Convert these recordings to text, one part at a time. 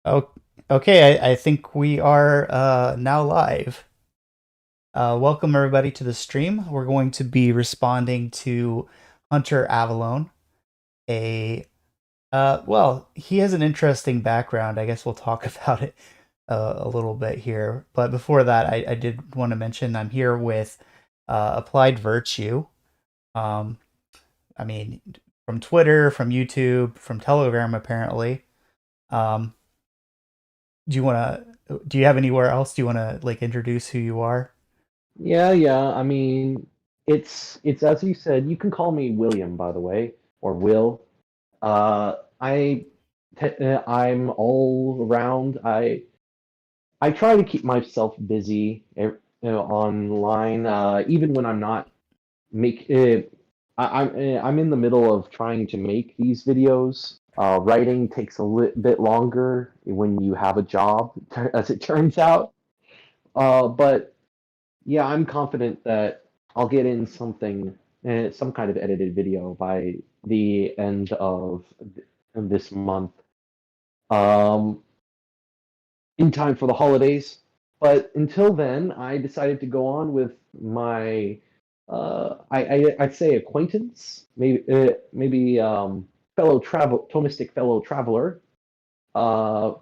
Oh, okay, I think we are now live. Welcome everybody to the stream. We're going to be responding to Hunter Avallone. A well, he has an interesting background. I guess we'll talk about it a little bit here. But before that, I did want to mention I'm here with Applied Virtue. Um, I mean, from Twitter, from YouTube, from Telegram, apparently. Um, do you have anywhere else? Do you want to like introduce who you are? Yeah. I mean, it's as you said. You can call me William, by the way, or Will. I'm all around. I try to keep myself busy, online, even when I'm not make. I'm in the middle of trying to make these videos. Writing takes a bit longer when you have a job, as it turns out. But yeah, I'm confident that I'll get in some kind of edited video by the end of this month, um, in time for the holidays. But until then, I decided to go on with my, I'd say acquaintance, maybe Thomistic fellow traveler, uh,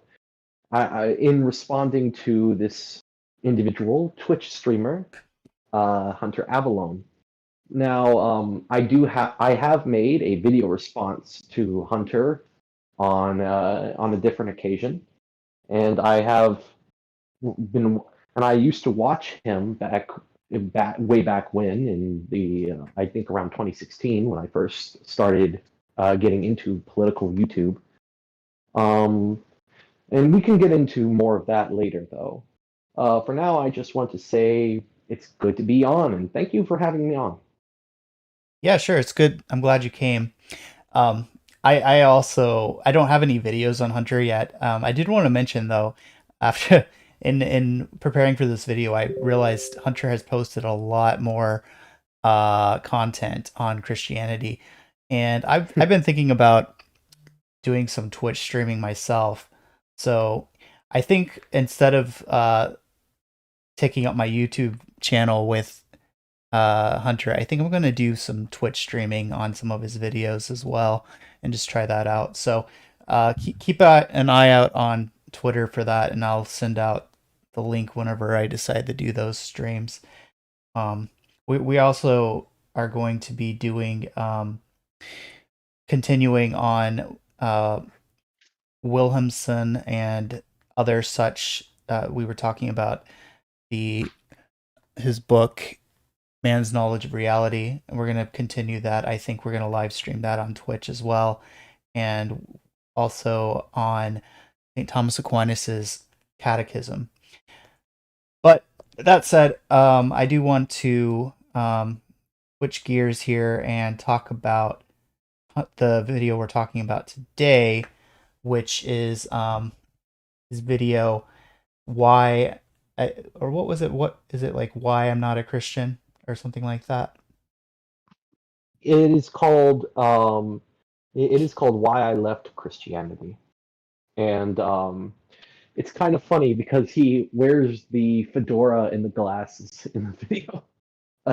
in responding to this individual Twitch streamer, Hunter Avallone. Now, I have made a video response to Hunter on a different occasion, and been I used to watch him back way back when in the I think around 2016 when I first started getting into political YouTube. Um, and we can get into more of that later, though. For now, I just want to say it's good to be on, and thank you for having me on. Yeah, sure. It's good. I'm glad you came. Um, I also I don't have any videos on Hunter yet. I did want to mention though, after in preparing for this video, I realized Hunter has posted a lot more content on Christianity, and I've been thinking about doing some Twitch streaming myself. So I think instead of taking up my YouTube channel with Hunter, I think I'm going to do some Twitch streaming on some of his videos as well and just try that out. So keep an eye out on Twitter for that, and I'll send out the link whenever I decide to do those streams. Um, we also are going to be doing continuing on Wilhelmson and other such. We were talking about the his book Man's Knowledge of Reality, and we're going to continue that. I think we're going to live stream that on Twitch as well, and also on St. Thomas Aquinas's Catechism. But that said, I do want to switch gears here and talk about the video we're talking about today, which is his video why or what was it? What is it like? Why I'm not a Christian or something like that? It is called it is called Why I Left Christianity. And it's kind of funny because he wears the fedora and the glasses in the video,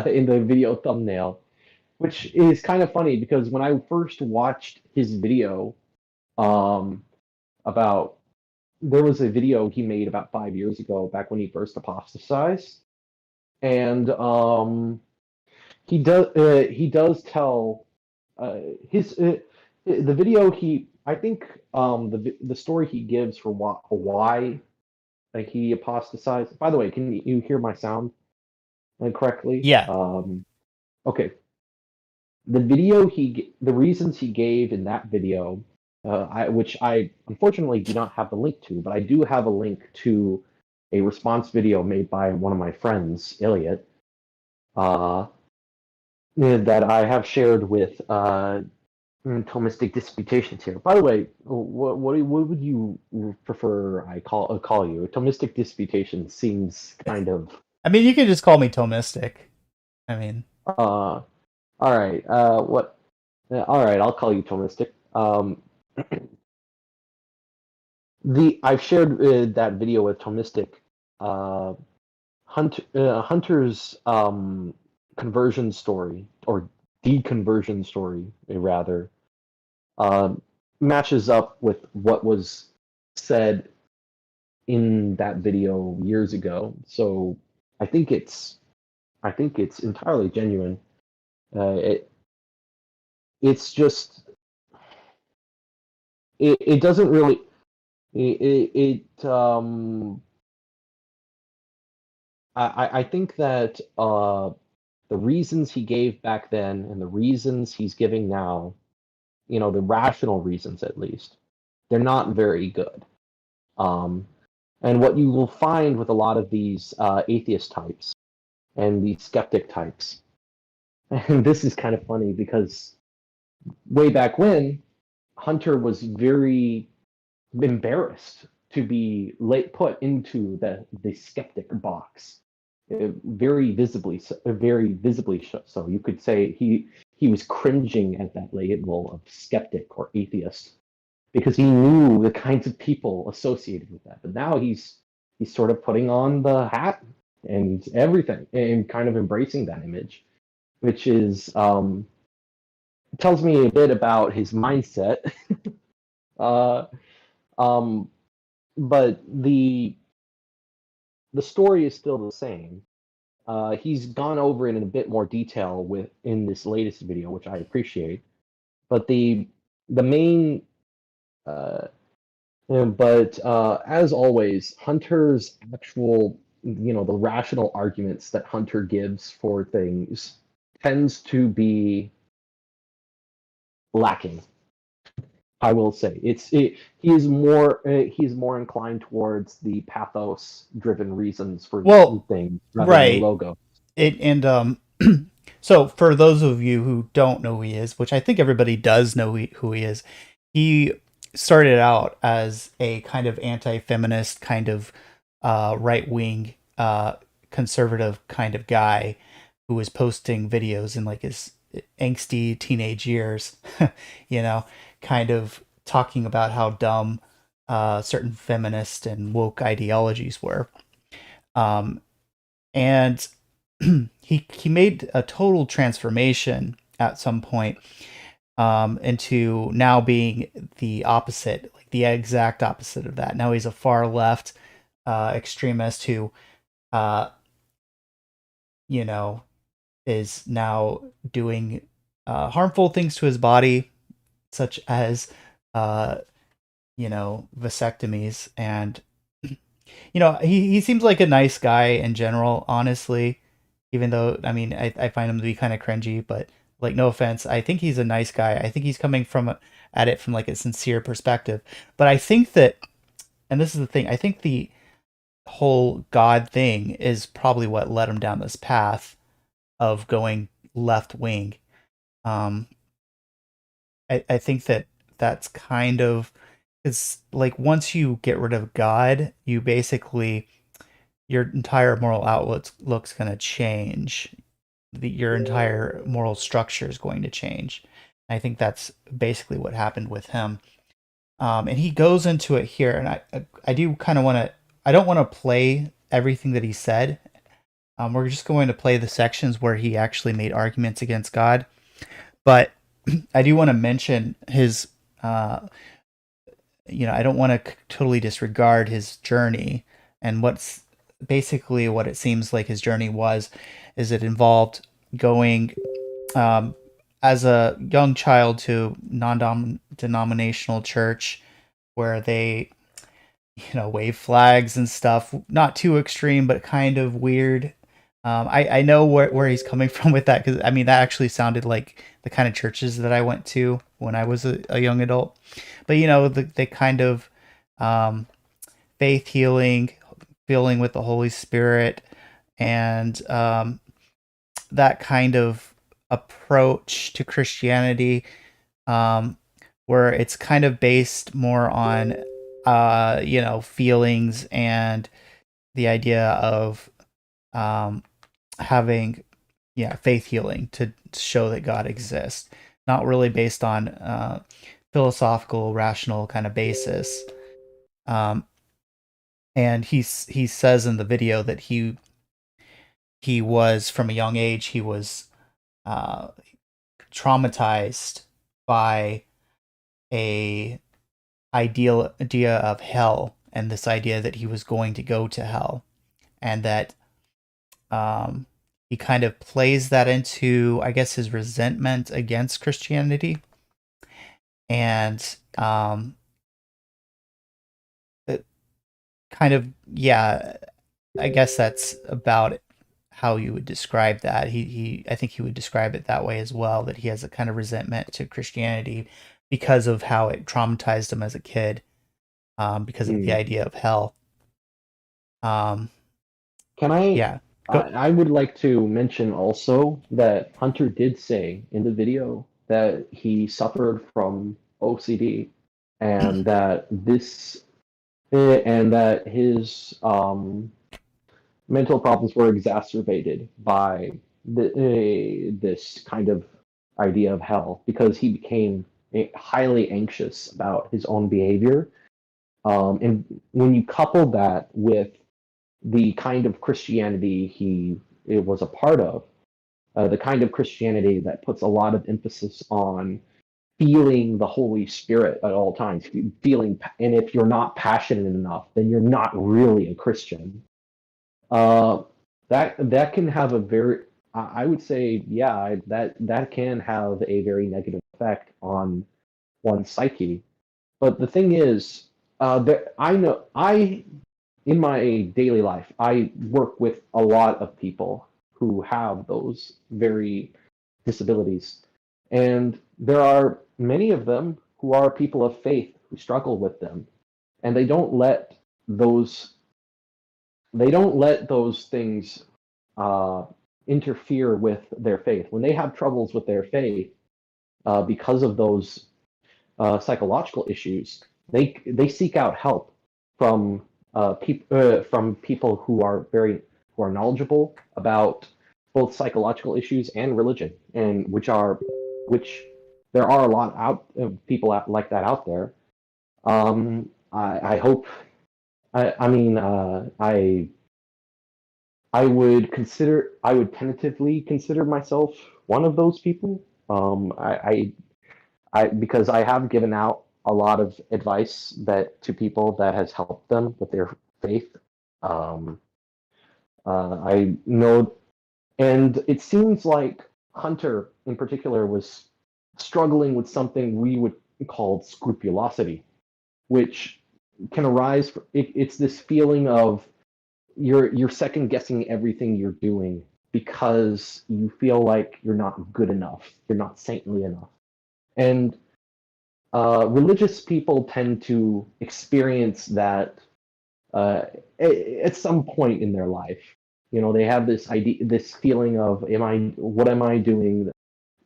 in the video thumbnail, which is kind of funny because when I first watched his video, um, about there was a video he made about 5 years ago, back when he first apostatized, and he does tell uh, his the video he I think the story he gives for why like he apostatized. By the way, can you hear my sound correctly? Yeah. Okay. The reasons he gave in that video, which I unfortunately do not have the link to, but I do have a link to a response video made by one of my friends, Elliot, uh, that I have shared with Thomistic disputations here. By the way, what would you prefer I call you? Thomistic disputation seems kind of I mean, you can just call me Thomistic. I mean, all right. What? All right, I'll call you Thomistic. the I've shared that video with Tomistic. Uh, Hunter's conversion story, or deconversion story, rather, uh, matches up with what was said in that video years ago. So I think it's I think it's entirely genuine. It it's just it doesn't really it I think that the reasons he gave back then and the reasons he's giving now, the rational reasons at least, they're not very good. Um, and what you will find with a lot of these atheist types and these skeptic types, and this is kind of funny because way back when, Hunter was very embarrassed to be put into the skeptic box, very visibly so. You could say he was cringing at that label of skeptic or atheist because he knew the kinds of people associated with that. But now he's sort of putting on the hat and everything and kind of embracing that image, which is tells me a bit about his mindset. uh, um, but the story is still the same. He's gone over it in a bit more detail in this latest video, which I appreciate. But the main, uh, but as always, Hunter's actual, the rational arguments that Hunter gives for things tends to be lacking. I will say he's more inclined towards the pathos driven reasons for Well, things rather than the right. logo. And so for those of you who don't know who he is, which I think everybody does know who he started out as a kind of anti-feminist, kind of right-wing, conservative kind of guy who was posting videos in like his angsty teenage years, you know, kind of talking about how dumb certain feminist and woke ideologies were. Um, and he made a total transformation at some point, into now being the opposite, like the exact opposite of that. Now he's a far left extremist who, uh, you know, is now doing harmful things to his body, such as, uh, vasectomies. And he seems like a nice guy in general, honestly. Even though, I mean, I find him to be kind of cringy, but like, no offense, I think he's a nice guy. I think he's coming from at it from like a sincere perspective. But I think that, and this is the thing, I think the whole God thing is probably what led him down this path of going left wing. Um, I think that that's kind of, it's like once you get rid of God, you basically, your entire moral outlook's going to change. Your entire moral structure is going to change. I think that's basically what happened with him. And he goes into it here, and I do kind of want to. I don't want to play everything that he said. We're just going to play the sections where he actually made arguments against God. But I do want to mention his. I don't want to totally disregard his journey and what's basically what it seems like his journey was. Is it involved going, um, as a young child to non-denominational church where they, wave flags and stuff. Not too extreme, but kind of weird. I know where he's coming from with that, because I mean that actually sounded like the kind of churches that I went to when I was a young adult. But the kind of, um, faith healing, filling with the Holy Spirit, and that kind of approach to Christianity, um, where it's kind of based more on, feelings and the idea of, um, having, yeah, faith healing to show that God exists, not really based on philosophical, rational kind of basis. Um, and he says in the video that he was from a young age he was uh, traumatized by a idea of hell, and this idea that he was going to go to hell, and that um, he kind of plays that into, I guess, his resentment against Christianity, and it kind of, yeah, I guess that's about how you would describe that. I think he would describe it that way as well, that he has a kind of resentment to Christianity because of how it traumatized him as a kid, because of the Mm. idea of hell. Um, Can I? yeah, go. I would like to mention also that Hunter did say in the video that he suffered from OCD, and that his mental problems were exacerbated by this kind of idea of hell because he became highly anxious about his own behavior. And when you couple that with the kind of Christianity he it was a part of, the kind of Christianity that puts a lot of emphasis on feeling the Holy Spirit at all times, feeling, and if you're not passionate enough, then you're not really a Christian. Uh, that can have a very, I would say, yeah, that can have a very negative effect on one's psyche. But the thing is, I know I in my daily life, I work with a lot of people who have those very disabilities. And there are many of them who are people of faith who struggle with them. And those they don't let those things uh, interfere with their faith. When they have troubles with their faith because of those psychological issues, they seek out help from from people who are knowledgeable about both psychological issues and religion, and which there are a lot out of people like that out there. I hope. I mean, I would tentatively consider myself one of those people. Because I have given out a lot of advice that to people that has helped them with their faith. Um, I know, and it seems like Hunter in particular was struggling with something we would call scrupulosity, which can arise. It's this feeling of you're second guessing everything you're doing because you feel like you're not good enough, you're not saintly enough, and religious people tend to experience that uh, at some point in their life. You know, they have this idea, this feeling of, what am I doing?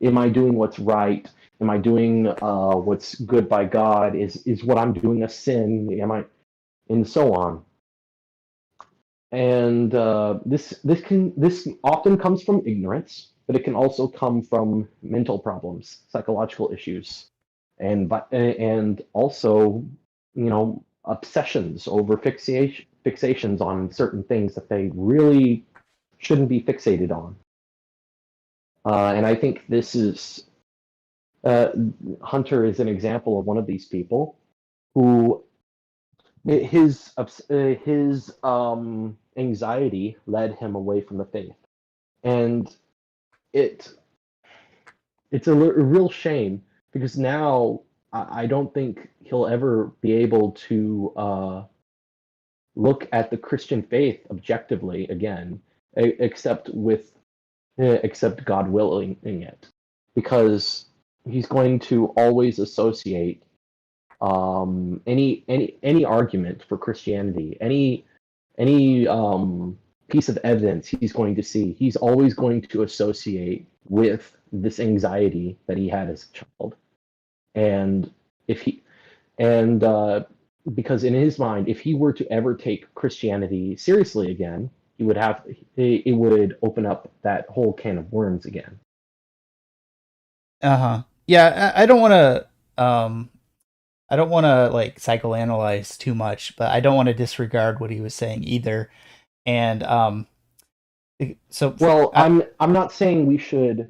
Am I doing what's right? Am I doing what's good by God? Is what I'm doing a sin? Am I, and so on. And this often comes from ignorance, but it can also come from mental problems, psychological issues, and also, obsessions over fixations on certain things that they really shouldn't be fixated on. And I think this is uh, Hunter is an example of one of these people who his anxiety led him away from the faith, and it it's a real shame because now I don't think he'll ever be able to look at the Christian faith objectively again, except except God willing it, because he's going to always associate any argument for Christianity, any piece of evidence he's going to see, he's always going to associate with this anxiety that he had as a child. And if he and because in his mind, if he were to ever take Christianity seriously again, he would have it would open up that whole can of worms again. Uh huh. Yeah, I don't want to. Um, I don't want to like psychoanalyze too much, but I don't want to disregard what he was saying either. And so for Well, I'm not saying we should.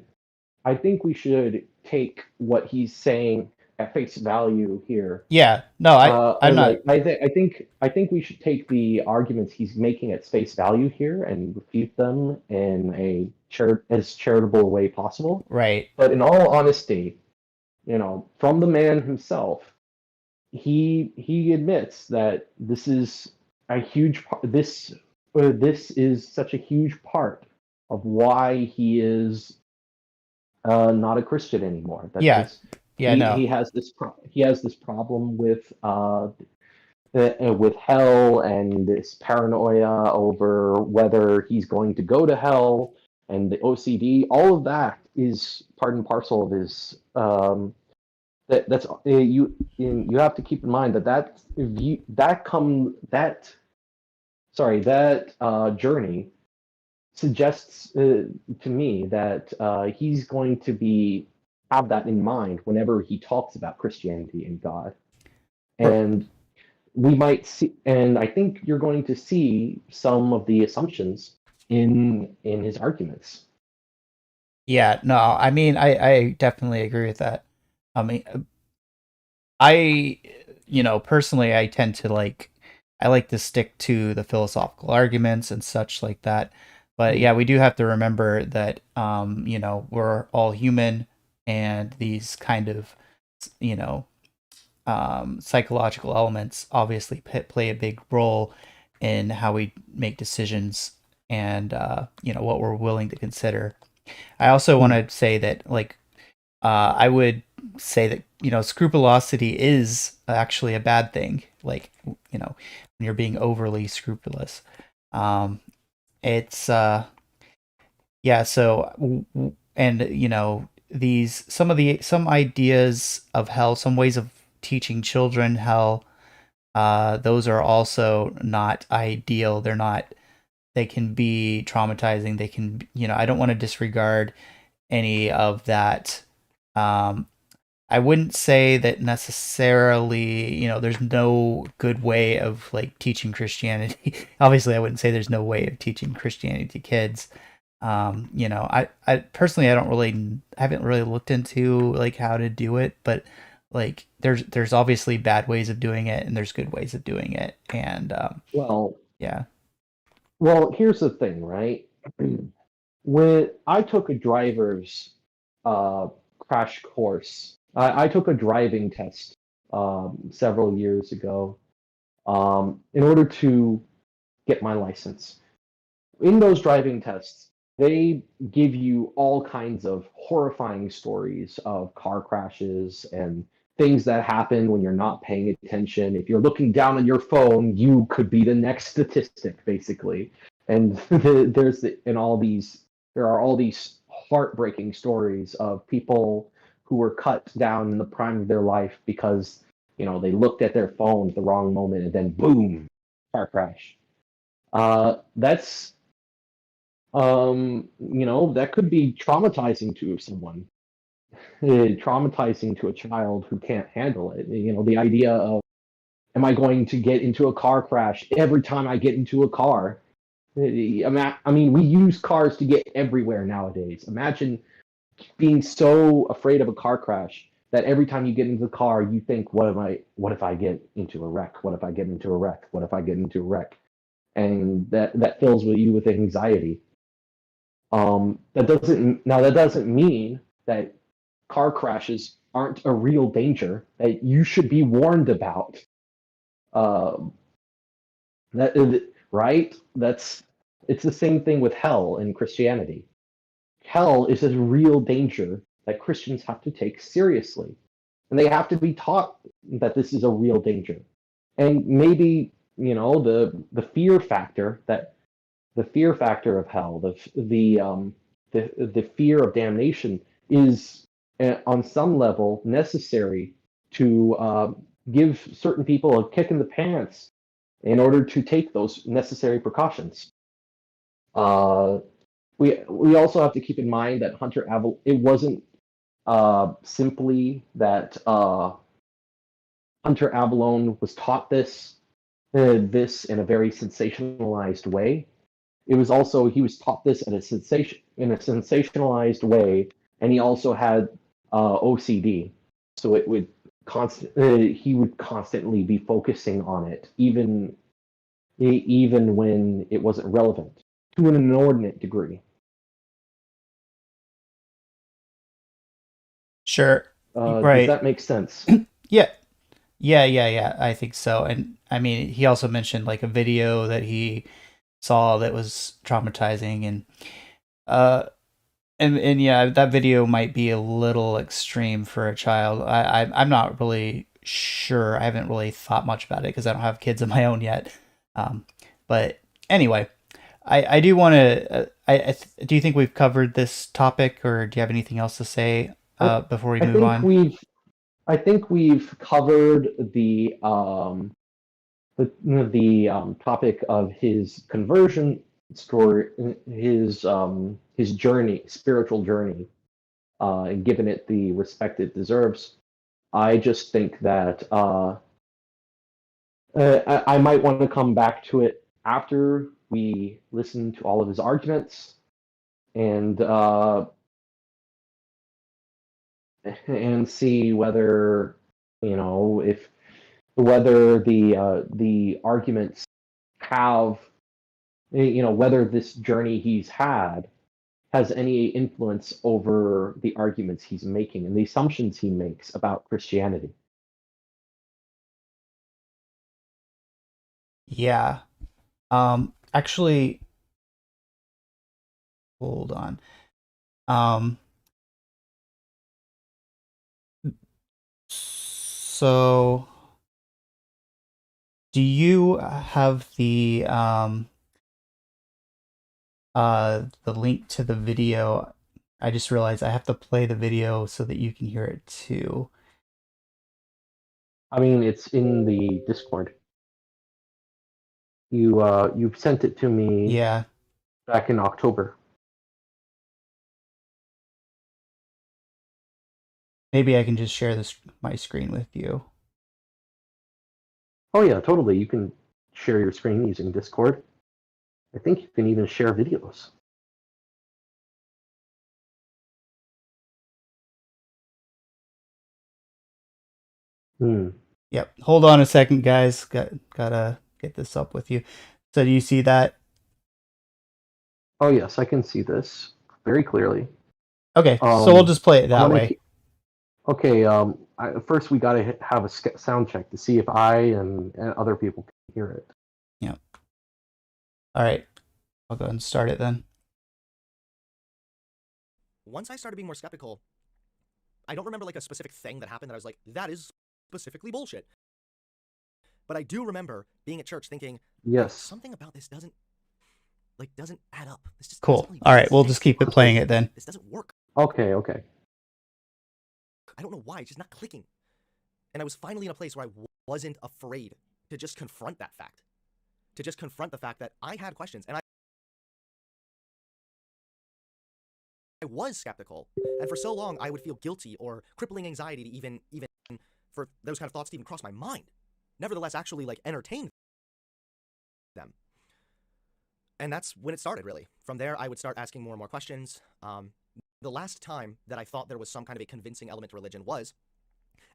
I think we should take what he's saying at face value here. yeah, no, I'm not I think we should take the arguments he's making at face value here and refute them in a as charitable way possible. right. But in all honesty, from the man himself, he admits that this is a huge this is such a huge part of why he is not a Christian anymore. That Yeah, this yeah, no, he has this problem with hell and this paranoia over whether he's going to go to hell and the OCD. All of that is part and parcel of his. That's you have to keep in mind that that journey suggests to me that he's going to be have that in mind whenever he talks about Christianity and God. R- And we might see, and I think you're going to see some of the assumptions in his arguments. yeah, no. I mean, I definitely agree with that. I mean, I, personally, I tend to I like to stick to the philosophical arguments and such like that. But Hmm. yeah, we do have to remember that, we're all human, and these kind of, you know, psychological elements obviously play a big role in how we make decisions and, what we're willing to consider. I also want Hmm. to say that, I would say that, scrupulosity is actually a bad thing. Like, when you're being overly scrupulous. Um, it's yeah. So and these some ideas of hell, some ways of teaching children hell. Those are also not ideal. They're not. They can be traumatizing. They can, I don't want to disregard any of that. Um, I wouldn't say that necessarily, there's no good way of like teaching Christianity. Obviously, I wouldn't say there's no way of teaching Christianity to kids. I personally, I haven't really looked into like how to do it, but like there's obviously bad ways of doing it and there's good ways of doing it. And Well, yeah, here's the thing, right? When I took a driver's uh, crash course, I took a driving test several years ago in order to get my license. In those driving tests, they give you all kinds of horrifying stories of car crashes and things that happen when you're not paying attention. If you're looking down on your phone, you could be the next statistic, basically. And there are all these heartbreaking stories of people who were cut down in the prime of their life because they looked at their phone at the wrong moment and then boom, car crash. That's that could be traumatizing to someone, traumatizing to a child who can't handle it. The idea of, am I going to get into a car crash every time I get into a car? I mean, we use cars to get everywhere nowadays. Imagine being so afraid of a car crash that every time you get into the car, you think, what if I get into a wreck? What if I get into a wreck? What if I get into a wreck? And that fills you with anxiety. That doesn't mean that car crashes aren't a real danger that you should be warned about. Um, right? It's the same thing with hell in Christianity. Hell is a real danger that Christians have to take seriously, and they have to be taught that this is a real danger. And maybe the fear factor of hell, the fear of damnation is on some level necessary to give certain people a kick in the pants in order to take those necessary precautions. Uh, we also have to keep in mind that it wasn't simply that Hunter Avallone was taught this in a very sensationalized way. It was also he was taught this in a sensationalized way, and he also had OCD, so it would he would constantly be focusing on it, even when it wasn't relevant, to an inordinate degree. Sure. Does Right. that make sense? Yeah. Yeah. I think so. And I mean, he also mentioned like a video that he saw that was traumatizing, uh and yeah, that video might be a little extreme for a child. I'm not really sure. I haven't really thought much about it because I don't have kids of my own yet. Um, but anyway, I do want to. Do you think we've covered this topic, or do you have anything else to say I, before we I move think on? we've covered the topic of his conversion story, his journey, spiritual journey, and given it the respect it deserves. I just think that I might want to come back to it after we listen to all of his arguments and see whether if whether the arguments have whether this journey he's had has any influence over the arguments he's making and the assumptions he makes about Christianity. Yeah. Actually, hold on. Um, so do you have the link to the video? I just realized I have to play the video so that you can hear it too. I mean, it's in the Discord. You've sent it to me Yeah, back in October. maybe I can just share this my screen with you. Oh yeah, totally. You can share your screen using Discord. I think you can even share videos. Hmm. Yep. Hold on a second, guys. Gotta get this up with you. So do you see that? Oh yes, I can see this very clearly. Okay, so we'll Um, just play it I'm that gonna way. keep. Okay. First we gotta have a sound check to see if I and other people can hear it. Yeah. All right. I'll go ahead and start it then. Once I started being more skeptical, I don't remember like a specific thing that happened that I was like, that is specifically bullshit. But I do remember being at church thinking, like, Yes. something about this doesn't add up. This just doesn't Cool. really All make right, we'll sense. just keep it playing it then. This doesn't work. Okay. Okay. I don't know why. It's just not clicking. And I was finally in a place where I wasn't afraid to just confront that fact. To just confront the fact that I had questions and I was skeptical. And for so long, I would feel guilty or crippling anxiety to even for those kind of thoughts to even cross my mind. Nevertheless, actually like entertain them. And that's when it started, really. From there, I would start asking more and more questions. The last time that I thought there was some kind of a convincing element to religion was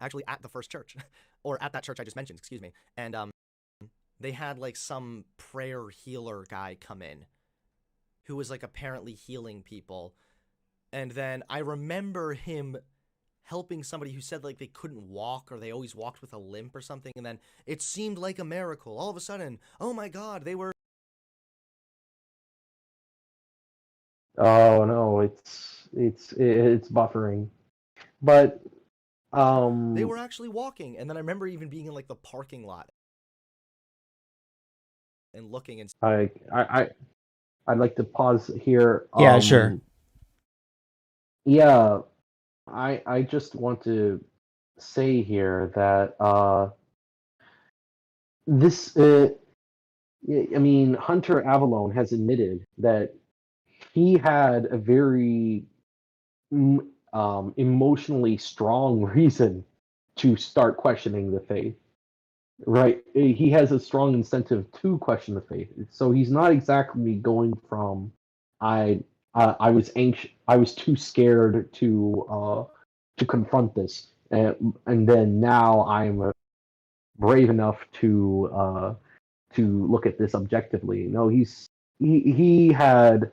actually at the first church, or at that church I just mentioned, excuse me. And they had like some prayer healer guy come in who was like apparently healing people. And then I remember him helping somebody who said like they couldn't walk or they always walked with a limp or something. And then it seemed like a miracle. All of a sudden, oh my God, Oh no, it's buffering. But they um, were actually walking. And then I remember even being in like the parking lot and looking and I I'd like to pause here. Yeah, sure. Yeah, I just want to say here that this I mean Hunter Avallone has admitted that he had a very emotionally strong reason to start questioning the faith. Right? He has a strong incentive to question the faith. So he's not exactly going from I I was anxious, I was too scared to confront this, and then now I'm brave enough to look at this objectively. No, he had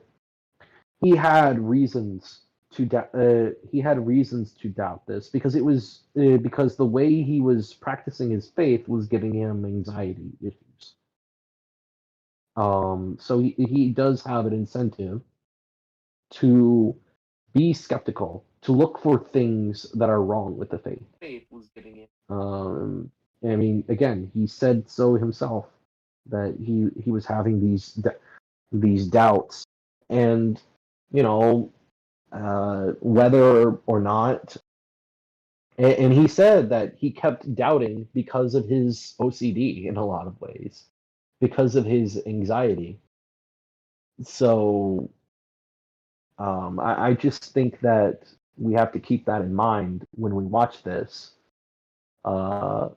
he had reasons he had reasons to doubt this because it was because the way he was practicing his faith was giving him anxiety issues. So he does have an incentive to be skeptical, to look for things that are wrong with the faith. Faith was giving him. I mean, again, he said so himself that he was having these doubts, and you know, whether or not, and he said that he kept doubting because of his OCD in a lot of ways, because of his anxiety. So I just think that we have to keep that in mind when we watch this, uh,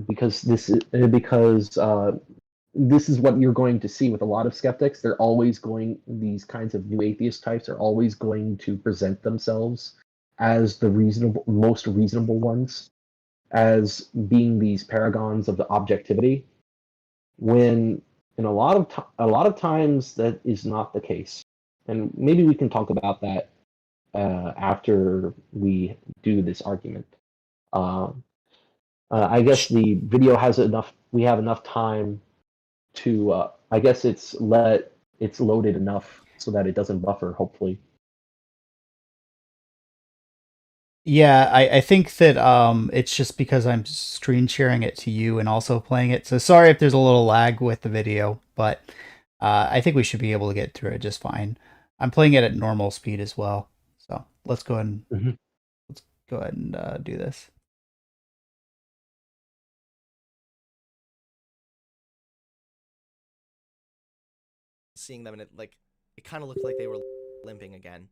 because this is what you're going to see with a lot of skeptics. They're always going, these kinds of new atheist types are always going to present themselves as the most reasonable ones, as being these paragons of the objectivity, when in a lot of times that is not the case. And maybe we can talk about that after we do this argument. Uh, I guess the video has enough. We have enough time to. I guess it's loaded enough so that it doesn't buffer. Hopefully. Yeah, I think that it's just because I'm screen sharing it to you and also playing it. So sorry if there's a little lag with the video, but I think we should be able to get through it just fine. I'm playing it at normal speed as well. So let's go ahead and Mhm. do this. Seeing them, and it kind of looked like they were limping again.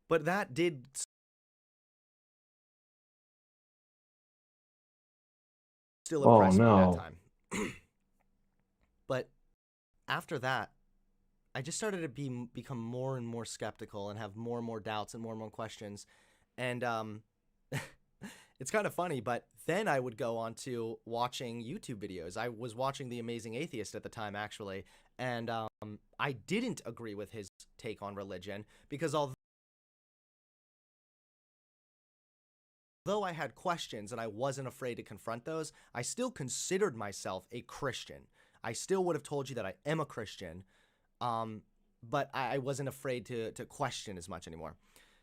But that did still Oh impress me that no. time. But after that, I just started to become more and more skeptical and have more and more doubts and more questions. And it's kind of funny, but then I would go on to watching YouTube videos. I was watching The Amazing Atheist at the time, actually, and I didn't agree with his take on religion because although I had questions and I wasn't afraid to confront those, I still considered myself a Christian. I still would have told you that I am a Christian, but I wasn't afraid to question as much anymore.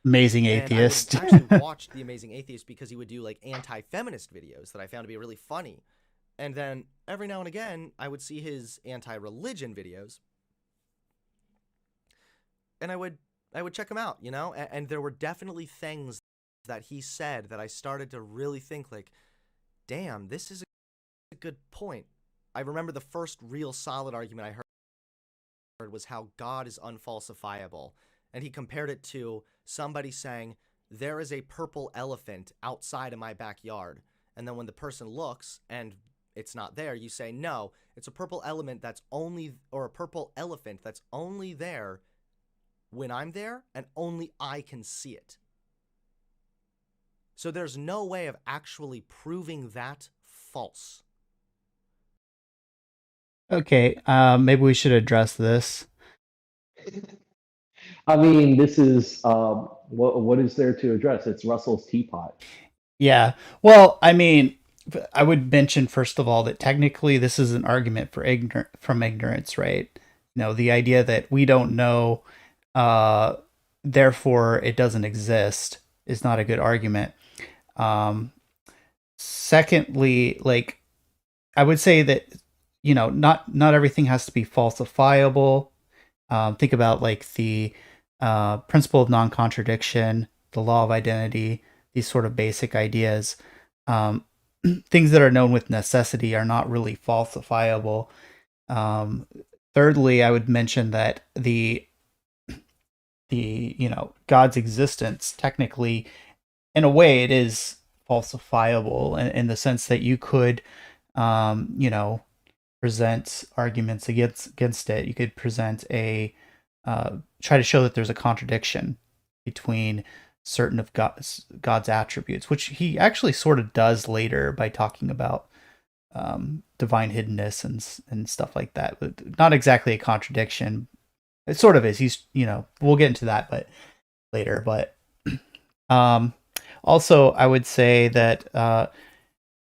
Amazing And I would Atheist. actually watch The Amazing Atheist because he would do like anti-feminist videos that I found to be really funny. And then every now and again, I would see his anti-religion videos, and I would check him out, you know. And there were definitely things that he said that I started to really think like, damn, this is a good point. I remember the first real solid argument I heard was how God is unfalsifiable. And he compared it to somebody saying, there is a purple elephant outside of my backyard. And then when the person looks and it's not there, you say, no, it's a purple elephant that's only there when I'm there and only I can see it. So there's no way of actually proving that false. Okay, maybe we should address this. I mean, this is what is there to address? It's Russell's teapot. Yeah. Well, I mean, I would mention first of all that technically this is an argument for ignorance, right? You know, the idea that we don't know, uh, therefore it doesn't exist is not a good argument. Um, Secondly, like I would say that not everything has to be falsifiable. Think about like the principle of non-contradiction, the law of identity, these sort of basic ideas. Um, Things that are known with necessity are not really falsifiable. Um, Thirdly, I would mention that God's existence, technically, in a way, it is falsifiable in the sense that you could, you know, present arguments against it. You could present try to show that there's a contradiction between certain of God's attributes, which he actually sort of does later by talking about divine hiddenness and stuff like that. But not exactly a contradiction. It sort of is. We'll get into that, but later. But um, also, I would say that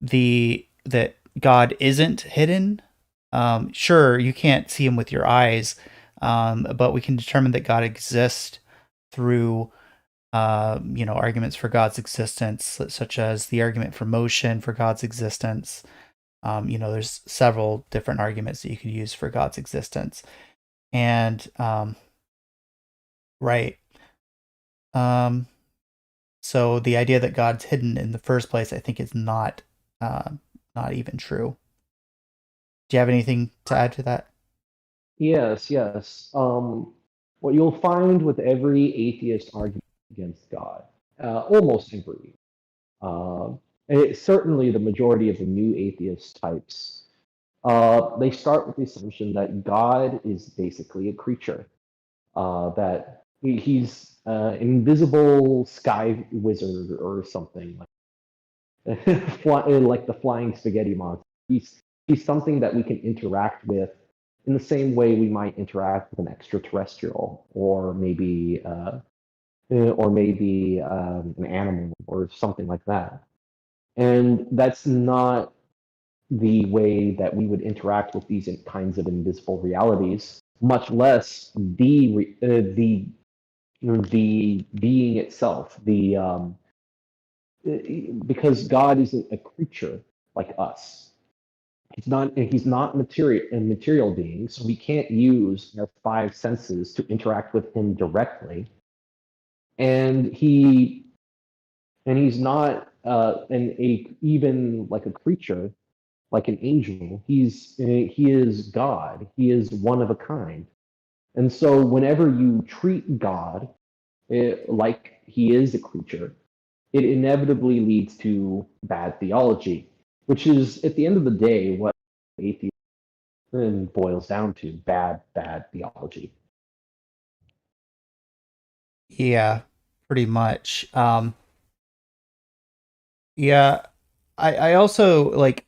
that God isn't hidden. Sure, you can't see him with your eyes, but we can determine that God exists through arguments for God's existence, such as the argument for motion for God's existence. There's several different arguments that you could use for God's existence. And right. So the idea that God's hidden in the first place, I think, is not even true. Do you have anything to add to that? Yes, yes. What you'll find with every atheist argument against God, almost every, uh, certainly the majority of the new atheist types, they start with the assumption that God is basically a creature, that he's invisible sky wizard or something like the flying spaghetti monster. He's something that we can interact with in the same way we might interact with an extraterrestrial, or maybe an animal or something like that. And that's not the way that we would interact with these kinds of invisible realities, much less the being itself. Because God isn't a creature like us. He's not a material being, so we can't use our five senses to interact with him directly. And he's not even like a creature, like an angel. He is God. He is one of a kind. And so whenever you treat God like he is a creature, it inevitably leads to bad theology, which is, at the end of the day, what atheism boils down to: bad theology. Yeah, pretty much. Yeah, I also like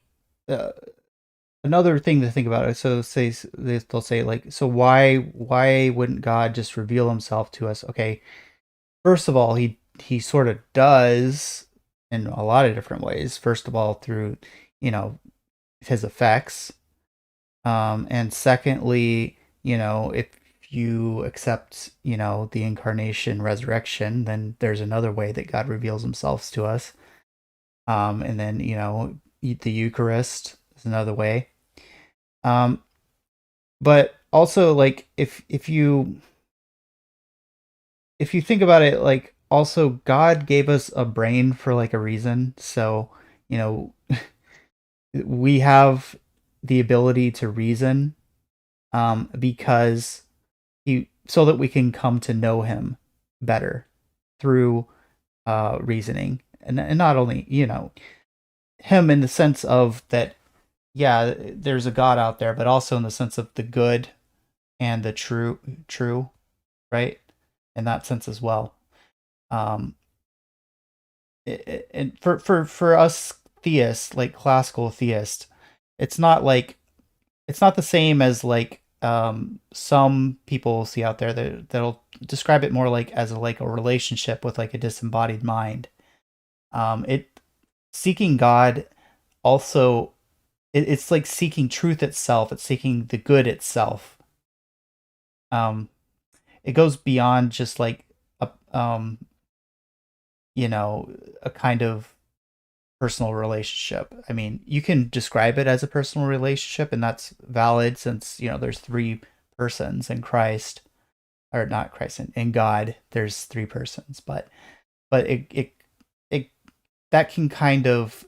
uh, another thing to think about. So they'll say like, so why wouldn't God just reveal himself to us? Okay, first of all, he sort of does in a lot of different ways. First of all, through you know his effects, and secondly, if you accept the incarnation, resurrection, then there's another way that God reveals himself to us. And then the Eucharist is another way. Um, but also, like, if you think about it, like, also God gave us a brain for like a reason. So you know we have the ability to reason, because so that we can come to know him better through reasoning, and not only him in the sense of that, yeah, there's a God out there, but also in the sense of the good and the true, right? In that sense as well. Um, and for us theists, like classical theists, it's not like it's not the same as like some people see out there that'll describe it more like as a relationship with like a disembodied mind. It Seeking God also, it's like seeking truth itself. It's seeking the good itself. Um, it goes beyond just like a a kind of personal relationship. I mean, you can describe it as a personal relationship, and that's valid since there's three persons in Christ, or not Christ, in God. There's three persons, but it that can kind of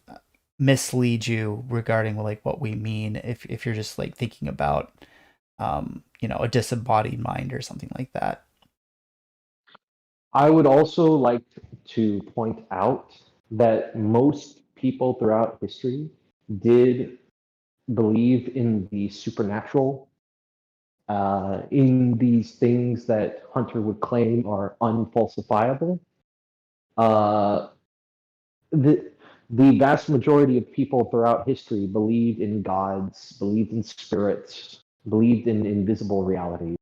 mislead you regarding like what we mean if you're just like thinking about a disembodied mind or something like that. I would also like to point out that most people throughout history did believe in the supernatural, in these things that Hunter would claim are unfalsifiable. Uh, the the vast majority of people throughout history believed in gods, believed in spirits, believed in invisible realities,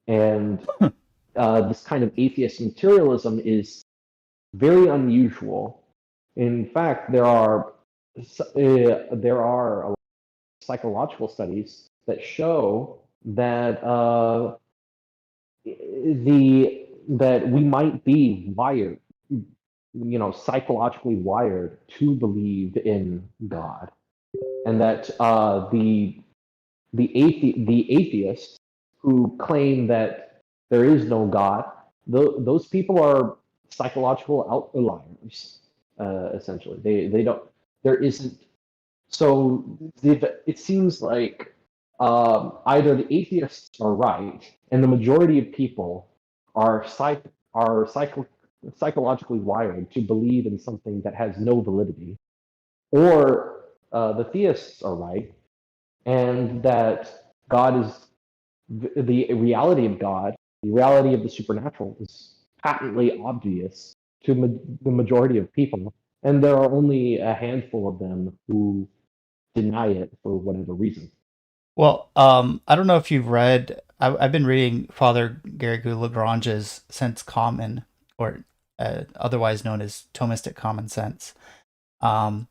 and this kind of atheist materialism is very unusual. In fact, there are a lot of psychological studies that show that that we might be wired, psychologically wired to believe in God, and that the atheists who claim that there is no God, those people are psychological outliers. Essentially, they don't. There isn't. So it seems like either the atheists are right, and the majority of people are psychologically wired to believe in something that has no validity, or the theists are right, and that God is the reality of God, the reality of the supernatural is patently obvious to the majority of people, and there are only a handful of them who deny it for whatever reason. Well, I don't know if you've read. I've been reading Father Garrigou Lagrange's Sense Common, or otherwise known as Thomistic Common Sense. Um,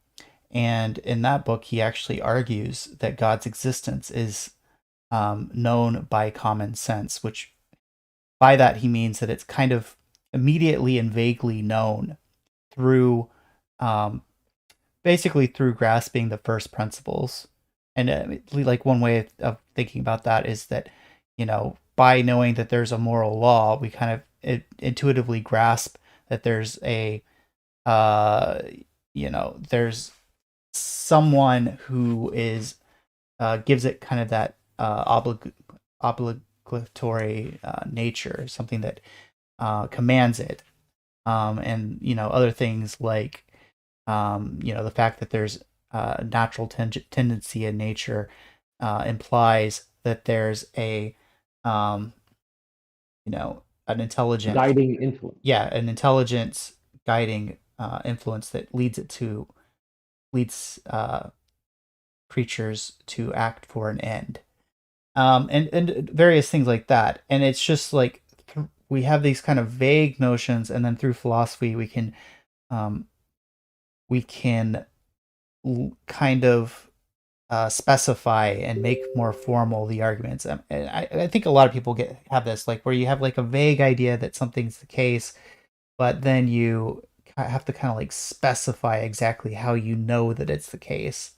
and in that book, he actually argues that God's existence is known by common sense, which by that he means that it's kind of immediately and vaguely known through um, basically through grasping the first principles. And like one way of thinking about that is that, by knowing that there's a moral law, we kind of intuitively grasp that there's uh, there's someone who is gives it kind of that obligatory nature, something that commands it, and other things like the fact that there's a natural tendency in nature implies that there's um, an intelligent, Guiding influence. yeah, an intelligence guiding influence that leads creatures to act for an end, and various things like that. And it's just like we have these kind of vague notions, and then through philosophy um, we can kind of specify and make more formal the arguments. And I think a lot of people have this, like, where you have like a vague idea that something's the case, but then you have to kind of like specify exactly how you know that it's the case,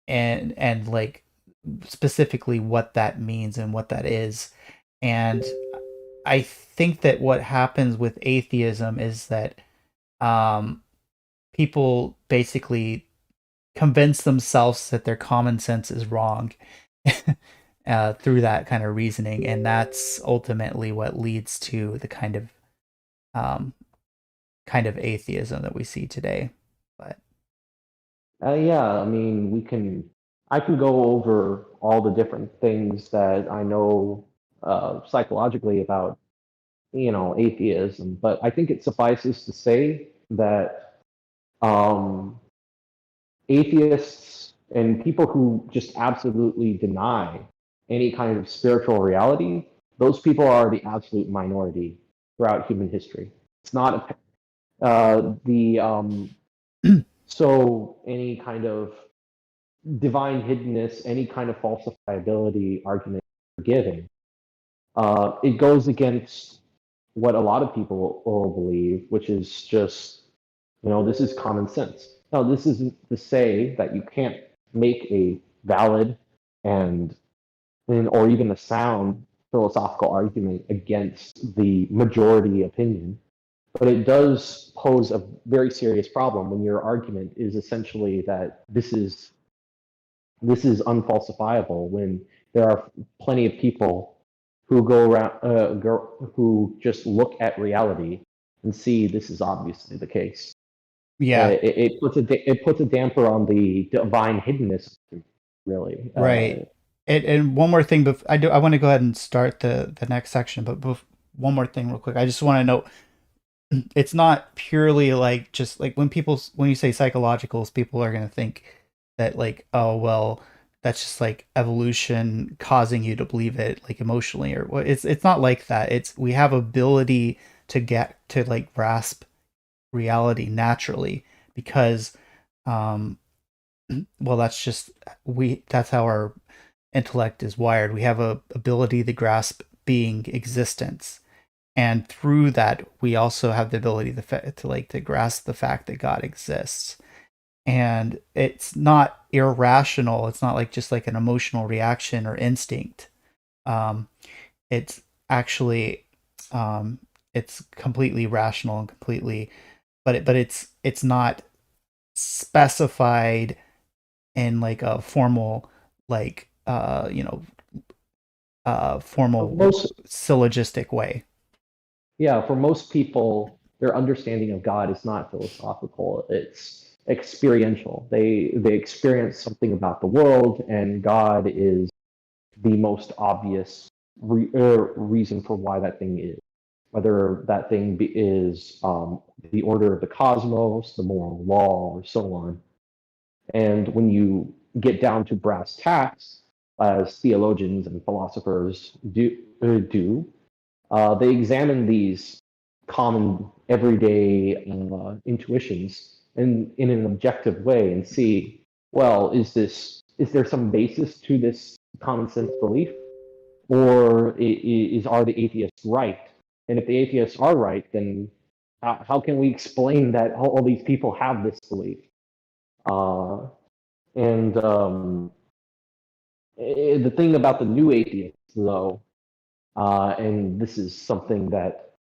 and like specifically what that means and what that is. And I think that what happens with atheism is that um, people basically convince themselves that their common sense is wrong through that kind of reasoning, and that's ultimately what leads to the um, kind of atheism that we see today. But Yeah, I mean, I can go over all the different things that I know psychologically about, atheism, but I think it suffices to say that um, atheists and people who just absolutely deny any kind of spiritual reality, those people are the absolute minority throughout human history. It's not the so any kind of divine hiddenness, any kind of falsifiability argument you're giving, it goes against what a lot of people will believe, which is just, this is common sense. Now, this isn't to say that you can't make a valid and or even a sound philosophical argument against the majority opinion, but it does pose a very serious problem when your argument is essentially that this is unfalsifiable, when there are plenty of people who go around, who just look at reality and see this is obviously the case. Yeah, It puts a damper on the divine hiddenness, really. right. And one more thing, I want to go ahead and start the next section, but one more thing real quick. I just want to note it's not purely like just like when you say psychologicals, people are going to think that like, oh well, that's just like evolution causing you to believe it like emotionally or what. It's not like that. It's we have ability to get to like grasp reality naturally because um well that's just that's how our intellect is wired. We have a ability to grasp being existence, and through that we also have the ability to grasp the fact that God exists. And it's not irrational. It's not like just like an emotional reaction or instinct. um it's actually um it's completely rational and completely, but it's not specified in like a formal like formal Most syllogistic way. Yeah, for most people, their understanding of God is not philosophical. It's experiential. They experience something about the world, and God is the most obvious reason for why that thing is. Whether that thing is the order of the cosmos, the moral law, or so on. And when you get down to brass tacks, as theologians and philosophers they examine these common everyday intuitions in an objective way and see, well, is there some basis to this common sense belief, or are the atheists right? And if the atheists are right, then how can we explain that all these people have this belief? Uh, and The thing about the new atheists, though, and this is something that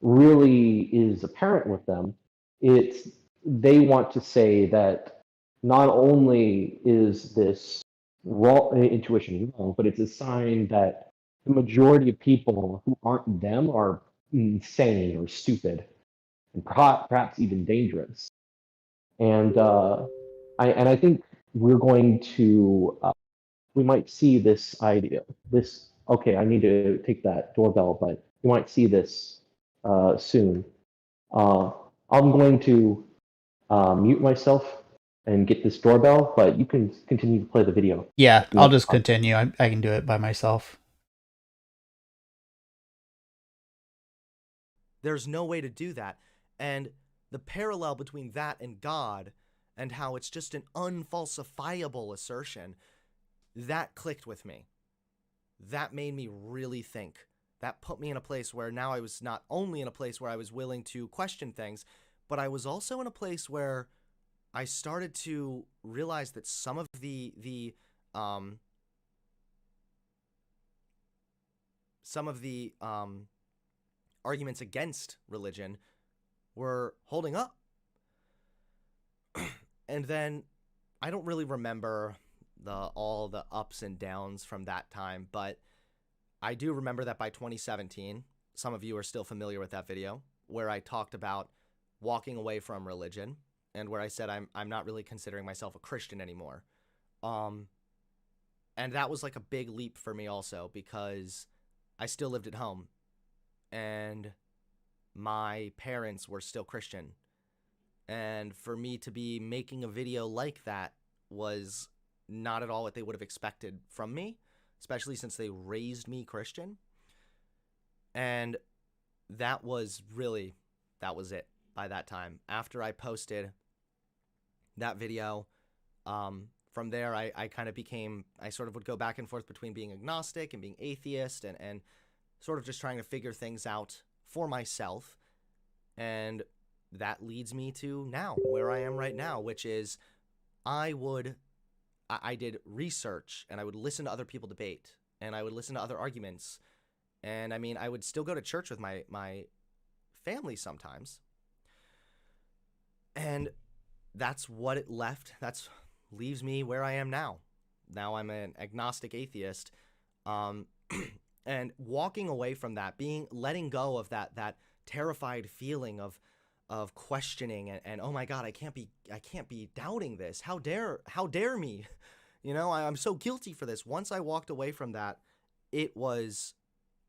really is apparent with them, it's they want to say that not only is this raw intuition wrong, but it's a sign that the majority of people who aren't them are insane or stupid and perhaps even dangerous. And I think we're going to we might see this idea. This okay, I need to take that doorbell, but we might see this soon. Uh, I'm going to mute myself and get this doorbell, but you can continue to play the video. Yeah, You I'll want just continue. I can do it by myself. There's no way to do that. And the parallel between that and God and how it's just an unfalsifiable assertion, that clicked with me. That made me really think. That put me in a place where now I was not only in a place where I was willing to question things, but I was also in a place where I started to realize that some of um the arguments against religion were holding up. And then I don't really remember all the ups and downs from that time, but I do remember that by 2017, some of you are still familiar with that video where I talked about walking away from religion and where I said I'm not really considering myself a Christian anymore. Um and that was like a big leap for me also because I still lived at home and my parents were still Christian. And for me to be making a video like that was not at all what they would have expected from me, especially since they raised me Christian. And that was it by that time. After I posted that video, from there, I kind of I sort of would go back and forth between being agnostic and being atheist and sort of just trying to figure things out for myself. And that leads me to now, where I am right now, which is I did research and I would listen to other people debate and I would listen to other arguments. And I mean, I would still go to church with my family sometimes. And that's what it left. That's leaves me where I am now. Now I'm an agnostic atheist. Um, And walking away from that, letting go of that terrified feeling of questioning and oh my god, I can't be doubting this. How dare me? I'm so guilty for this. Once I walked away from that, it was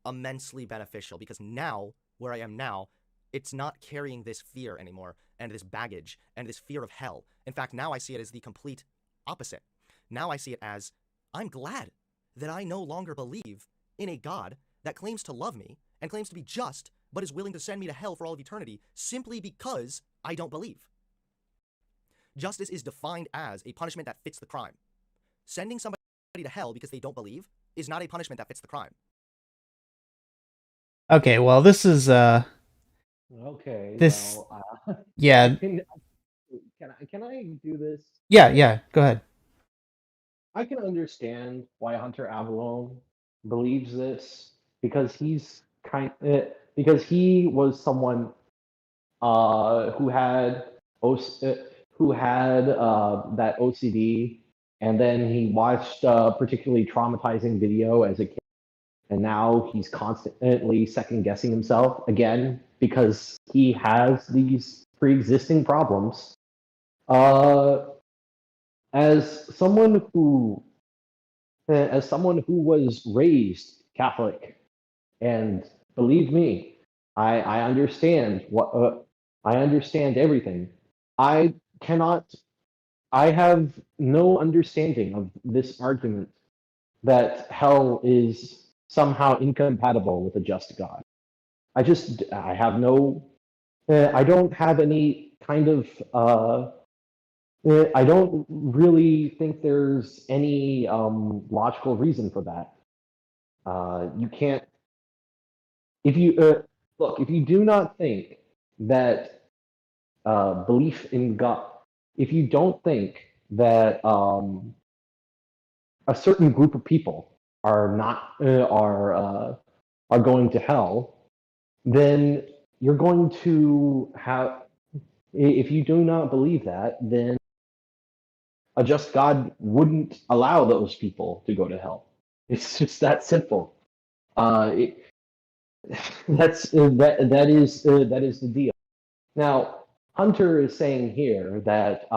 immensely beneficial because now, where I am now, it's not carrying this fear anymore and this baggage and this fear of hell. In fact, now I see it as the complete opposite. Now I see it as I'm glad that I no longer believe in a God that claims to love me and claims to be just, but is willing to send me to hell for all of eternity simply because I don't believe. Justice is defined as a punishment that fits the crime. Sending somebody to hell because they don't believe is not a punishment that fits the crime. Okay, well, this is Okay, this well, yeah, can I do this? yeah. Go ahead. I can understand why Hunter Avallone believes this because because he was someone who had that OCD, and then he watched a particularly traumatizing video as a kid, and now he's constantly second guessing himself again because he has these pre-existing problems. Uh, as someone who was raised Catholic, and believe me, I understand I understand everything. I cannot. I have no understanding of this argument that hell is somehow incompatible with a just God. I have no. I don't have any kind of. I don't really think there's any logical reason for that. You can't if you look if you do not think that belief in God, if you don't think that a certain group of people are not are going to hell, then you're going to have. If you do not believe that, then a just God wouldn't allow those people to go to hell. It's just that simple. It, that is the deal. Now, Hunter is saying here that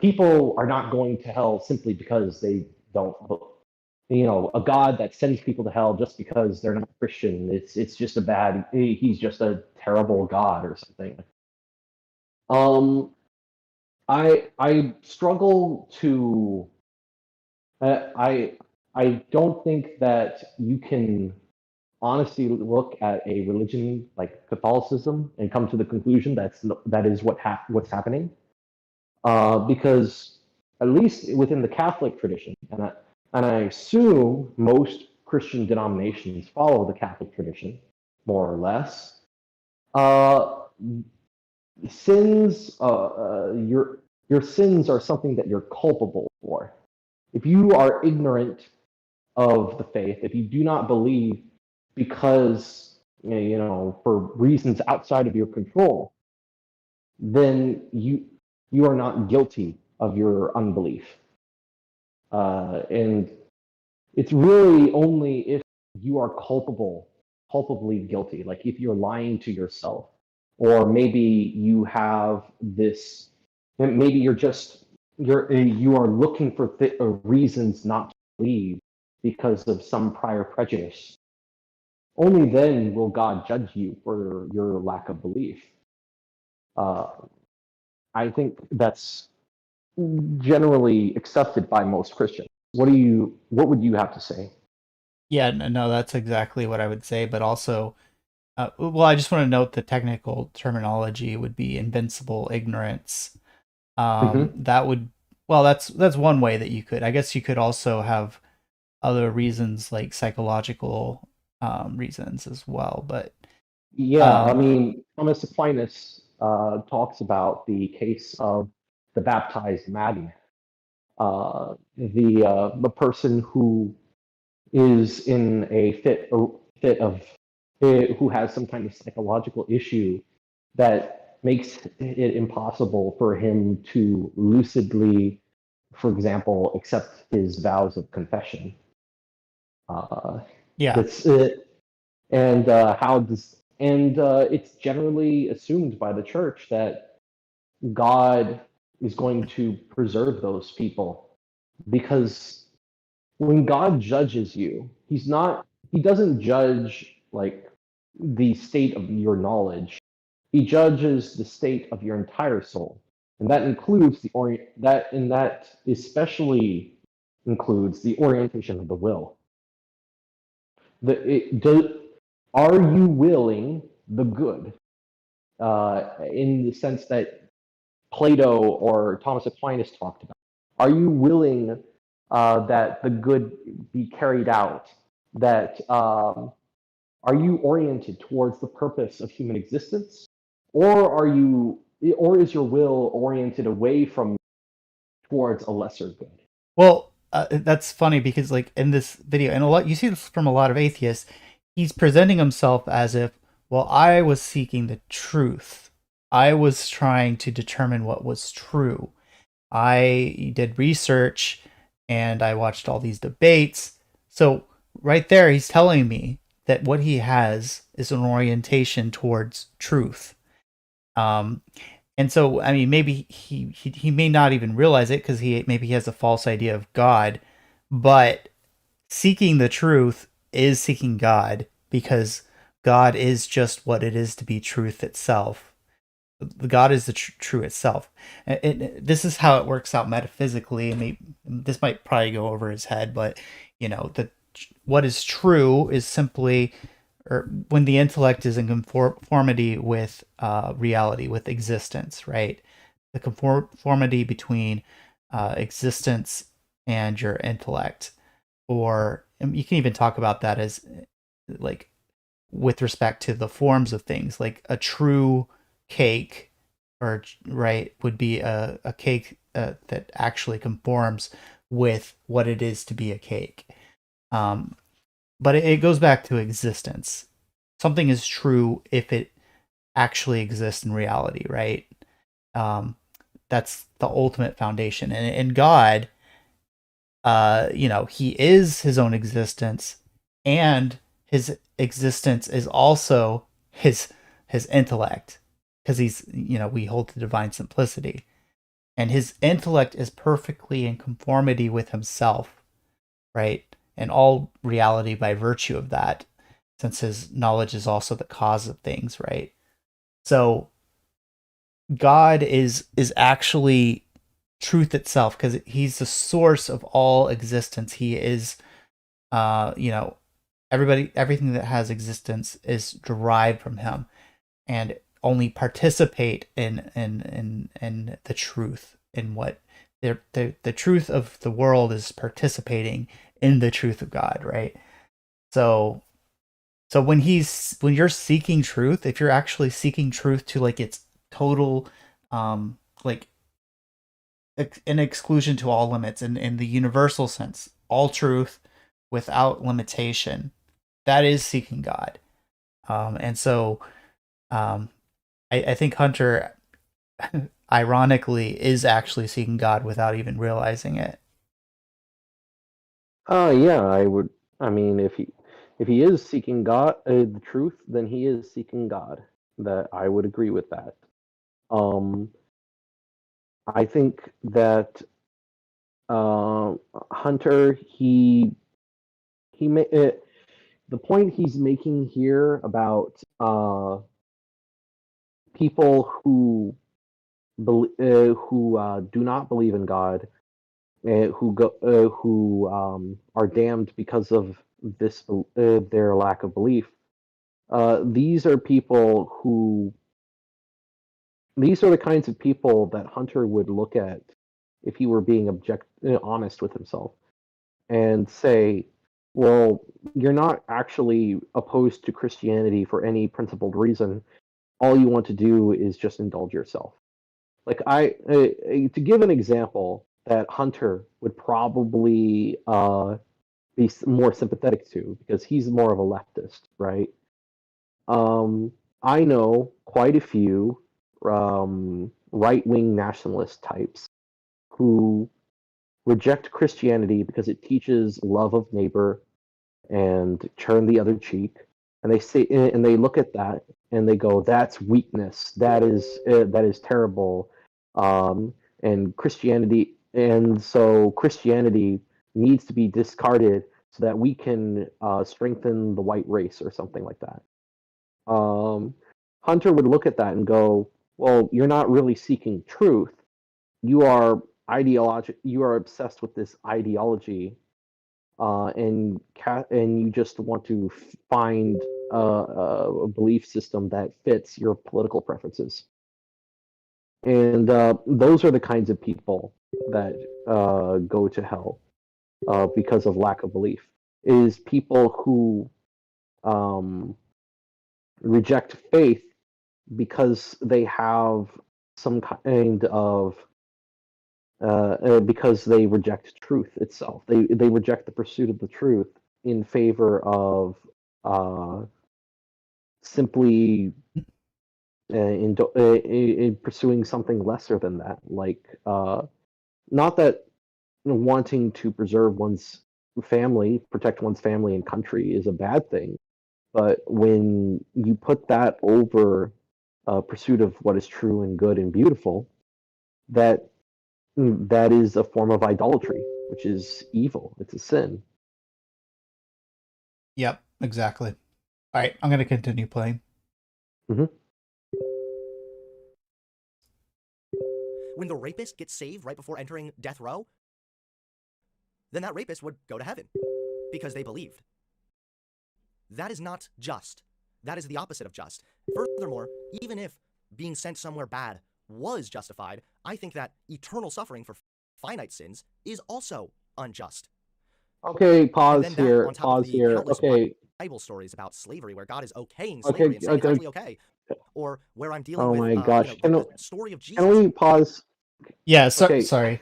people are not going to hell simply because they don't, a God that sends people to hell just because they're not Christian. It's just a bad. He's just a terrible God or something. Um, I struggle to. I don't think that you can honestly look at a religion like Catholicism and come to the conclusion that is what's happening. Because at least within the Catholic tradition, and I assume most Christian denominations follow the Catholic tradition, more or less. Uh, sins, your sins are something that you're culpable for. If you are ignorant of the faith, if you do not believe because for reasons outside of your control, then you are not guilty of your unbelief. And it's really only if you are culpably guilty, like if you're lying to yourself, or maybe you have this, maybe you are looking for reasons not to believe because of some prior prejudice. Only then will God judge you for your lack of belief. Uh, I think that's generally accepted by most Christians. What would you have to say? Yeah, no, that's exactly what I would say, but also well, I just want to note the technical terminology would be invincible ignorance. Mm-hmm. That would, well, that's one way that you could. I guess you could also have other reasons like psychological reasons as well, but Yeah, I um, mean, Thomas Aquinas talks about the case of the baptized madman, the person who is in a fit of who has some kind of psychological issue that makes it impossible for him to lucidly, for example, accept his vows of confession. Uh, Yeah. That's and how does and it's generally assumed by the church that God is going to preserve those people because when God judges you, he doesn't judge like the state of your knowledge. He judges the state of your entire soul. And that includes that especially includes the orientation of the will. Are you willing the good? In the sense that Plato or Thomas Aquinas talked about. Are you willing that the good be carried out? That are you oriented towards the purpose of human existence, or is your will oriented away from towards a lesser good? Well, that's funny because like in this video, and a lot you see this from a lot of atheists, he's presenting himself as if, well, I was seeking the truth. I was trying to determine what was true. I did research and I watched all these debates. So right there, he's telling me that what he has is an orientation towards truth. Um, and so, I mean, maybe he may not even realize it because maybe he has a false idea of God, but seeking the truth is seeking God because God is just what it is to be truth itself. God is the true itself. This is how it works out metaphysically. I mean, this might probably go over his head, but the what is true is simply, or when the intellect is in conformity with reality, with existence, right? The conformity between existence and your intellect, or you can even talk about that as like with respect to the forms of things, like a true cake, or right, would be a cake that actually conforms with what it is to be a cake. Um, but it goes back to existence. Something is true if it actually exists in reality, right? Um, that's the ultimate foundation. And God, he is his own existence, and his existence is also his intellect, because we hold to divine simplicity, and his intellect is perfectly in conformity with himself, right? And all reality by virtue of that, since his knowledge is also the cause of things, right? So God is actually truth itself because he's the source of all existence. He is, everything that has existence is derived from him, and only participate in the truth, in what the truth of the world is participating in the truth of God, right? So when you're seeking truth, if you're actually seeking truth to like its total, like an exclusion to all limits, in the universal sense, all truth without limitation, that is seeking God. And so I think Hunter, ironically, is actually seeking God without even realizing it. Yeah, I would. I mean, if he is seeking God, the truth, then he is seeking God. That I would agree with that. Um, I think that uh, Hunter, he ma- the point he's making here about people who do not believe in God, who are damned because of their lack of belief. These are people who these are the kinds of people that Hunter would look at if he were being honest with himself and say, well, you're not actually opposed to Christianity for any principled reason. All you want to do is just indulge yourself. Like to give an example that Hunter would probably be more sympathetic to because he's more of a leftist, right? Um, I know quite a few right wing nationalist types who reject Christianity because it teaches love of neighbor and turn the other cheek, and they say, and they look at that and they go, "That's weakness. That is terrible." Um, and Christianity, and so Christianity needs to be discarded so that we can strengthen the white race or something like that. Um, Hunter would look at that and go, "Well, you're not really seeking truth. You are ideologic. You are obsessed with this ideology, and you just want to find a belief system that fits your political preferences." And those are the kinds of people that go to hell because of lack of belief. Is people who um, reject faith because they have some kind of because they reject truth itself. They reject the pursuit of the truth in favor of uh, simply in pursuing something lesser than that. Like not that wanting to preserve one's family, protect one's family and country is a bad thing, but when you put that over pursuit of what is true and good and beautiful, that that is a form of idolatry, which is evil. It's a sin. Yep, exactly. All right, I'm gonna continue playing. Hmm. When the rapist gets saved right before entering death row, then that rapist would go to heaven because they believed. That is not just. That is the opposite of just. Furthermore, even if being sent somewhere bad was justified, I think that eternal suffering for finite sins is also unjust. Okay, And pause then that, here. on top of Pause the here. countless Okay, Bible stories about slavery, where God is okaying okay, slavery and saying it's okay. actually okay, or where I'm dealing Oh with, my gosh. the story of Can Jesus. we pause? Yeah, Okay. sorry.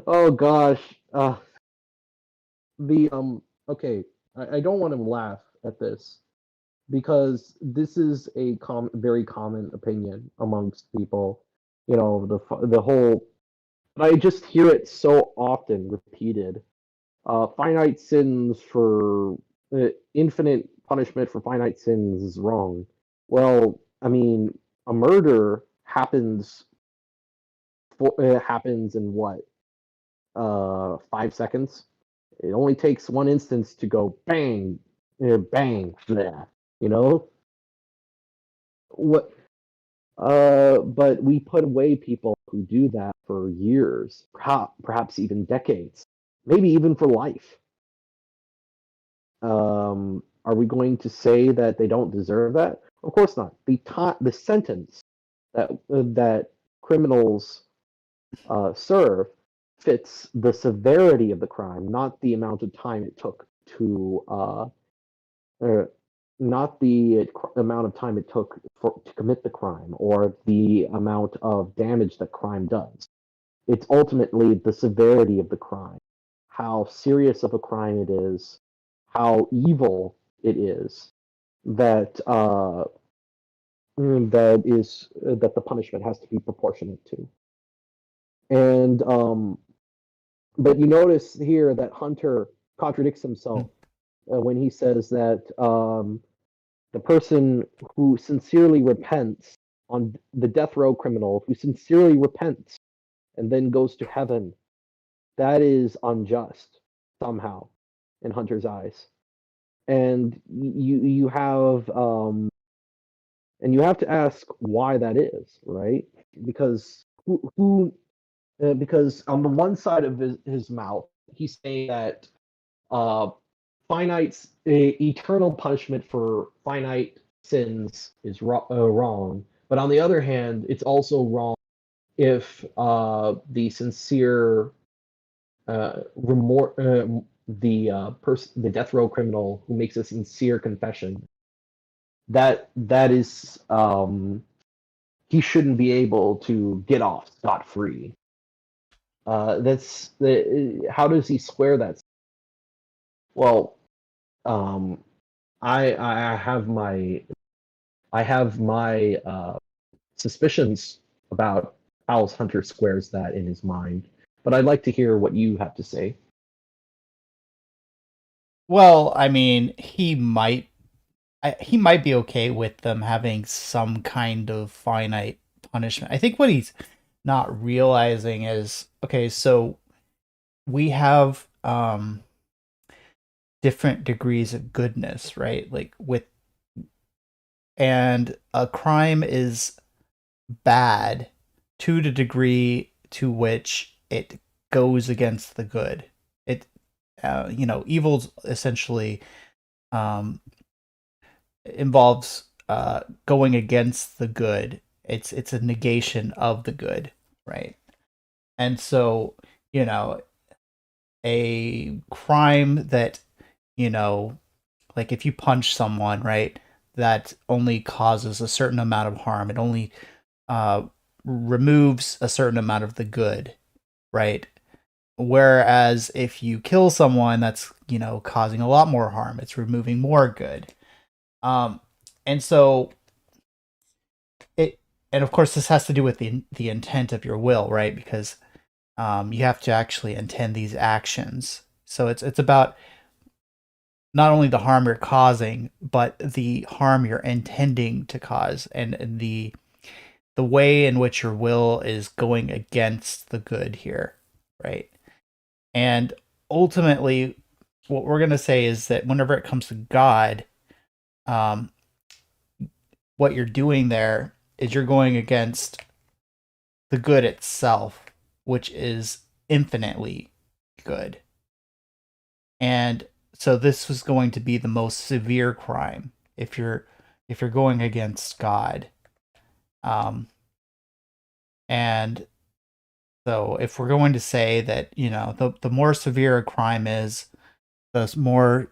Oh gosh. The Okay. I don't want to laugh at this because this is a very common opinion amongst people. You know, the whole. But I just hear it so often repeated. Finite sins for infinite punishment for finite sins is wrong. Well, I mean, a murder happens in what 5 seconds. It only takes one instance to go bang, bang, bleh, you know what? But we put away people who do that for years, perhaps even decades, maybe even for life. Are we going to say that they don't deserve that? Of course not. The sentence that criminals serve fits the severity of the crime, not the amount of time it took uh, not the amount of time it took to commit the crime or the amount of damage that crime does. It's ultimately the severity of the crime, how serious of a crime it is, how evil it is, that that the punishment has to be proportionate to. And but you notice here that Hunter contradicts himself when he says that the person who sincerely repents on the death row criminal who sincerely repents and then goes to heaven, that is unjust somehow in Hunter's eyes. And you have to ask why that is, right? Because because on the one side of his mouth, he's saying that uh, finite eternal punishment for finite sins is wrong, but on the other hand, it's also wrong if the sincere remorse, the death row criminal who makes a sincere confession, that is he shouldn't be able to get off scot free. That's the how does he square that? Well, um, I have my suspicions about how Hunter squares that in his mind, but I'd like to hear what you have to say. Well, I mean, he might be okay with them having some kind of finite punishment. I think what he's not realizing is, okay, so we have different degrees of goodness, right? Like with and a crime is bad to the degree to which it goes against the good. It evil's essentially um involves going against the good. It's a negation of the good, right? And so, you know, a crime that, you know, like if you punch someone, right, that only causes a certain amount of harm. It only uh, removes a certain amount of the good, right? Whereas if you kill someone, that's, causing a lot more harm. It's removing more good. Um, and so it, and of course, this has to do with the intent of your will, right? Because you have to actually intend these actions. So it's about not only the harm you're causing, but the harm you're intending to cause, and the way in which your will is going against the good here, right? And ultimately, what we're going to say is that whenever it comes to God, um, what you're doing there is you're going against the good itself, which is infinitely good. And so this was going to be the most severe crime if you're going against God. Um, and so if we're going to say that, the more severe a crime is, the more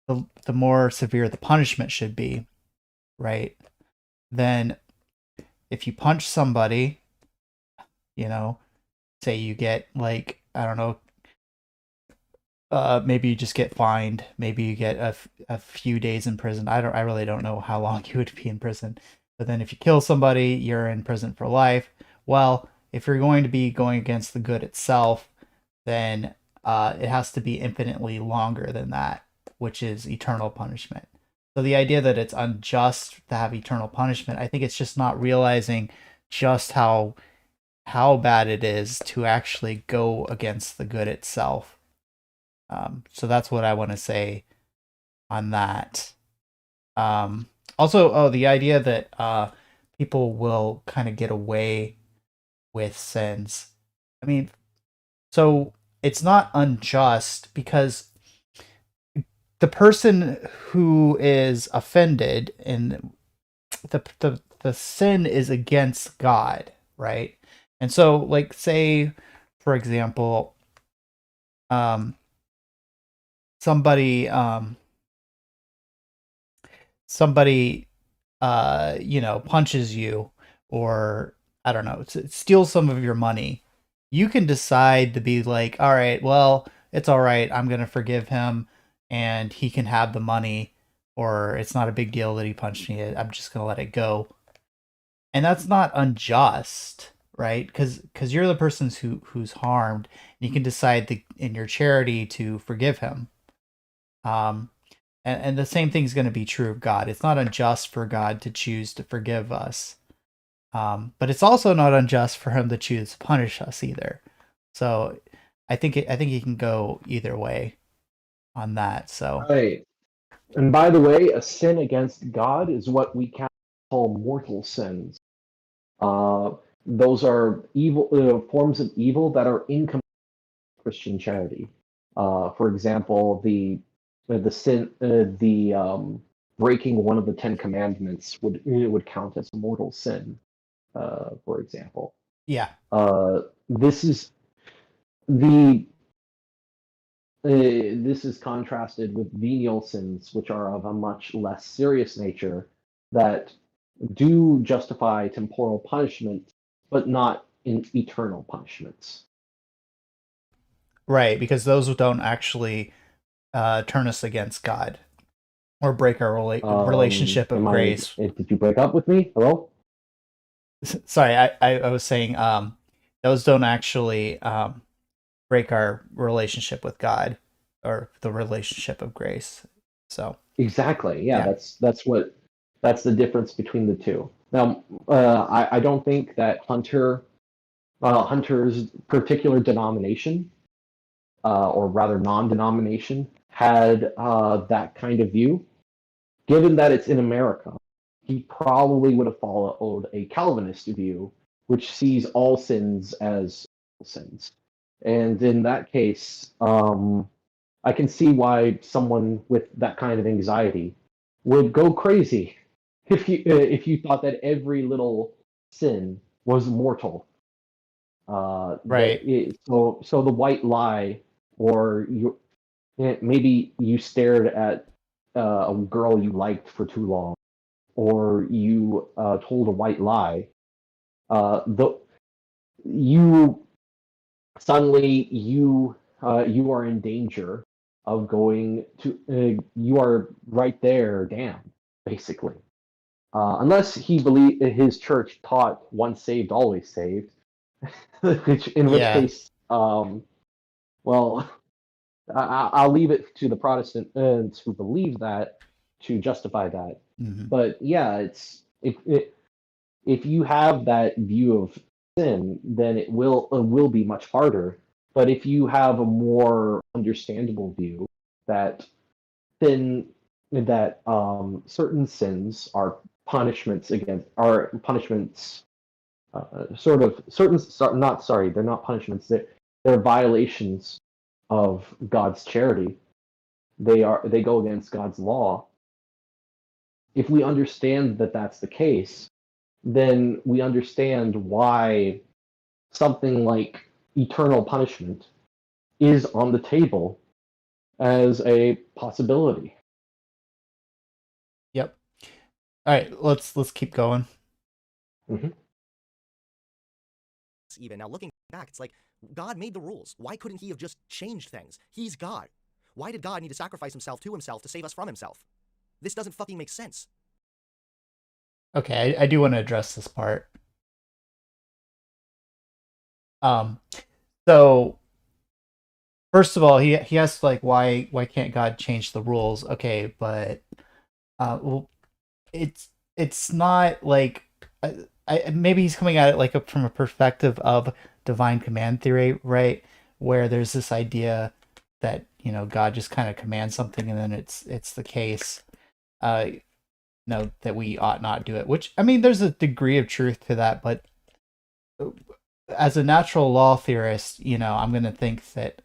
the more severe the punishment should be, right? Then if you punch somebody, you know, say you get like, I don't know, maybe you just get fined. Maybe you get a few days in prison. I really don't know how long you would be in prison. But then if you kill somebody, you're in prison for life. Well, if you're going to be going against the good itself, then it has to be infinitely longer than that, which is eternal punishment. So the idea that it's unjust to have eternal punishment, I think it's just not realizing just how bad it is to actually go against the good itself. So that's what I want to say on that. Also, the idea that people will kind of get away with sins. I mean, so it's not unjust because the person who is offended and the sin is against God, right? And so, like, say, for example, um, somebody somebody punches you, or I don't know, steals some of your money, you can decide to be like, all right, well, it's all right, I'm going to forgive him and he can have the money, or it's not a big deal that he punched me, I'm just going to let it go. And that's not unjust, right? Because you're the person who's harmed, and you can decide in your charity to forgive him. um and the same thing's going to be true of God. It's not unjust for God to choose to forgive us. But it's also not unjust for him to choose to punish us either. So I think he can go either way on that. So Right. And by the way, a sin against God is what we call mortal sins. Uh, those are evil forms of evil that are incompatible with Christian charity. For example, the sin, the breaking one of the Ten Commandments would count as a mortal sin. For example, yeah. this is the this is contrasted with venial sins, which are of a much less serious nature, that do justify temporal punishment, but not in eternal punishments. Right, because those don't actually turn us against God or break our relationship of grace. Did you break up with me? Hello? Sorry, I was saying those don't actually break our relationship with God. or the relationship of grace. So Exactly. Yeah, yeah. that's the difference between the two. Now, I don't think that Hunter's particular denomination, or rather non-denomination, had that kind of view. Given that it's in America, he probably would have followed a Calvinist view, which sees all sins as sins. And in that case, I can see why someone with that kind of anxiety would go crazy if you thought that every little sin was mortal. Right. So the white lie, or maybe you stared at a girl you liked for too long, or you told a white lie. The you suddenly you are in danger of going to you are right there, damn, basically. Unless he believed his church taught once saved always saved, in which Yeah. case, well, I'll leave it to the Protestants who believe that to justify that. Hmm. But yeah, if you have that view of sin, then it will be much harder. But if you have a more understandable view that sin that certain sins are punishments, sort of certain not sorry they're not punishments, they're violations of God's charity. They go against God's law. If we understand that that's the case, then we understand why something like eternal punishment is on the table as a possibility. Yep. All right, let's keep going. Mhm. Even now, looking back, it's like God made the rules. Why couldn't he have just changed things? He's God. Why did God need to sacrifice himself to himself to save us from himself? This doesn't fucking make sense. Okay, I do want to address this part. Um, so first of all, he asked like why can't God change the rules? Okay, but well, it's not like maybe he's coming at it like from a perspective of divine command theory, right? Where there's this idea that God just kind of commands something and then it's the case. That we ought not do it. Which I mean, there's a degree of truth to that, but as a natural law theorist, I'm going to think that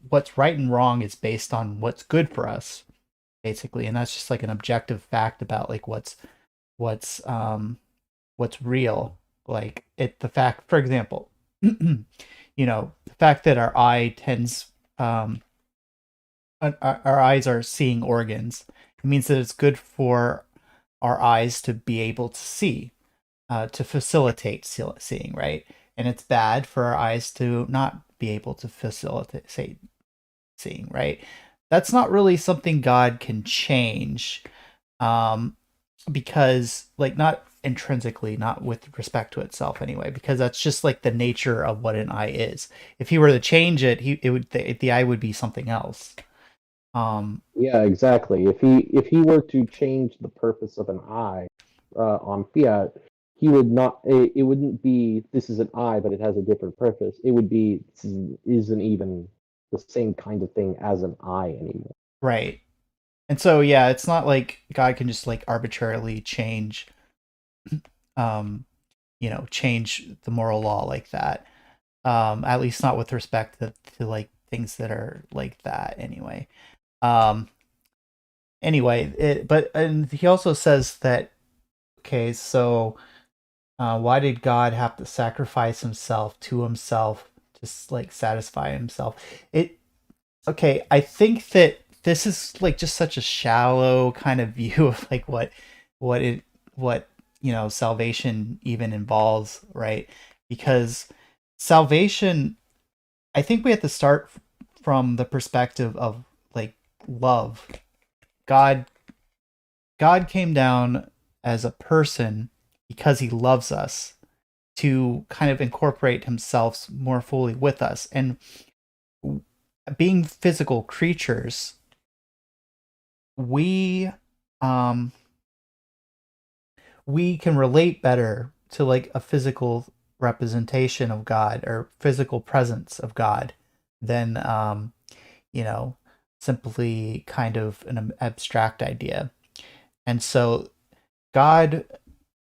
what's right and wrong is based on what's good for us, basically, and that's just like an objective fact about like what's what's real. Like the fact, for example, the fact that our eye tends our eyes are seeing organs. It means that it's good for our eyes to be able to see, to facilitate seeing, right? And it's bad for our eyes to not be able to facilitate seeing, right? That's not really something God can change, um, because, like, not intrinsically, not with respect to itself anyway, because that's just like the nature of what an eye is. If he were to change it, the eye would be something else. Yeah, exactly. If he were to change the purpose of an eye on Fiat, he would not. It wouldn't be this is an eye, but it has a different purpose. It would be isn't even the same kind of thing as an eye anymore. Right. And so yeah, it's not like God can just like arbitrarily um change the moral law like that. At least not with respect to like things that are like that anyway. Um anyway, and he also says that, okay, so why did God have to sacrifice himself to himself to like satisfy himself? It Okay, I think that this is like just such a shallow kind of view of like what it what salvation even involves, right? Because salvation, I think we have to start from the perspective of like love. God God came down as a person because he loves us, to kind of incorporate himself more fully with us. And being physical creatures, we um we can relate better to like a physical representation of God or physical presence of God than you know, simply kind of an abstract idea. And so God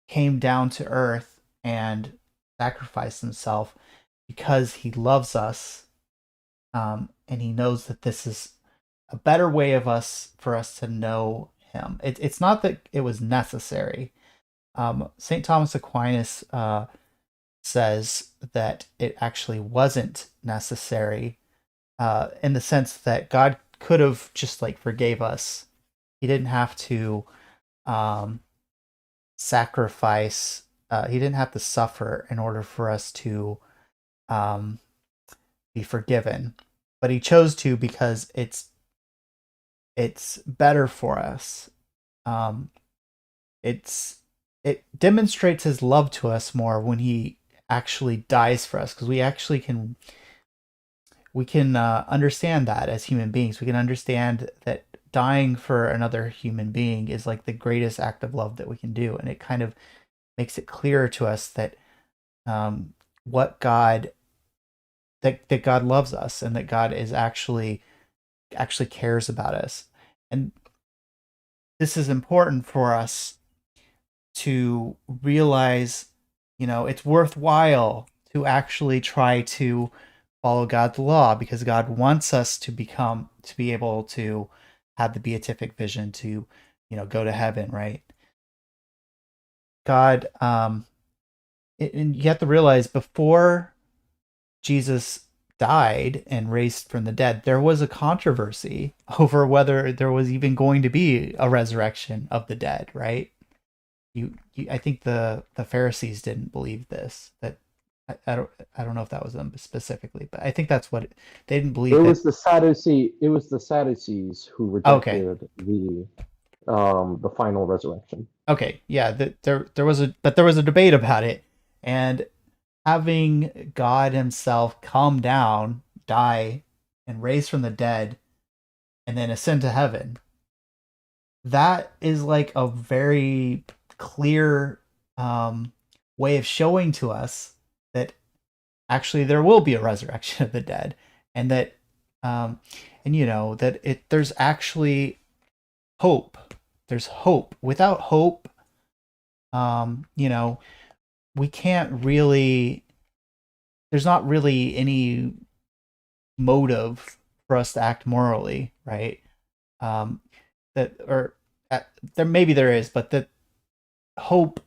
came down to earth and sacrificed himself because he loves us, and he knows that this is a better way of us for us to know him. It's not that it was necessary. St. Thomas Aquinas says that it actually wasn't necessary, in the sense that God could have just like forgave us. He didn't have to um, sacrifice. He didn't have to suffer in order for us to um, be forgiven, but he chose to because it's better for us. Um, it's it demonstrates his love to us more when he actually dies for us, because we can understand that as human beings. We can understand that dying for another human being is like the greatest act of love that we can do, and it kind of makes it clearer to us that um, what God that God loves us, and that God is actually cares about us. And this is important for us to realize, it's worthwhile to actually try to follow God's law, because God wants us to be able to have the beatific vision to, go to heaven, right? God, and you have to realize, before Jesus died and raised from the dead, there was a controversy over whether there was even going to be a resurrection of the dead, right? I think the Pharisees didn't believe this. That I don't know if that was them specifically, but I think that's what they didn't It believe that. was the Sadducee. It was the Sadducees who Okay, rejected the final resurrection. okay, yeah. There was a debate about it, and having God Himself come down, die, and raise from the dead, and then ascend to heaven. That is like a very clear um, way of showing to us that actually there will be a resurrection of the dead, and that um, that there's actually hope. There's hope. Without hope, um, you know, we can't really. There's not really any motive for us to act morally, right? Um, that or there maybe there is, but that hope.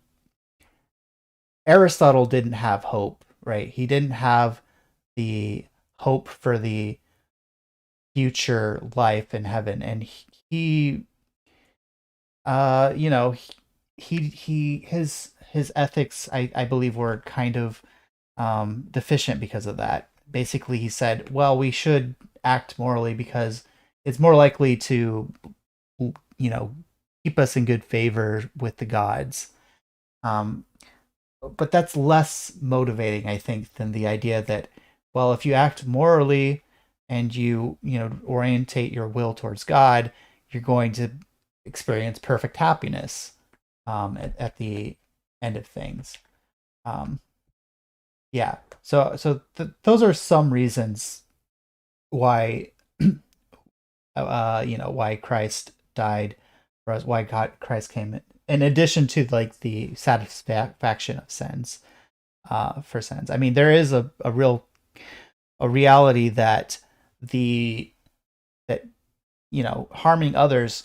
Aristotle didn't have hope, right? He didn't have the hope for the future life in heaven, and he his ethics, I believe, were kind of deficient because of that. Basically, he said, well, we should act morally because it's more likely to you know keep us in good favor with the gods. um but that's less motivating, I think, than the idea that, well, if you act morally and you orientate your will towards God, you're going to experience perfect happiness at the end of things. Um, yeah. So those are some reasons why why Christ died, or why Christ came, in addition to like the satisfaction of sins, for sins. I mean, there is a reality that the that harming others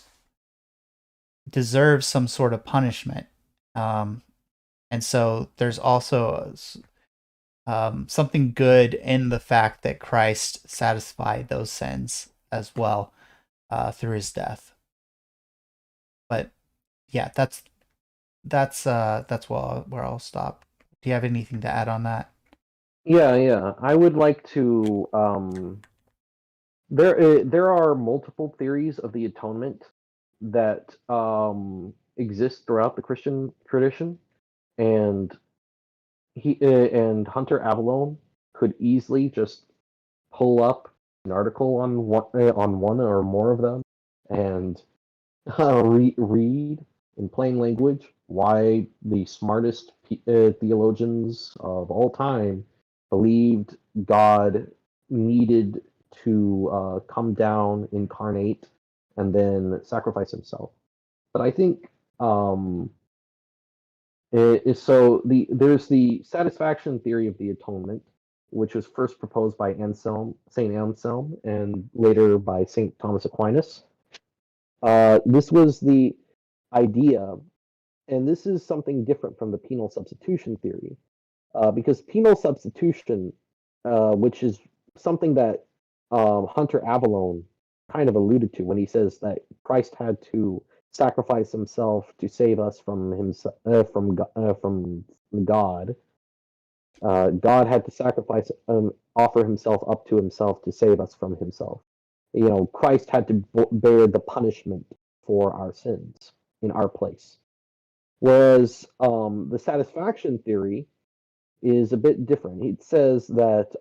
deserves some sort of punishment, um, and so there's also something good in the fact that Christ satisfied those sins as well, through his death. But yeah, that's where I'll stop. Do you have anything to add on that? Yeah, yeah. I would like to. There are multiple theories of the atonement that exist throughout the Christian tradition, and Hunter Avallone could easily just pull up an article on one or more of them, and read in plain language why the smartest theologians of all time believed God needed to come down, incarnate, and then sacrifice himself. But I think there's the satisfaction theory of the atonement, which was first proposed by Saint Anselm, and later by Saint Thomas Aquinas. This was the idea, and this is something different from the penal substitution theory, because penal substitution, which is something that Hunter Avallone kind of alluded to when he says that Christ had to sacrifice himself to save us from himself, from God. God had to sacrifice, offer himself up to himself to save us from himself. You know, Christ had to bear the punishment for our sins in our place. Whereas the satisfaction theory is a bit different. It says that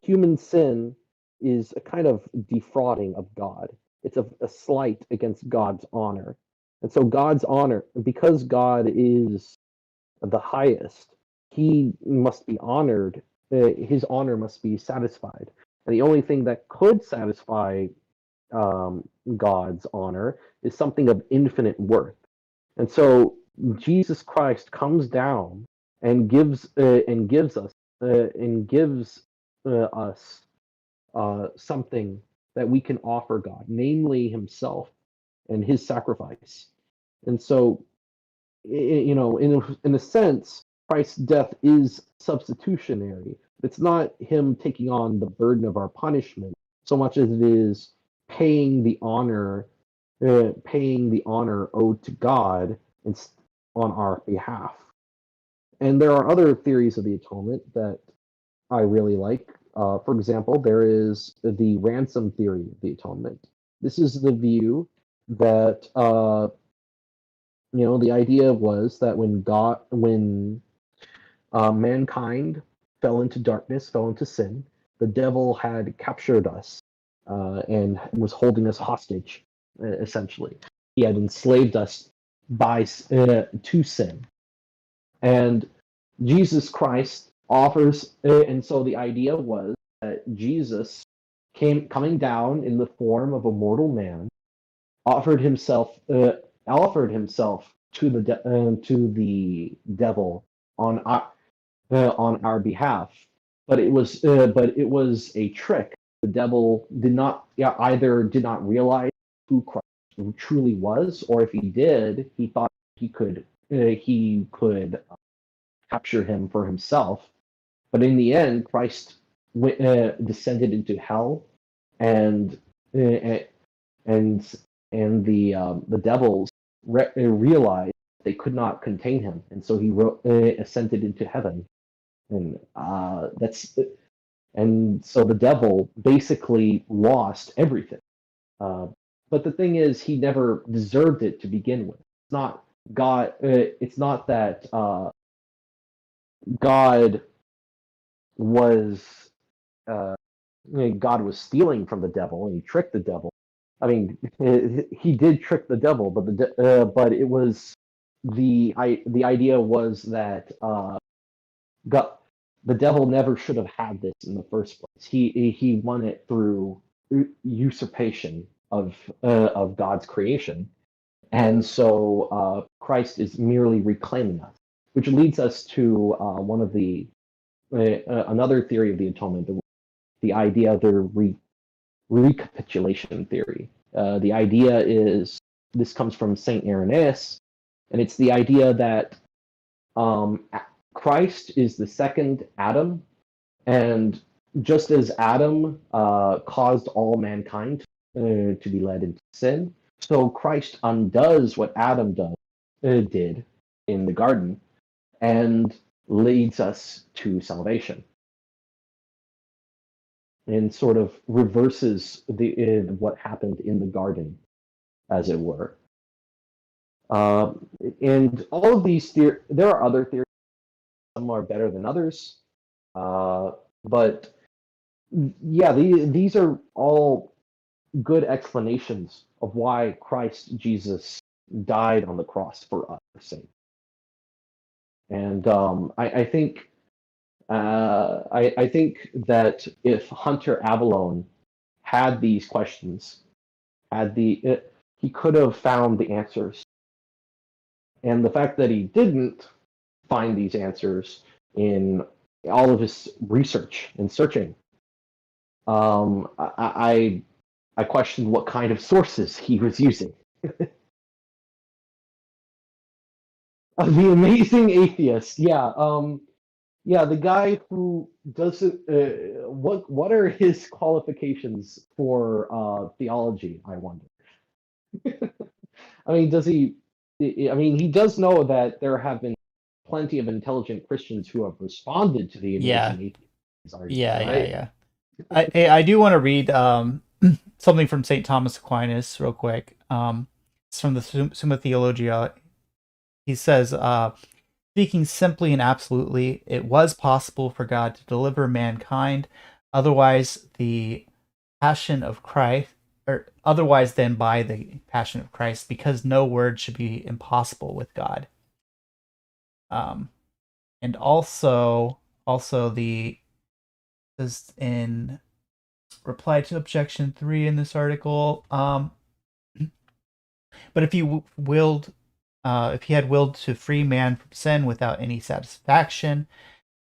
human sin is a kind of defrauding of God. It's a slight against God's honor. And so God's honor, because God is the highest, he must be honored. His honor must be satisfied. And the only thing that could satisfy God's honor is something of infinite worth. And so Jesus Christ comes down and gives us something that we can offer God, namely Himself and His sacrifice. And so, you know, in a sense, Christ's death is substitutionary. It's not Him taking on the burden of our punishment so much as it is paying the honor owed to God on our behalf. And there are other theories of the atonement that I really like. For example, there is the ransom theory of the atonement. This is the view that the idea was that when mankind fell into darkness, fell into sin, the devil had captured us and was holding us hostage. Essentially, he had enslaved us to sin, and Jesus Christ offers, and so the idea was that Jesus coming down in the form of a mortal man, offered himself to the devil on our behalf, but it was a trick. The devil either did not realize who Christ truly was, or if he did, he thought he could capture him for himself. But in the end, Christ descended into hell, and and the devils realized they could not contain him, and so he ascended into heaven, and so the devil basically lost everything. But the thing is, he never deserved it to begin with. It's not God. It's not that God was God was stealing from the devil and he tricked the devil. I mean, he did trick the devil, but it was the idea was that God, the devil never should have had this in the first place. He won it through usurpation of God's creation, and so Christ is merely reclaiming us, which leads us to one of the another theory of the atonement, the idea of the recapitulation theory. The idea is, this comes from Saint Irenaeus, and it's the idea that Christ is the second Adam, and just as Adam caused all mankind to be led into sin, so Christ undoes what Adam did in the garden and leads us to salvation, and sort of reverses what happened in the garden, as it were. And all of these there are other theories some are better than others. But yeah, these are all good explanations of why Christ Jesus died on the cross for our sake. And I think I think that if Hunter Avallone had these questions, he could have found the answers. And the fact that he didn't find these answers in all of his research and searching, I questioned what kind of sources he was using. The amazing atheist, yeah. Yeah, the guy who doesn't. What are his qualifications for theology? I wonder. I mean, does he? I mean, he does know that there have been plenty of intelligent Christians who have responded to the Yeah, amazing atheist argument, yeah, yeah, right? yeah. I do want to read something from St. Thomas Aquinas real quick. It's from the Summa Theologia. He says, speaking simply and absolutely, it was possible for God to deliver mankind otherwise the passion of Christ, or otherwise than by the passion of Christ, because no word should be impossible with God. Um, and also the is in reply to objection 3 in this article. But if he had willed to free man from sin without any satisfaction,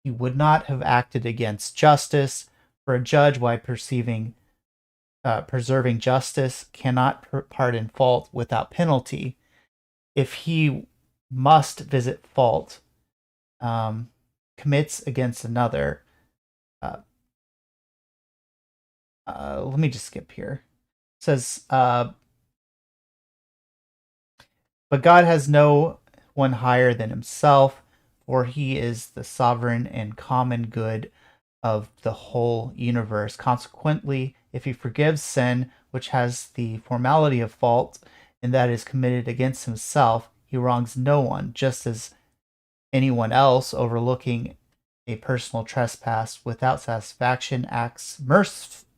he would not have acted against justice. For a judge, while preserving justice, cannot pardon fault without penalty. If he must visit fault, commits against another. Let me just skip here. It says, but God has no one higher than himself, for he is the sovereign and common good of the whole universe. Consequently, if he forgives sin, which has the formality of fault, and that is committed against himself, he wrongs no one, just as anyone else, overlooking a personal trespass without satisfaction, acts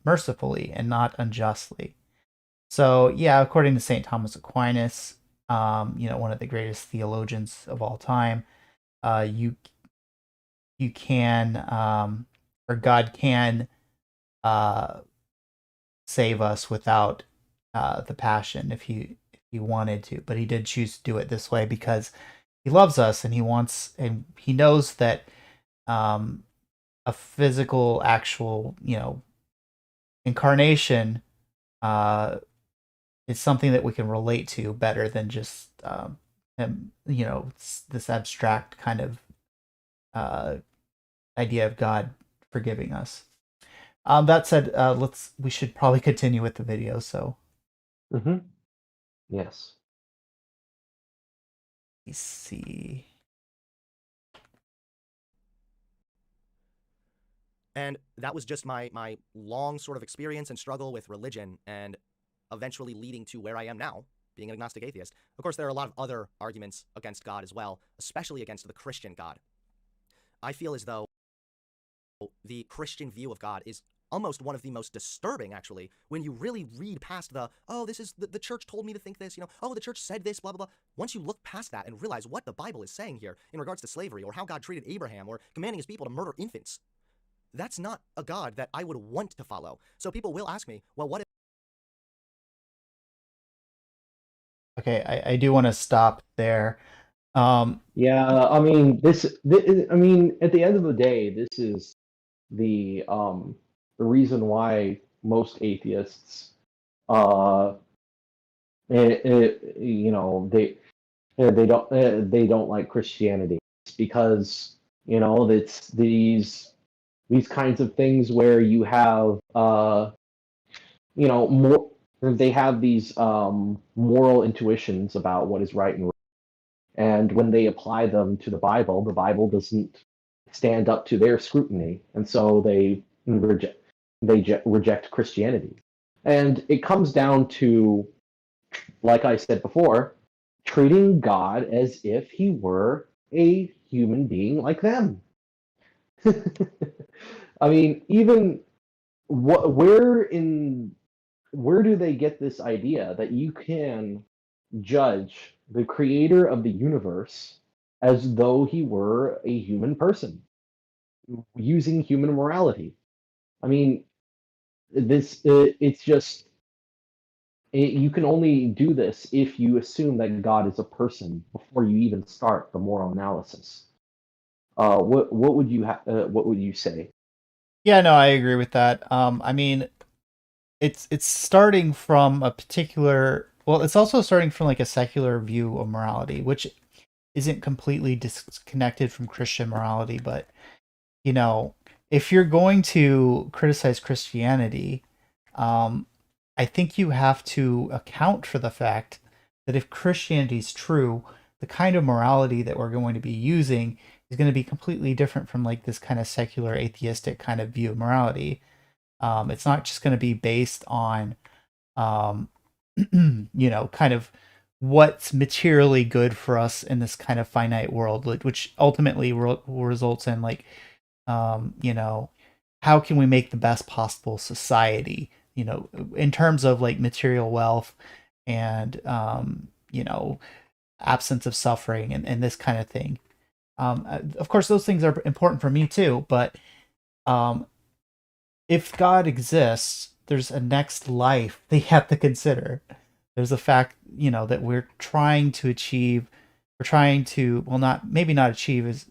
mercifully and not unjustly. So, yeah, according to St. Thomas Aquinas, one of the greatest theologians of all time, you can or God can save us without the passion if he wanted to, but he did choose to do it this way because he loves us and he knows that a physical actual incarnation is something that we can relate to better than just this abstract kind of idea of God forgiving us. That said, we should probably continue with the video. So, Yes. let's see. And that was just my long sort of experience and struggle with religion, and eventually leading to where I am now, being an agnostic atheist. Of course, there are a lot of other arguments against God as well, especially against the Christian God. I feel as though the Christian view of God is almost one of the most disturbing, actually, when you really read past this is the church told me to think this, the church said this, blah, blah, blah. Once you look past that and realize what the Bible is saying here in regards to slavery, or how God treated Abraham, or commanding his people to murder infants, that's not a God that I would want to follow. So people will ask me, well, what if... Okay, I do want to stop there. Yeah, I mean, I mean, at the end of the day, this is the reason why most atheists, they don't like Christianity. It's because it's these kinds of things where you have more. They have these moral intuitions about what is right and wrong. And when they apply them to the Bible doesn't stand up to their scrutiny, and so they reject Christianity. And it comes down to, like I said before, treating God as if he were a human being like them. I mean, even what where do they get this idea that you can judge the creator of the universe as though he were a human person using human morality? I mean, it's just you can only do this if you assume that God is a person before you even start the moral analysis. What would you what would you say? Yeah, no, I agree with that. I mean, it's starting from a particular, well, it's also starting from like a secular view of morality, which isn't completely disconnected from Christian morality, but you know, if you're going to criticize Christianity, um, I think you have to account for the fact that if Christianity is true, the kind of morality that we're going to be using is going to be completely different from like this kind of secular atheistic kind of view of morality. It's not just going to be based on, um, kind of what's materially good for us in this kind of finite world, which ultimately results in like, you know, how can we make the best possible society, in terms of like material wealth and, absence of suffering and this kind of thing. Of course, those things are important for me too, but um, if God exists, there's a next life they have to consider. There's the fact, that we're trying to, well, not, maybe not achieve is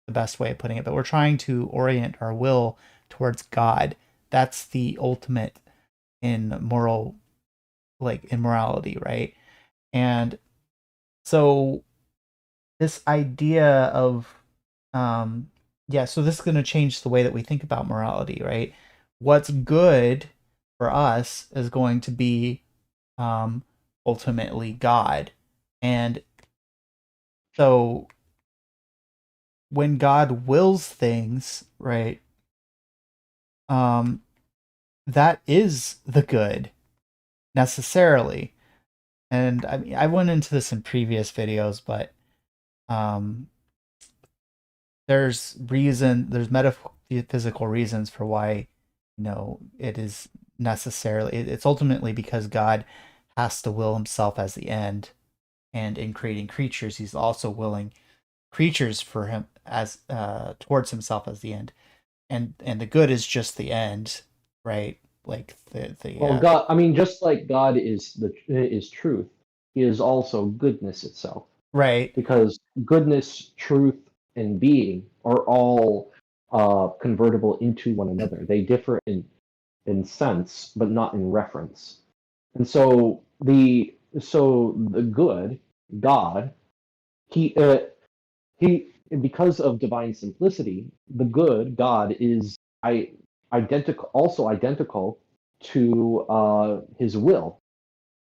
the best way of putting it, but we're trying to orient our will towards God. That's the ultimate in moral, like in morality, right? And so this idea of, um yeah, so this is going to change the way that we think about morality, right? What's good for us is going to be, um ultimately God. And so when God wills things, right, um that is the good necessarily. And I mean, I went into this in previous videos, but um there's metaphysical reasons for why, it is necessarily, it's ultimately because God has to will himself as the end, and in creating creatures he's also willing creatures for him as, towards himself as the end, and the good is just the end, right? Like the Well, God, I mean, just like God is truth, he is also goodness itself. right. Because goodness, truth, and being are all convertible into one another. They differ in sense, but not in reference. And so the good God, he he because of divine simplicity, the good God is I identical to his will.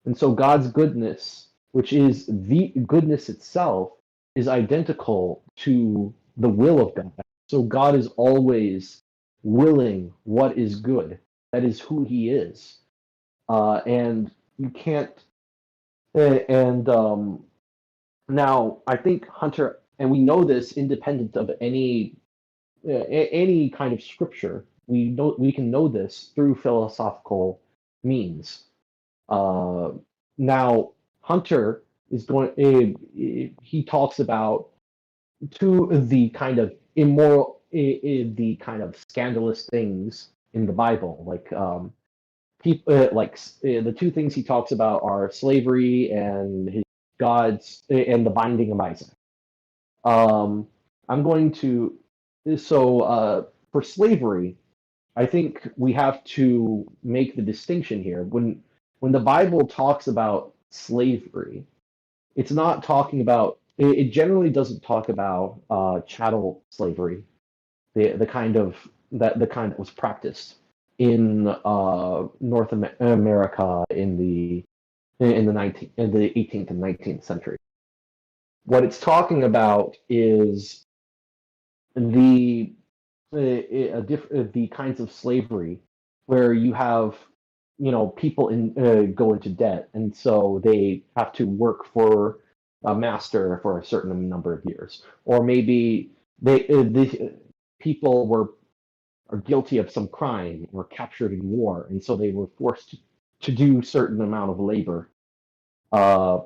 And so God's goodness, which is the goodness itself, is identical to the will of God. So God is always willing what is good. That is who he is. And you can't, and now I think Hunter, and we know this independent of any kind of scripture. We can know this through philosophical means. Uh, Now, Hunter is going. He talks about two of the kind of immoral, the kind of scandalous things in the Bible, like the two things he talks about are slavery and his gods and the binding of Isaac. Um, I'm going to for slavery, I think we have to make the distinction here. When the Bible talks about slavery, it's not talking about. It generally doesn't talk about chattel slavery, the kind of the kind that was practiced in North America in the 18th and 19th century. What it's talking about is the the kinds of slavery where you have people go into debt, and so they have to work for a master for a certain number of years, or maybe the people are guilty of some crime or captured in war, and so they were forced to do certain amount of labor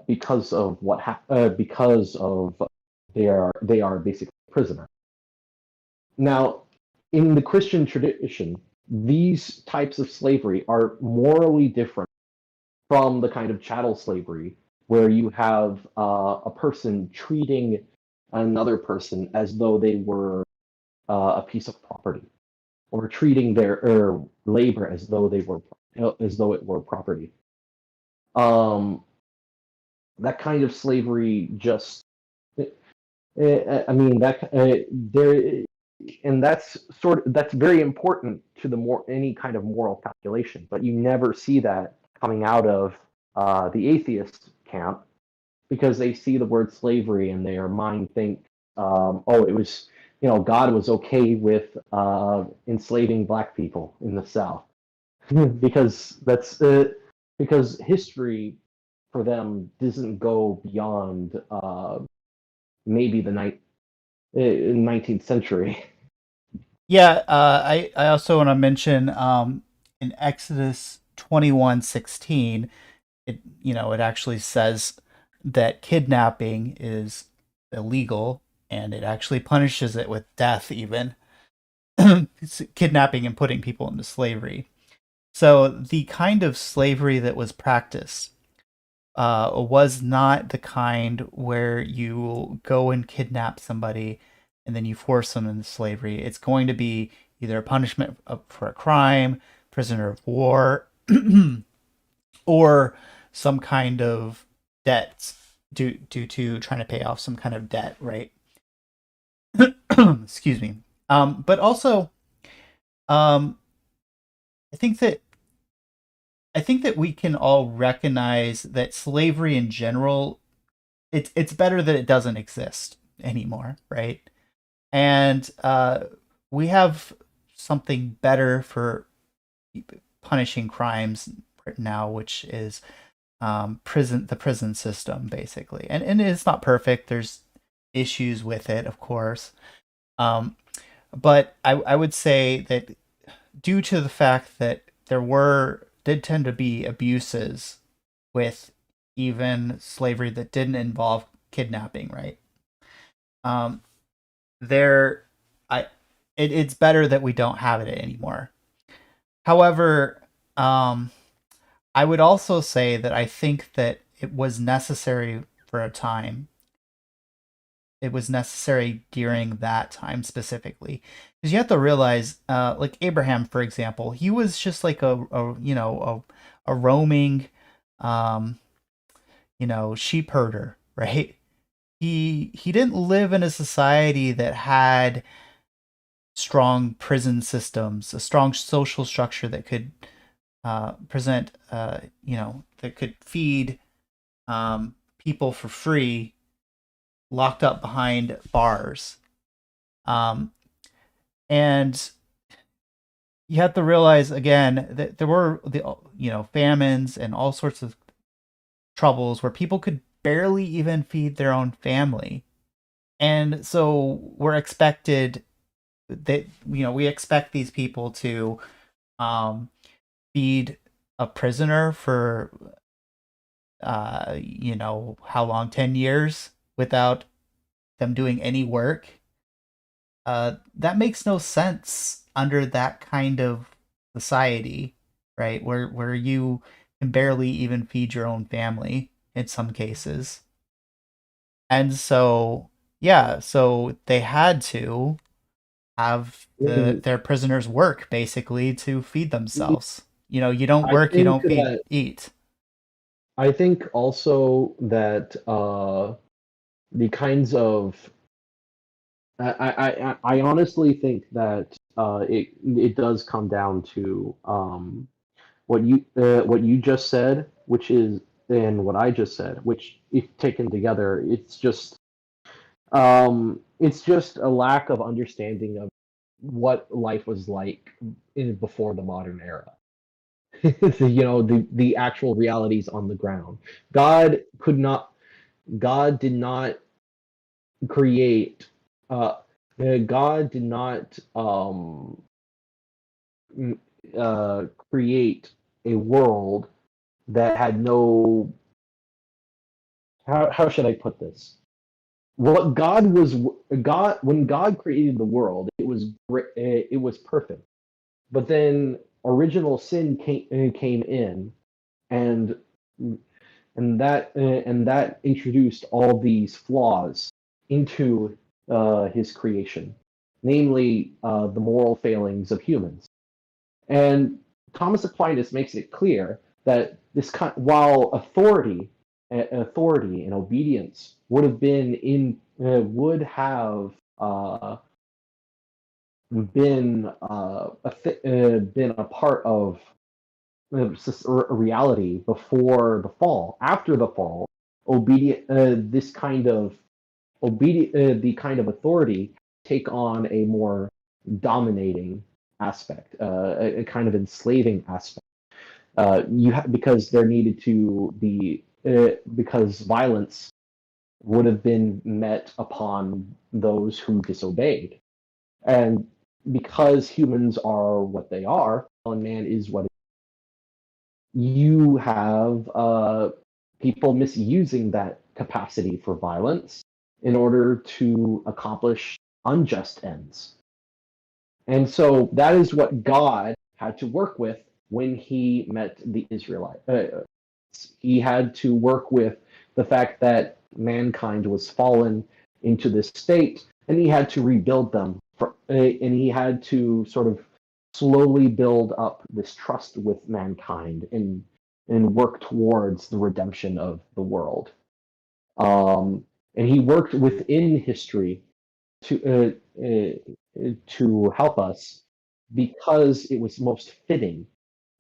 because of they are basically prisoner. Now, in the Christian tradition, these types of slavery are morally different from the kind of chattel slavery where you have a person treating another person as though they were a piece of property, or treating their labor as though it were property. Um, that kind of slavery just, I mean, there, and that's very important to the more any kind of moral calculation. But you never see that coming out of the atheist camp, because they see the word slavery and their mind think, oh, it was, God was okay with enslaving black people in the South, because because history for them doesn't go beyond maybe the 19th century. Yeah, I also want to mention in Exodus 21:16, it actually says that kidnapping is illegal, and it actually punishes it with death even. It's kidnapping and putting people into slavery. So the kind of slavery that was practiced was not the kind where you go and kidnap somebody and then you force them into slavery. It's going to be either a punishment for a crime, prisoner of war, or some kind of debt due to trying to pay off some kind of debt, right? Excuse me. But also, um, I think that I think that we can all recognize that slavery in general, it's better that it doesn't exist anymore, right? And we have something better for punishing crimes now, which is the prison system, basically. And it's not perfect. There's issues with it, of course. Um, but I would say that due to the fact that did tend to be abuses with even slavery that didn't involve kidnapping, right? Um, there, I, it's better that we don't have it anymore. However, I would also say that I think that it was necessary for a time. It was necessary during that time specifically, because you have to realize, like Abraham, for example, he was just like a roaming, um, sheep herder, right? He didn't live in a society that had strong prison systems, a strong social structure that could present, that could feed people for free, locked up behind bars. Um, and you have to realize again that there were famines and all sorts of troubles where people could barely even feed their own family, and so we expect these people to um, feed a prisoner for how long, 10 years without them doing any work. That makes no sense under that kind of society, right? Where you can barely even feed your own family in some cases. And so, yeah, so they had to have And their prisoners work basically to feed themselves. You don't I work, you think don't feed that eat. I think also that the kinds of I honestly think that it does come down to what you just said, which is and what I just said, which if taken together, it's just a lack of understanding of what life was like before the modern era. The actual realities on the ground. God could not. God did not create. God did not create a world that had no. How should I put this? What God was God when God created the world, it was perfect. But then original sin came in, and and that introduced all these flaws into his creation, namely the moral failings of humans. And Thomas Aquinas makes it clear that while authority and obedience would have been a part of reality before the fall. After the fall, this kind of the kind of authority take on a more dominating aspect, a kind of enslaving aspect. Because there needed to be because violence would have been met upon those who disobeyed, and because humans are what they are, and man is what you have people misusing that capacity for violence in order to accomplish unjust ends. And so that is what God had to work with when he met the Israelites. He had to work with the fact that mankind was fallen into this state, and he had to rebuild them. And he had to sort of slowly build up this trust with mankind and work towards the redemption of the world. And he worked within history to help us because it was most fitting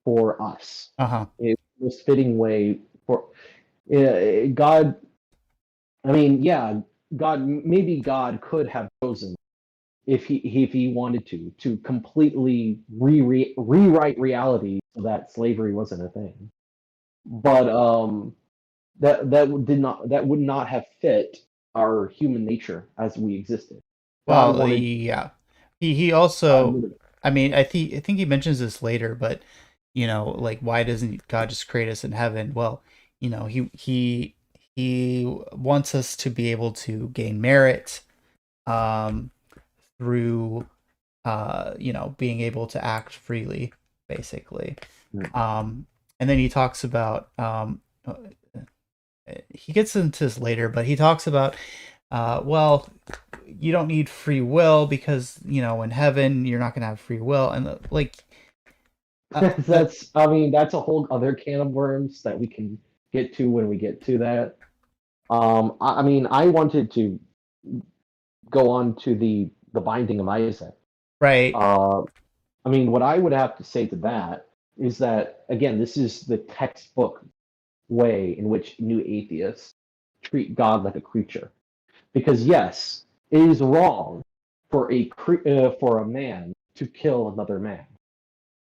for us. Uh-huh. It was most fitting way for God. I mean, yeah, God could have chosen if he wanted to completely rewrite reality so that slavery wasn't a thing. But that would not have fit our human nature as we existed. God Well, wanted yeah. He God also, wanted I mean, I think he mentions this later, but like why doesn't God just create us in heaven? Well, he wants us to be able to gain merit um through being able to act freely, basically. And then he talks about he gets into this later, but he talks about well, you don't need free will because in heaven you're not going to have free will, and like that. that's I mean that's a whole other can of worms that we can get to when we get to that. I mean I wanted to go on to the binding of Isaac. Right. Uh, I mean what I would have to say to that is that again this is the textbook way in which new atheists treat God like a creature. Because yes, it is wrong for a man to kill another man,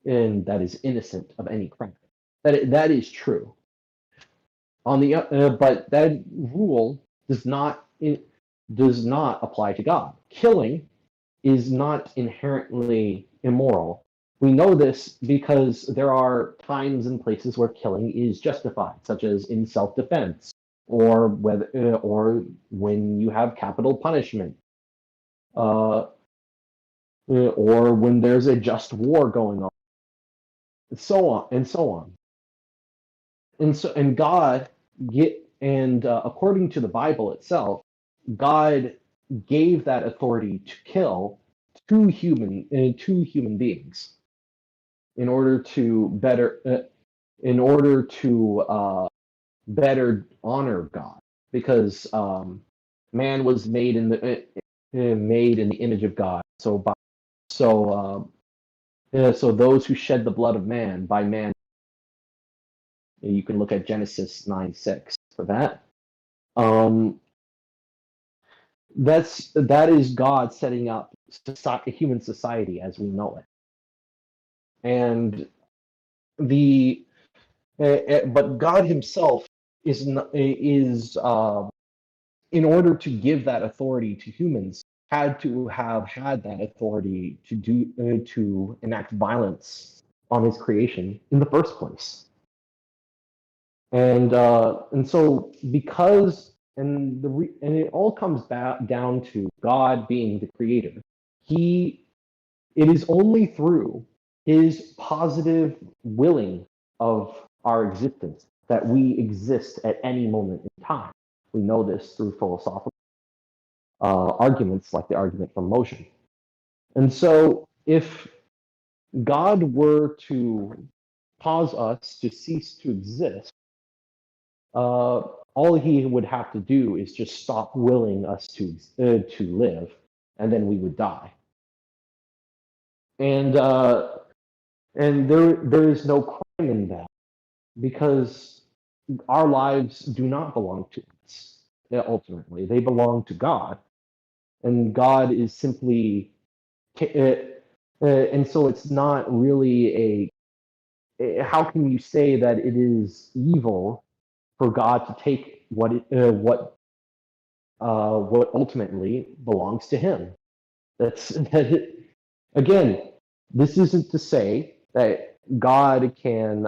and that is innocent of any crime. That is true. But that rule does not apply to God. Killing is not inherently immoral. We know this because there are times and places where killing is justified, such as in self-defense, or when you have capital punishment, uh, or when there's a just war going on, and so on and so on. And God get and according to the Bible itself, God gave that authority to kill two human beings in order to better honor God, because man was made in the image of God. So those who shed the blood of man, by man, you can look at Genesis 9:6 for that. Um, that is God setting up human society as we know it, and but God Himself is in order to give that authority to humans, had to have had that authority to enact violence on his creation in the first place. And so because and it all comes back down to God being the creator. It is only through his positive willing of our existence that we exist at any moment in time. We know this through philosophical arguments like the argument from motion. And so if God were to cause us to cease to exist, all he would have to do is just stop willing us to live, and then we would die. And there is no crime in that, because our lives do not belong to us. Ultimately, they belong to God, and God is simply. And so it's not really how can you say that it is evil for God to take what ultimately belongs to Him? Again. This isn't to say that God can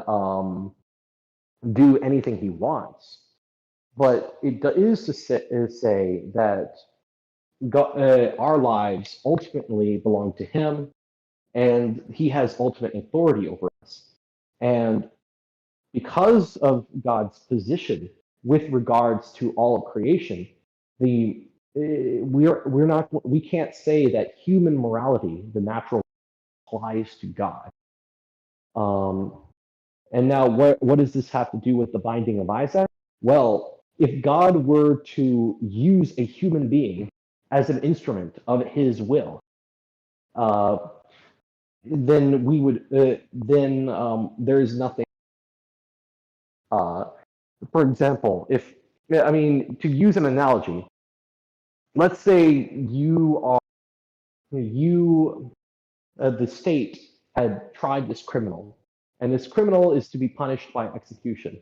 do anything He wants, but it is to say that God, our lives ultimately belong to Him, and He has ultimate authority over us. And because of God's position with regards to all of creation, we can't say that human morality, the natural, applies to God. And now, what does this have to do with the binding of Isaac? Well, if God were to use a human being as an instrument of His will, uh, then we would. There is nothing. For example, to use an analogy, let's say the state had tried this criminal, and this criminal is to be punished by execution.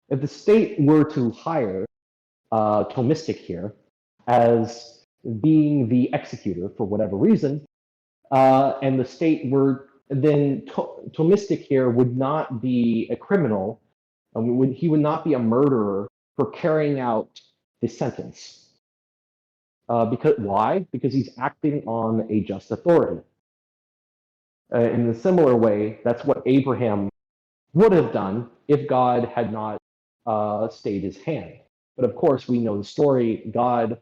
If the state were to hire Thomistic here as being the executor for whatever reason, and the state were then Thomistic here would not be a criminal. He would not be a murderer for carrying out the sentence. Because why? Because he's acting on a just authority. In a similar way, that's what Abraham would have done if God had not stayed His hand. But of course, we know the story. God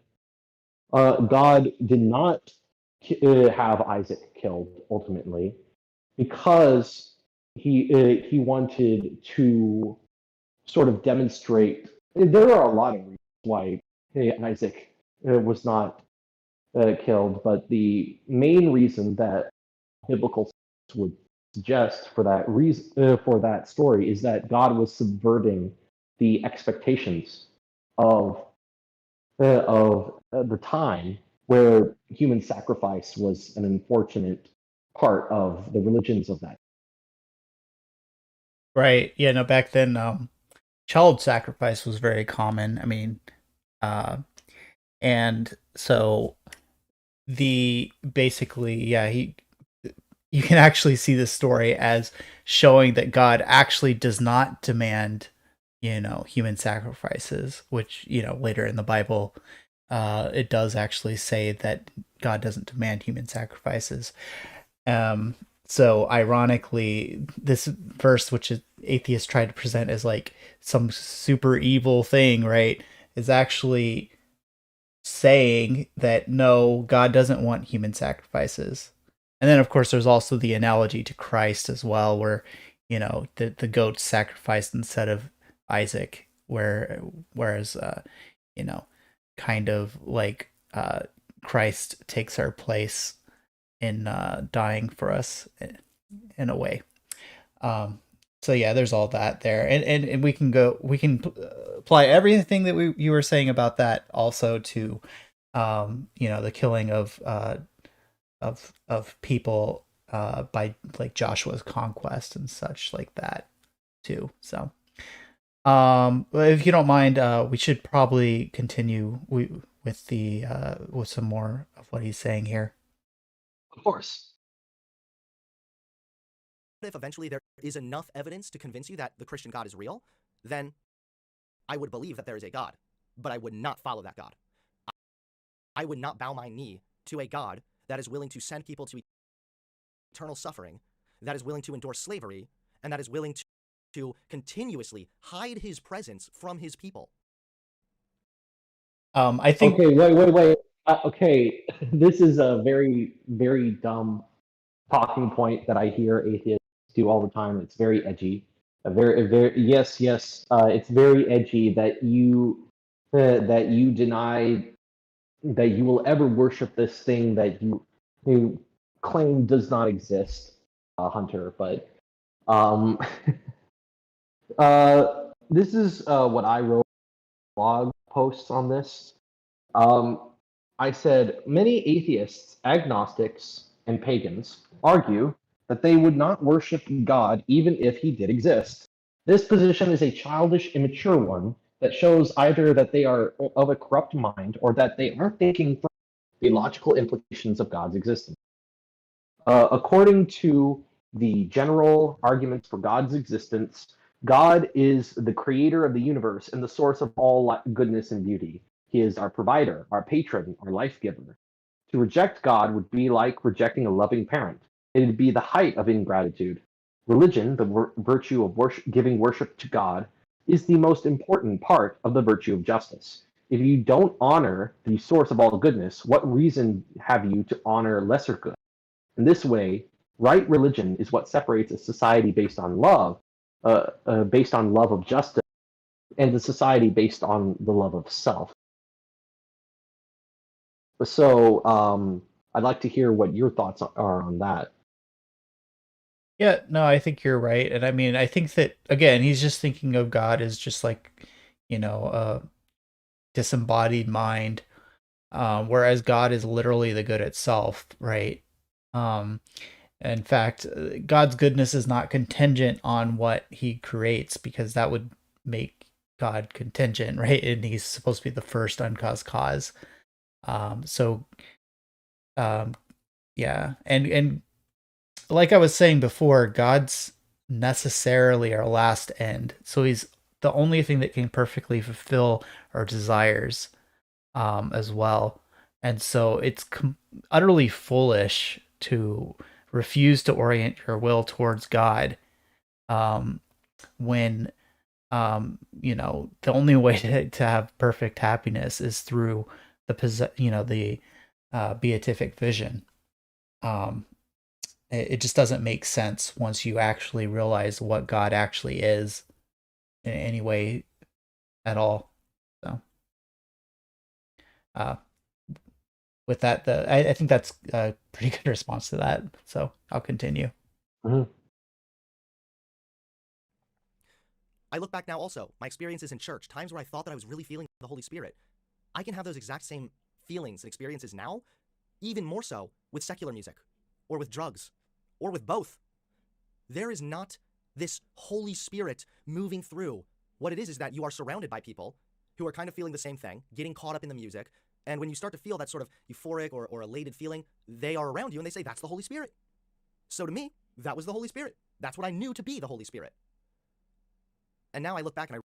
did not have Isaac killed ultimately, because he wanted to sort of demonstrate. There are a lot of reasons why Isaac was not killed, but the main reason that biblical would suggest for that reason, for that story, is that God was subverting the expectations of the time, where human sacrifice was an unfortunate part of the religions of that. Right. Yeah, no, back then, child sacrifice was very common. I mean, uh, and so the basically, yeah, you can actually see this story as showing that God actually does not demand, human sacrifices, which, later in the Bible, it does actually say that God doesn't demand human sacrifices. Um, so ironically, this verse, which atheists try to present as like some super evil thing, right, is actually saying that no, God doesn't want human sacrifices. And then, of course, there's also the analogy to Christ as well, where the goats sacrificed instead of Isaac, whereas you know, kind of like Christ takes our place in dying for us in a way. Um, so yeah, there's all that there, and we can apply everything that you were saying about that also to the killing of people by like Joshua's conquest and such like that too. So If you don't mind, we should probably continue with the with some more of what he's saying here. Of course. If eventually there is enough evidence to convince you that the Christian God is real, then I would believe that there is a God, but I would not follow that God. I would not bow my knee to a God that is willing to send people to eternal suffering, that is willing to endure slavery, and that is willing to continuously hide his presence from his people. I think Okay, wait. Okay, this is a very, very dumb talking point that I hear atheists do all the time. It's very edgy. A very yes. It's very edgy that you deny that you will ever worship this thing that you claim does not exist, Hunter. But um, this is what I wrote blog posts on this. Um, I said many atheists, agnostics, and pagans argue that they would not worship God even if he did exist. This position is a childish, immature one that shows either that they are of a corrupt mind or that they aren't thinking through the logical implications of God's existence. According to the general arguments for God's existence, God is the creator of the universe and the source of all goodness and beauty. He is our provider, our patron, our life giver. To reject God would be like rejecting a loving parent. It would be the height of ingratitude. Religion, the virtue of giving worship to God, is the most important part of the virtue of justice. If you don't honor the source of all goodness, what reason have you to honor lesser good? In this way, right religion is what separates a society based on love of justice, and a society based on the love of self. So, I'd like to hear what your thoughts are on that. yeah, no, I think you're right, and I mean, I think that again, he's just thinking of God as just like, a disembodied mind, whereas God is literally the good itself, right? Um, in fact, God's goodness is not contingent on what he creates because that would make God contingent, right? And he's supposed to be the first uncaused cause. So um, yeah, and like I was saying before, God's necessarily our last end. So he's the only thing that can perfectly fulfill our desires, as well. And so it's utterly foolish to refuse to orient your will towards God, um, when the only way to have perfect happiness is through the beatific vision. Um, it just doesn't make sense once you actually realize what God actually is in any way at all. So, uh, with that, I think that's a pretty good response to that. So I'll continue. Mm-hmm. I look back now also, my experiences in church, times where I thought that I was really feeling the Holy Spirit. I can have those exact same feelings and experiences now, even more so with secular music, or with drugs, or with both. There is not this Holy Spirit moving through. What it is that you are surrounded by people who are kind of feeling the same thing, getting caught up in the music, and when you start to feel that sort of euphoric or elated feeling, they are around you and they say, that's the Holy Spirit. So to me, that was the Holy Spirit. That's what I knew to be the Holy Spirit. And now I look back and I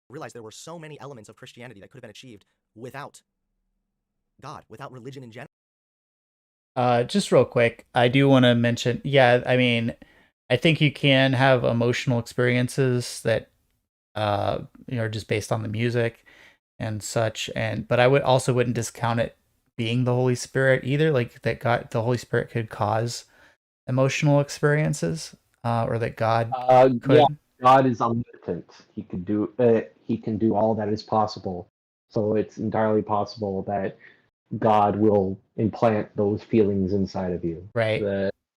realize there were so many elements of Christianity that could have been achieved without God, without religion in general. Just real quick, I do want to mention, yeah, I mean, I think you can have emotional experiences that are just based on the music and such, but I wouldn't discount it being the Holy Spirit either, like that the Holy Spirit could cause emotional experiences, or that God Yeah, could. God is omnipotent. He can do all that is possible. So it's entirely possible that God will implant those feelings inside of you. Right,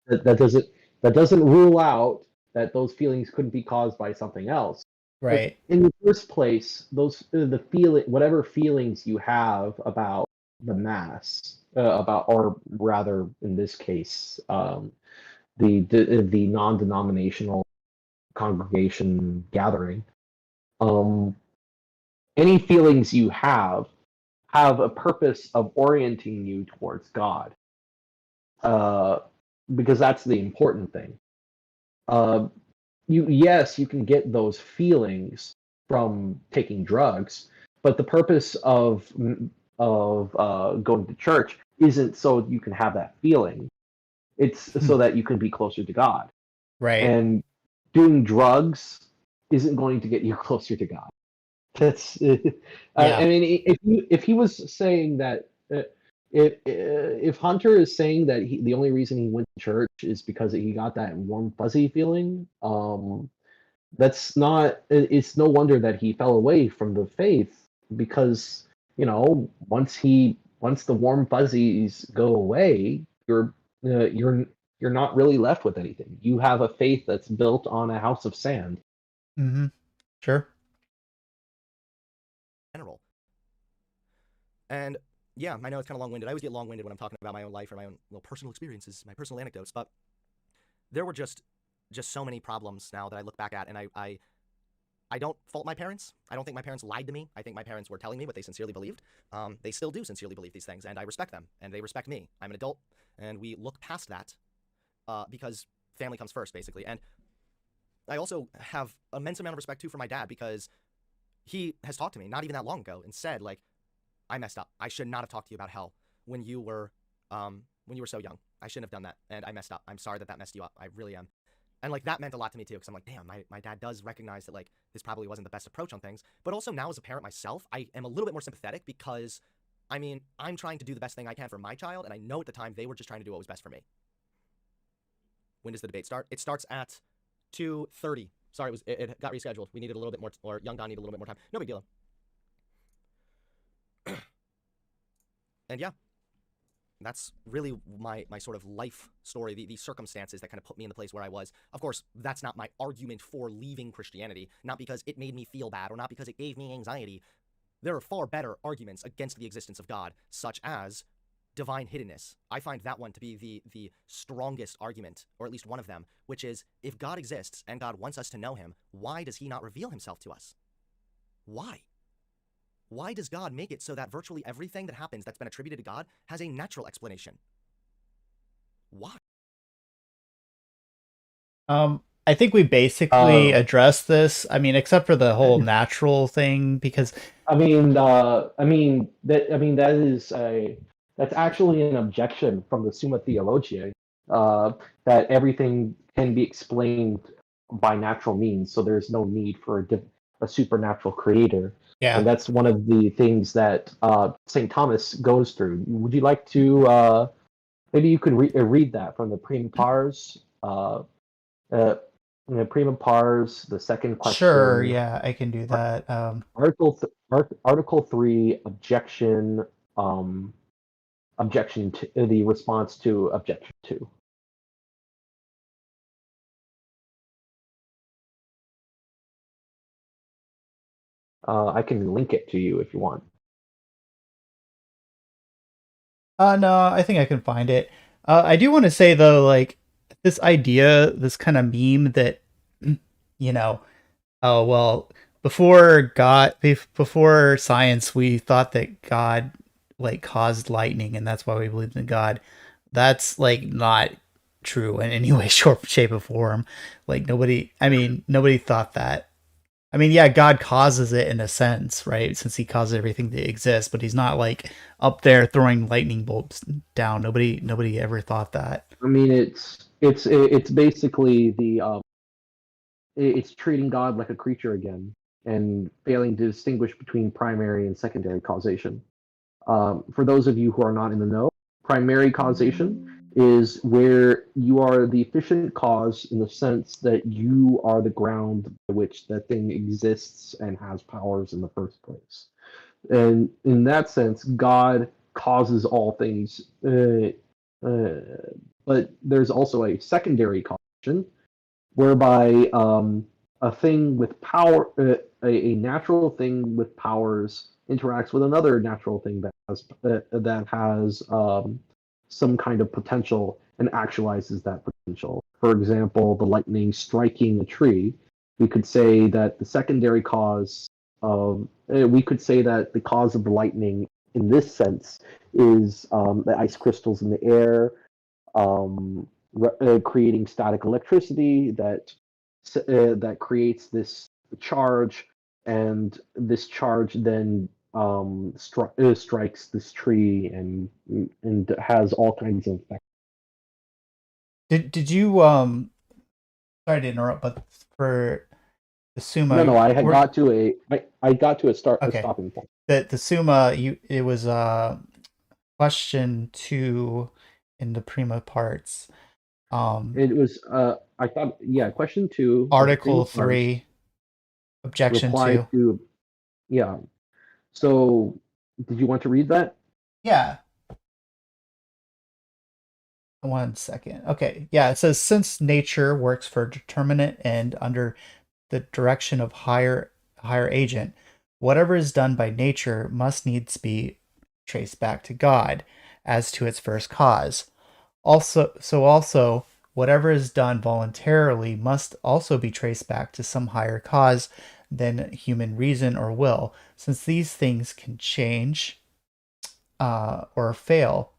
That doesn't rule out that those feelings couldn't be caused by something else. But right, in the first place, whatever feelings you have about the mass, or rather, in this case, the non-denominational congregation gathering, Um, any feelings you have a purpose of orienting you towards God, uh, because that's the important thing. Uh, yes, you can get those feelings from taking drugs, but the purpose of going to church isn't so you can have that feeling. It's Hmm. so that you can be closer to God. Right. And doing drugs isn't going to get you closer to God. That's I Yeah. mean, if he was saying that, if Hunter is saying that the only reason he went to church is because he got that warm fuzzy feeling, that's not. It's no wonder that he fell away from the faith, because once the warm fuzzies go away, you're not really left with anything. You have a faith that's built on a house of sand. Mm-hmm. Sure. General. And yeah, I know it's kind of long-winded. I always get long-winded when I'm talking about my own life or my own little personal experiences, my personal anecdotes. But there were just so many problems now that I look back at, and I don't fault my parents. I don't think my parents lied to me. I think my parents were telling me what they sincerely believed. They still do sincerely believe these things, and I respect them, and they respect me. I'm an adult, and we look past that because family comes first, basically. And I also have immense amount of respect too for my dad, because he has talked to me not even that long ago and said, like, I messed up. I should not have talked to you about hell when you were so young. I shouldn't have done that, and I messed up. I'm sorry that messed you up. I really am. And like that meant a lot to me too, because I'm like, damn, my dad does recognize that like this probably wasn't the best approach on things. But also now as a parent myself, I am a little bit more sympathetic, because I mean, I'm trying to do the best thing I can for my child, and I know at the time they were just trying to do what was best for me. When does the debate start? It starts at 2:30. Sorry, it got rescheduled. We needed a little bit more, or Young Don needed a little bit more time. No big deal. And yeah, that's really my sort of life story, the circumstances that kind of put me in the place where I was. Of course, that's not my argument for leaving Christianity, not because it made me feel bad or not because it gave me anxiety. There are far better arguments against the existence of God, such as divine hiddenness. I find that one to be the strongest argument, or at least one of them, which is, if God exists and God wants us to know him, why does he not reveal himself to us? Why? Why does God make it so that virtually everything that happens that's been attributed to God has a natural explanation? Why? I think we basically Uh, addressed this. I mean, except for the whole natural thing, because that is a that's actually an objection from the Summa Theologiae, that everything can be explained by natural means, so there's no need for a supernatural creator, yeah, and that's one of the things that Saint Thomas goes through. Would you like to maybe you could read that from the Prima Pars, uh, Prima Pars, the second sure, question, yeah, I can do that. Article 3, objection, um, objection to the response to objection 2. I can link it to you if you want. No, I think I can find it. I do want to say though, like this idea, this kind of meme that, you know, oh well, before science, we thought that God like caused lightning, and that's why we believed in God. That's like not true in any way, shape, or form. Like nobody thought that. I mean, yeah, God causes it in a sense, right? Since he causes everything to exist, but he's not like up there throwing lightning bolts down. Nobody ever thought that. I mean, it's basically it's treating God like a creature again, and failing to distinguish between primary and secondary causation. For those of you who are not in the know, primary causation is where you are the efficient cause, in the sense that you are the ground by which that thing exists and has powers in the first place. And in that sense, God causes all things. Uh, but there's also a secondary causation, whereby a thing with power, a natural thing with powers, interacts with another natural thing that has some kind of potential and actualizes that potential. For example, the lightning striking a tree We could say that the secondary cause of we could say that the cause of the lightning in this sense is the ice crystals in the air, creating static electricity that creates this charge, and this charge then strikes this tree and has all kinds of effects. Did you sorry to interrupt, but for the No, Summa, no, I had we're got to I got to a okay. stopping point. The Summa, it was question 2 in the prima parts. It was I thought, yeah, question 2 of the Article prima parts 3, objection reply 2. to, yeah. So did you want to read that? Yeah. 1 second. Okay. Yeah, it says since nature works for a determinate end under the direction of higher agent, whatever is done by nature must needs be traced back to God as to its first cause. Also, whatever is done voluntarily must also be traced back to some higher cause than human reason or will, since these things can change or fail.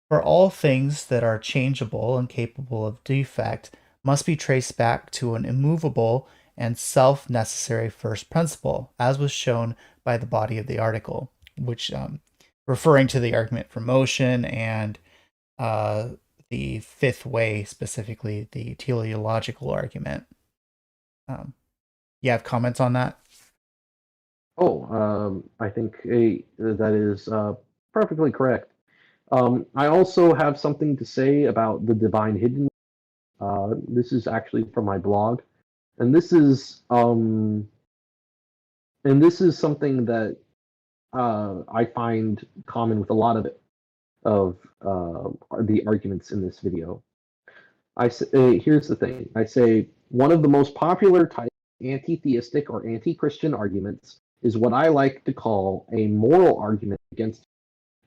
For all things that are changeable and capable of defect must be traced back to an immovable and self-necessary first principle, as was shown by the body of the article, which referring to the argument for motion and uh, the fifth way, specifically the teleological argument. You have comments on that? Oh, I think that is perfectly correct. I also have something to say about the divine hidden. This is actually from my blog, and this is something that I find common with a lot of the arguments in this video. Here's the thing. I say one of the most popular type of anti-theistic or anti-Christian arguments is what I like to call a moral argument against.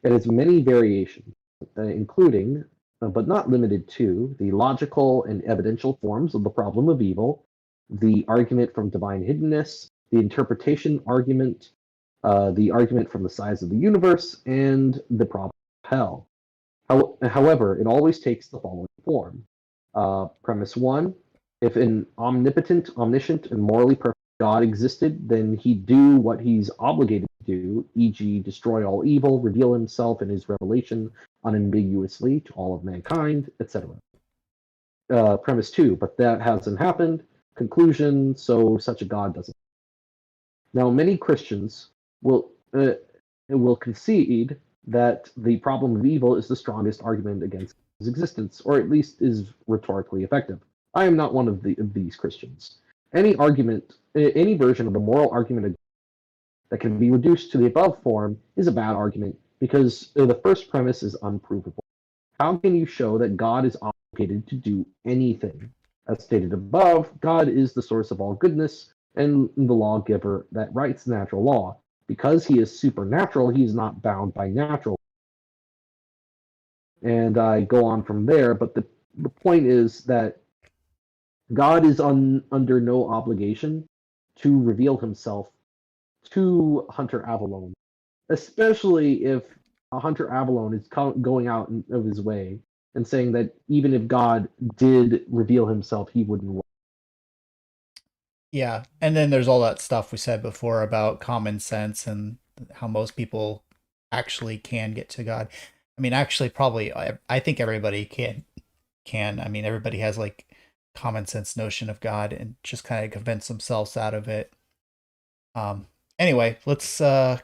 It has many variations, including, but not limited to, the logical and evidential forms of the problem of evil, the argument from divine hiddenness, the interpretation argument, the argument from the size of the universe, and the problem of hell. However, it always takes the following form. Premise 1, if an omnipotent, omniscient, and morally perfect God existed, then he'd do what he's obligated to do, e.g., destroy all evil, reveal himself and his revelation unambiguously to all of mankind, etc. Premise 2, but that hasn't happened. Conclusion, so such a God doesn't. Now, many Christians will concede that the problem of evil is the strongest argument against his existence, or at least is rhetorically effective. I am not one of these Christians. Any argument, any version of the moral argument that can be reduced to the above form is a bad argument because the first premise is unprovable. How can you show that God is obligated to do anything? As stated above, God is the source of all goodness and the lawgiver that writes natural law. Because he is supernatural, he is not bound by natural. And I go on from there, but the point is that God is under no obligation to reveal himself to Hunter Avallone, especially if Hunter Avallone is going out of his way and saying that even if God did reveal himself, he wouldn't. Yeah, and then there's all that stuff we said before about common sense and how most people actually can get to God. I mean, actually, probably I think everybody can. I mean, everybody has like common sense notion of God and just kind of convince themselves out of it. Um. Anyway, let's. I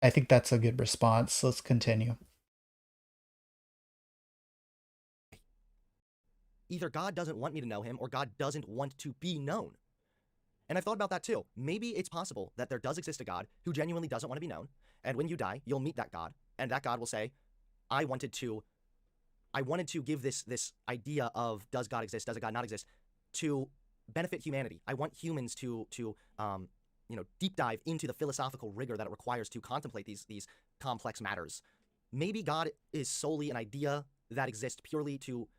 think that's a good response. Let's continue. Either God doesn't want me to know him or God doesn't want to be known. And I've thought about that too. Maybe it's possible that there does exist a God who genuinely doesn't want to be known, and when you die, you'll meet that God, and that God will say, I wanted to give this idea of does God exist, does a God not exist, to benefit humanity. I want humans to deep dive into the philosophical rigor that it requires to contemplate these complex matters. Maybe God is solely an idea that exists purely to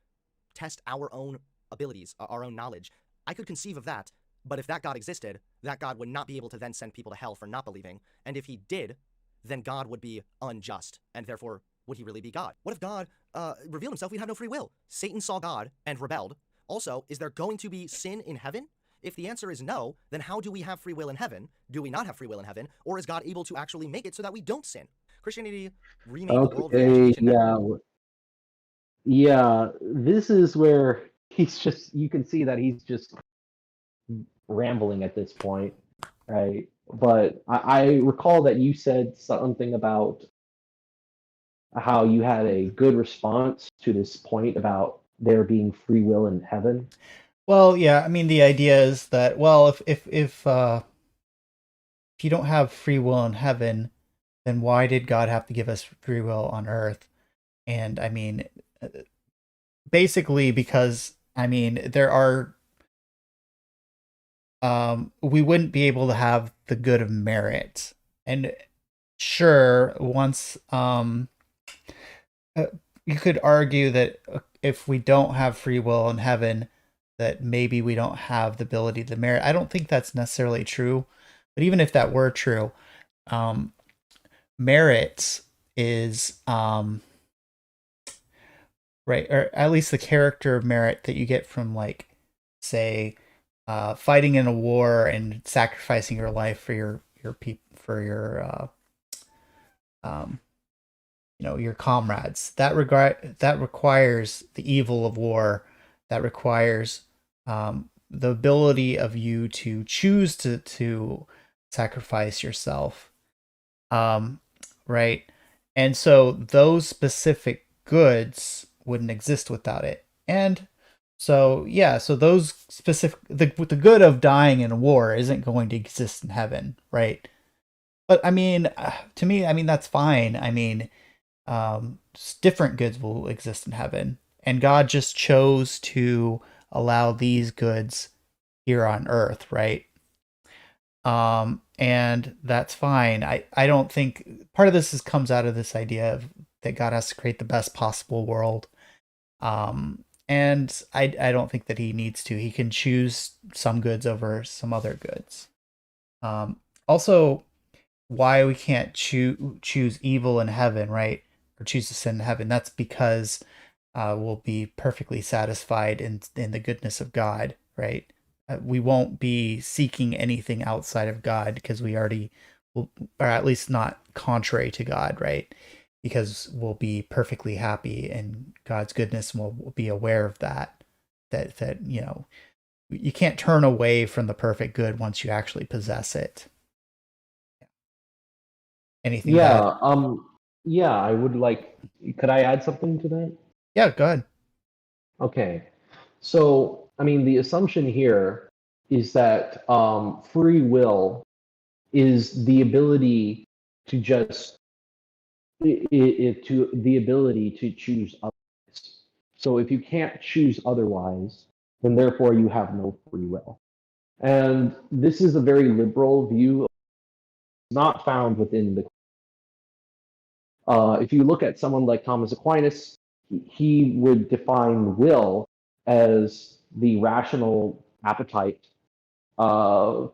test our own abilities, our own knowledge. I could conceive of that, But if that God existed, that God would not be able to then send people to hell for not believing. And if he did, then God would be unjust. And therefore, would he really be God? What if God revealed himself? We'd have no free will. Satan saw God and rebelled. Also, is there going to be sin in heaven? If the answer is no, then how do we have free will in heaven? Do we not have free will in heaven? Or is God able to actually make it so that we don't sin? Christianity remade the world via Okay, education. yeah. This is where you can see that he's just rambling at this point, right? But I recall that you said something about how you had a good response to this point about there being free will in heaven. Well, yeah, I mean the idea is that, well, if you don't have free will in heaven, then why did God have to give us free will on earth? And I mean, basically because I mean there are we wouldn't be able to have the good of merit. And sure, once you could argue that if we don't have free will in heaven, that maybe we don't have the ability to merit. I don't think that's necessarily true, but even if that were true, um, merit is right, or at least the character of merit that you get from, like, say, fighting in a war and sacrificing your life for your people, for your um, your comrades. That requires the evil of war. That requires the ability of you to choose to sacrifice yourself. Um, right, and so those specific goods wouldn't exist without it. And so yeah, so those specific the good of dying in a war isn't going to exist in heaven, right? But I mean, to me, I mean that's fine. I mean, different goods will exist in heaven, and God just chose to allow these goods here on earth, right? And that's fine. I don't think part of this comes out of this idea of that God has to create the best possible world. And I don't think that he needs to. He can choose some goods over some other goods. Also, why we can't choose evil in heaven, right? Or choose to sin in heaven. That's because we'll be perfectly satisfied in the goodness of God, right? We won't be seeking anything outside of God because we already will, or at least not contrary to God, right? Because we'll be perfectly happy in God's goodness, and we'll be aware of that. That you can't turn away from the perfect good once you actually possess it. Anything to add? Yeah, yeah, I would like, could I add something to that? Yeah, go ahead. Okay. So, I mean, the assumption here is that free will is the ability to just to the ability to choose otherwise. So if you can't choose otherwise, then therefore you have no free will. And this is a very liberal view, not found within the. If you look at someone like Thomas Aquinas, he would define will as the rational appetite for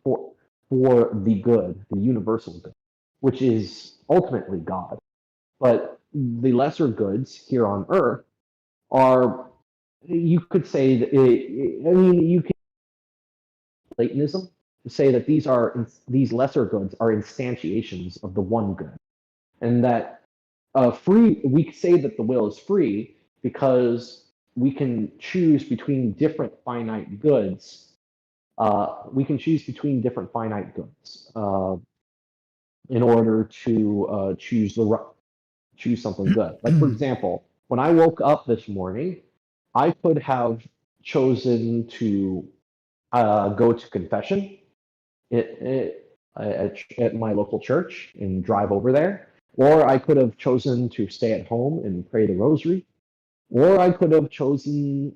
the good, the universal good, which is ultimately God. But the lesser goods here on earth are, you could say, I mean, you can Platonism to say that these lesser goods are instantiations of the one good, and that we say that the will is free because we can choose between different finite goods. We can choose between different finite goods in order to choose something good. Like, for example, when I woke up this morning, I could have chosen to go to confession at my local church and drive over there. Or I could have chosen to stay at home and pray the rosary. Or I could have chosen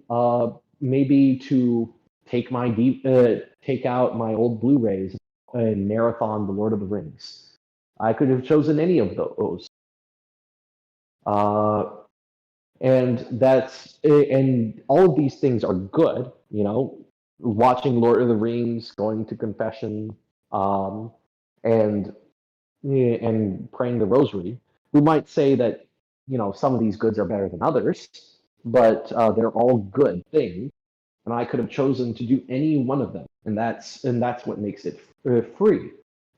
maybe to take out my old Blu-rays and marathon The Lord of the Rings. I could have chosen any of those. Uh, and all of these things are good, watching Lord of the Rings, going to confession, um, and and praying the Rosary, we might say that some of these goods are better than others, but they're all good things, and I could have chosen to do any one of them, and that's what makes it free.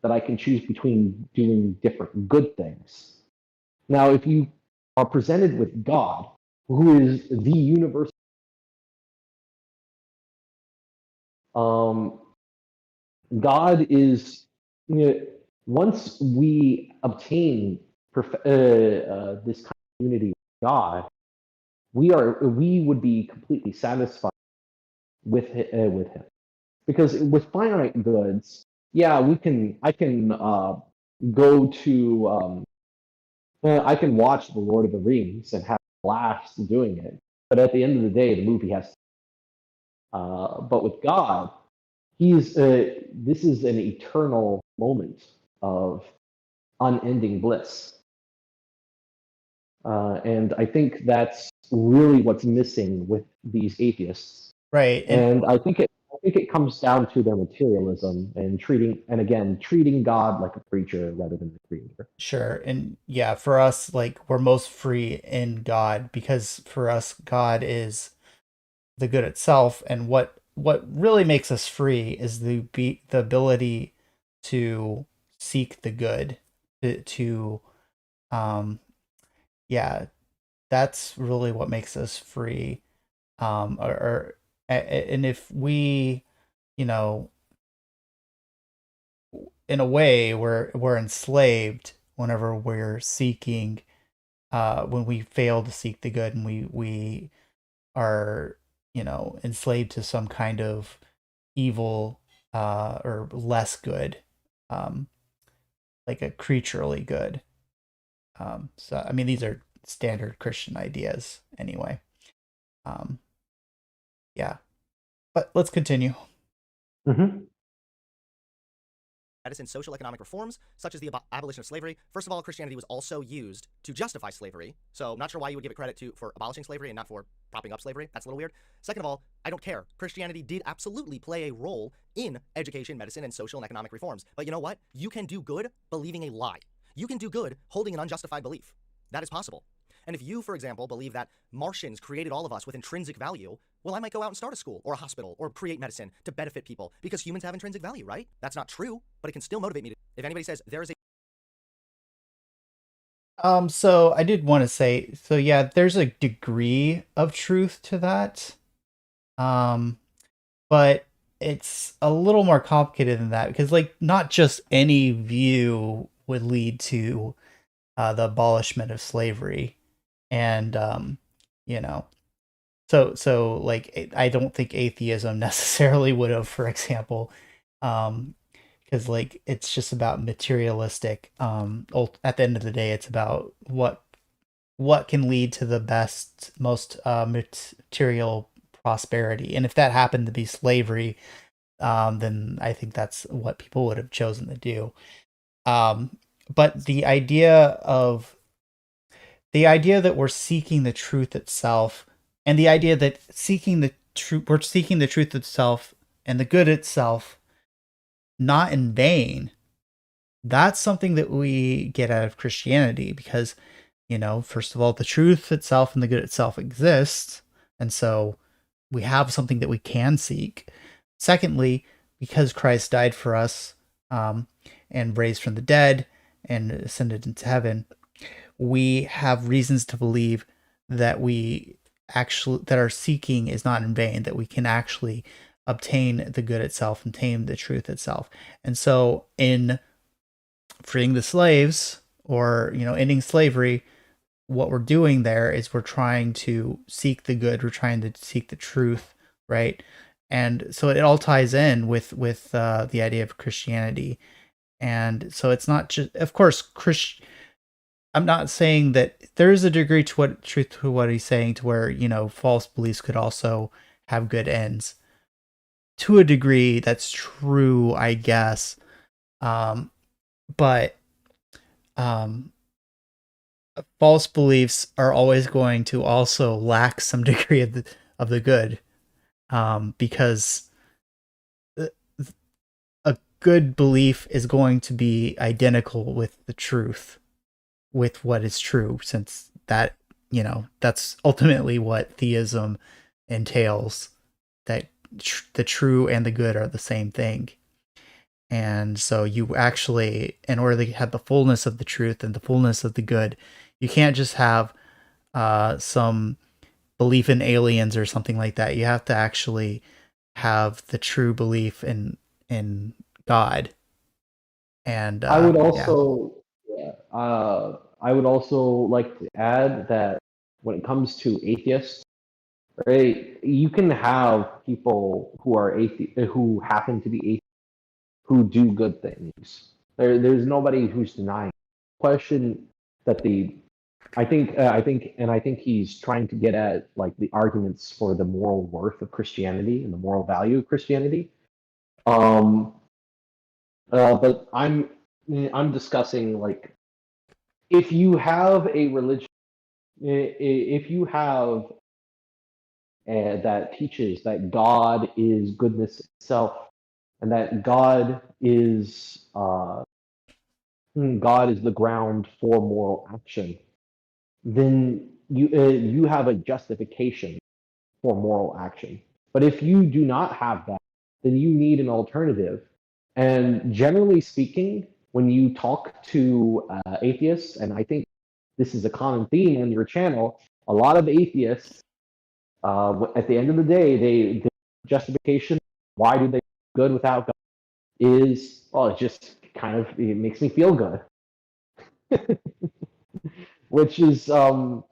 That I can choose between doing different good things. Now, if you are presented with God, who is the universe, um, God is, you know, once we obtain this kind of unity with God, we would be completely satisfied with Him. Because with finite goods, yeah, I can go to I can watch The Lord of the Rings and have a blast doing it, but at the end of the day, the movie has. But with God, He's this is an eternal moment of unending bliss, and I think that's really what's missing with these atheists. Right. And And I think it comes down to their materialism and treating God like a creature rather than the creator. sure. And yeah, for us, like, we're most free in God because for us, God is the good itself. And what really makes us free is the ability to seek the good, to um yeah, that's really what makes us free. And if we, you know, in a way, we're enslaved whenever we're seeking, when we fail to seek the good, and we are, enslaved to some kind of evil, or less good, um, like a creaturely good. So I mean, these are standard Christian ideas anyway. Um, yeah, but let's continue. Mm-hmm. Medicine, social economic reforms, such as the abolition of slavery. First of all, Christianity was also used to justify slavery. So I'm not sure why you would give it credit for abolishing slavery and not for propping up slavery. That's a little weird. Second of all, I don't care. Christianity did absolutely play a role in education, medicine, and social and economic reforms. But you know what? You can do good believing a lie. You can do good holding an unjustified belief. That is possible. And if you, for example, believe that Martians created all of us with intrinsic value, well, I might go out and start a school or a hospital or create medicine to benefit people because humans have intrinsic value, right? That's not true, but it can still motivate me to. If anybody says there is a. So I did want to say, so yeah, there's a degree of truth to that. Um, but it's a little more complicated than that because, like, not just any view would lead to the abolishment of slavery. And you know, I don't think atheism necessarily would have, for example, because, like, it's just about materialistic. At the end of the day, it's about what can lead to the best, most material prosperity. And if that happened to be slavery, then I think that's what people would have chosen to do. Um, but the idea that we're seeking the truth itself, and the idea that we're seeking the truth itself and the good itself, not in vain. That's something that we get out of Christianity because, first of all, the truth itself and the good itself exists, and so we have something that we can seek. Secondly, because Christ died for us, and raised from the dead and ascended into heaven, we have reasons to believe that our seeking is not in vain, that we can actually obtain the good itself and tame the truth itself. And so in freeing the slaves, or ending slavery, what we're doing there is we're trying to seek the good, we're trying to seek the truth, right? And so it all ties in with the idea of Christianity. And so it's not just, of course, I'm not saying that there is a degree to what he's saying, to where, false beliefs could also have good ends. To a degree, that's true, I guess. But um, false beliefs are always going to also lack some degree of the good, because good belief is going to be identical with the truth, with what is true, since that, that's ultimately what theism entails, that the true and the good are the same thing. And so you actually, in order to have the fullness of the truth and the fullness of the good, you can't just have some belief in aliens or something like that. You have to actually have the true belief in God. And I would yeah. also, yeah, I would also like to add that when it comes to atheists, right, you can have people who are who happen to be atheists, who do good things. There's nobody who's denying. Question that I think he's trying to get at like the arguments for the moral worth of Christianity and the moral value of Christianity. Um, but I'm discussing like if you have a religion, if you have that teaches that God is goodness itself, and that God is the ground for moral action, then you have a justification for moral action. But if you do not have that, then you need an alternative. And generally speaking, when you talk to atheists, and I think this is a common theme on your channel, a lot of atheists, at the end of the day, the justification why do they good without God is, well, it just kind of it makes me feel good, which is I'd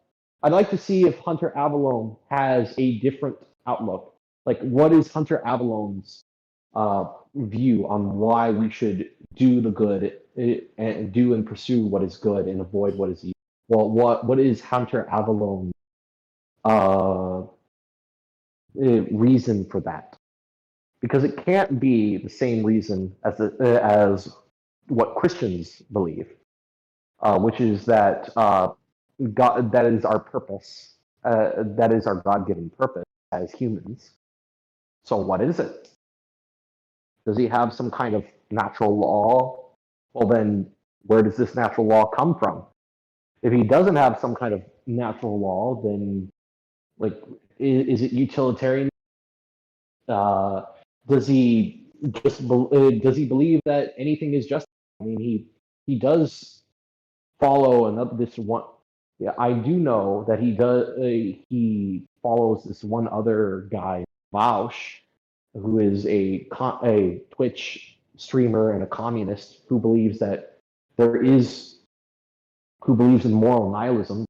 like to see if Hunter Avallone has a different outlook. Like, what is Hunter Avallone's view on why we should do the good and do and pursue what is good and avoid what is evil? Well, what is Hunter Avallone's uh, reason for that? Because it can't be the same reason as what Christians believe, which is that God, that is our purpose, that is our God-given purpose as humans. So what is it? Does he have some kind of natural law? Well, then where does this natural law come from? If he doesn't have some kind of natural law, then like, is it utilitarian? Uh, does he does he believe that anything is just? I mean, he does follow another this one. Yeah, I do know that he does. He follows this one other guy, Vaush, who is a Twitch streamer and a communist who believes that there is who believes in moral nihilism.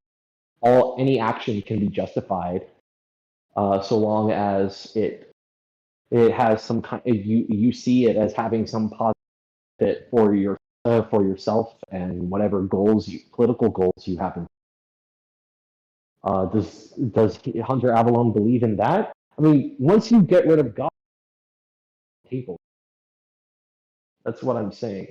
All any action can be justified so long as it has some kind. You see it as having some positive for yourself and whatever political goals you have. Does Hunter Avallone believe in that? I mean, once you get rid of God, people. That's what I'm saying.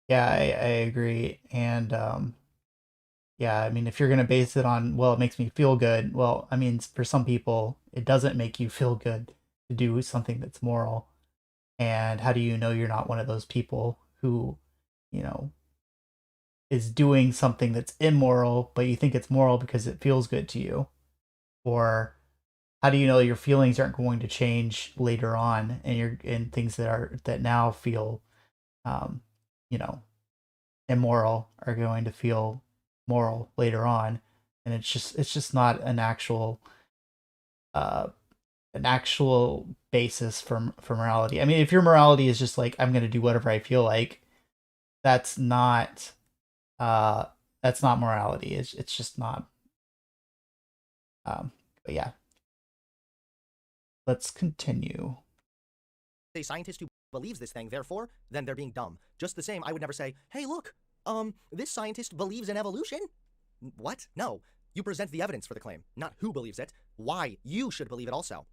Yeah, I agree. And yeah, I mean, if you're going to base it on, well, it makes me feel good. Well, I mean, for some people, it doesn't make you feel good to do something that's moral. And how do you know you're not one of those people who, you know, is doing something that's immoral, but you think it's moral because it feels good to you? Or how do you know your feelings aren't going to change later on, and you're in things that now feel, um, you know, immoral are going to feel moral later on? And it's just not uh an actual basis for morality. I mean, if your morality is just like, I'm going to do whatever I feel like, that's not uh that's not morality. It's just not. But yeah, let's continue. A scientist who believes this thing, therefore, then they're being dumb. Just the same, I would never say, hey, look, this scientist believes in evolution. What? No. You present the evidence for the claim, not who believes it, why you should believe it also.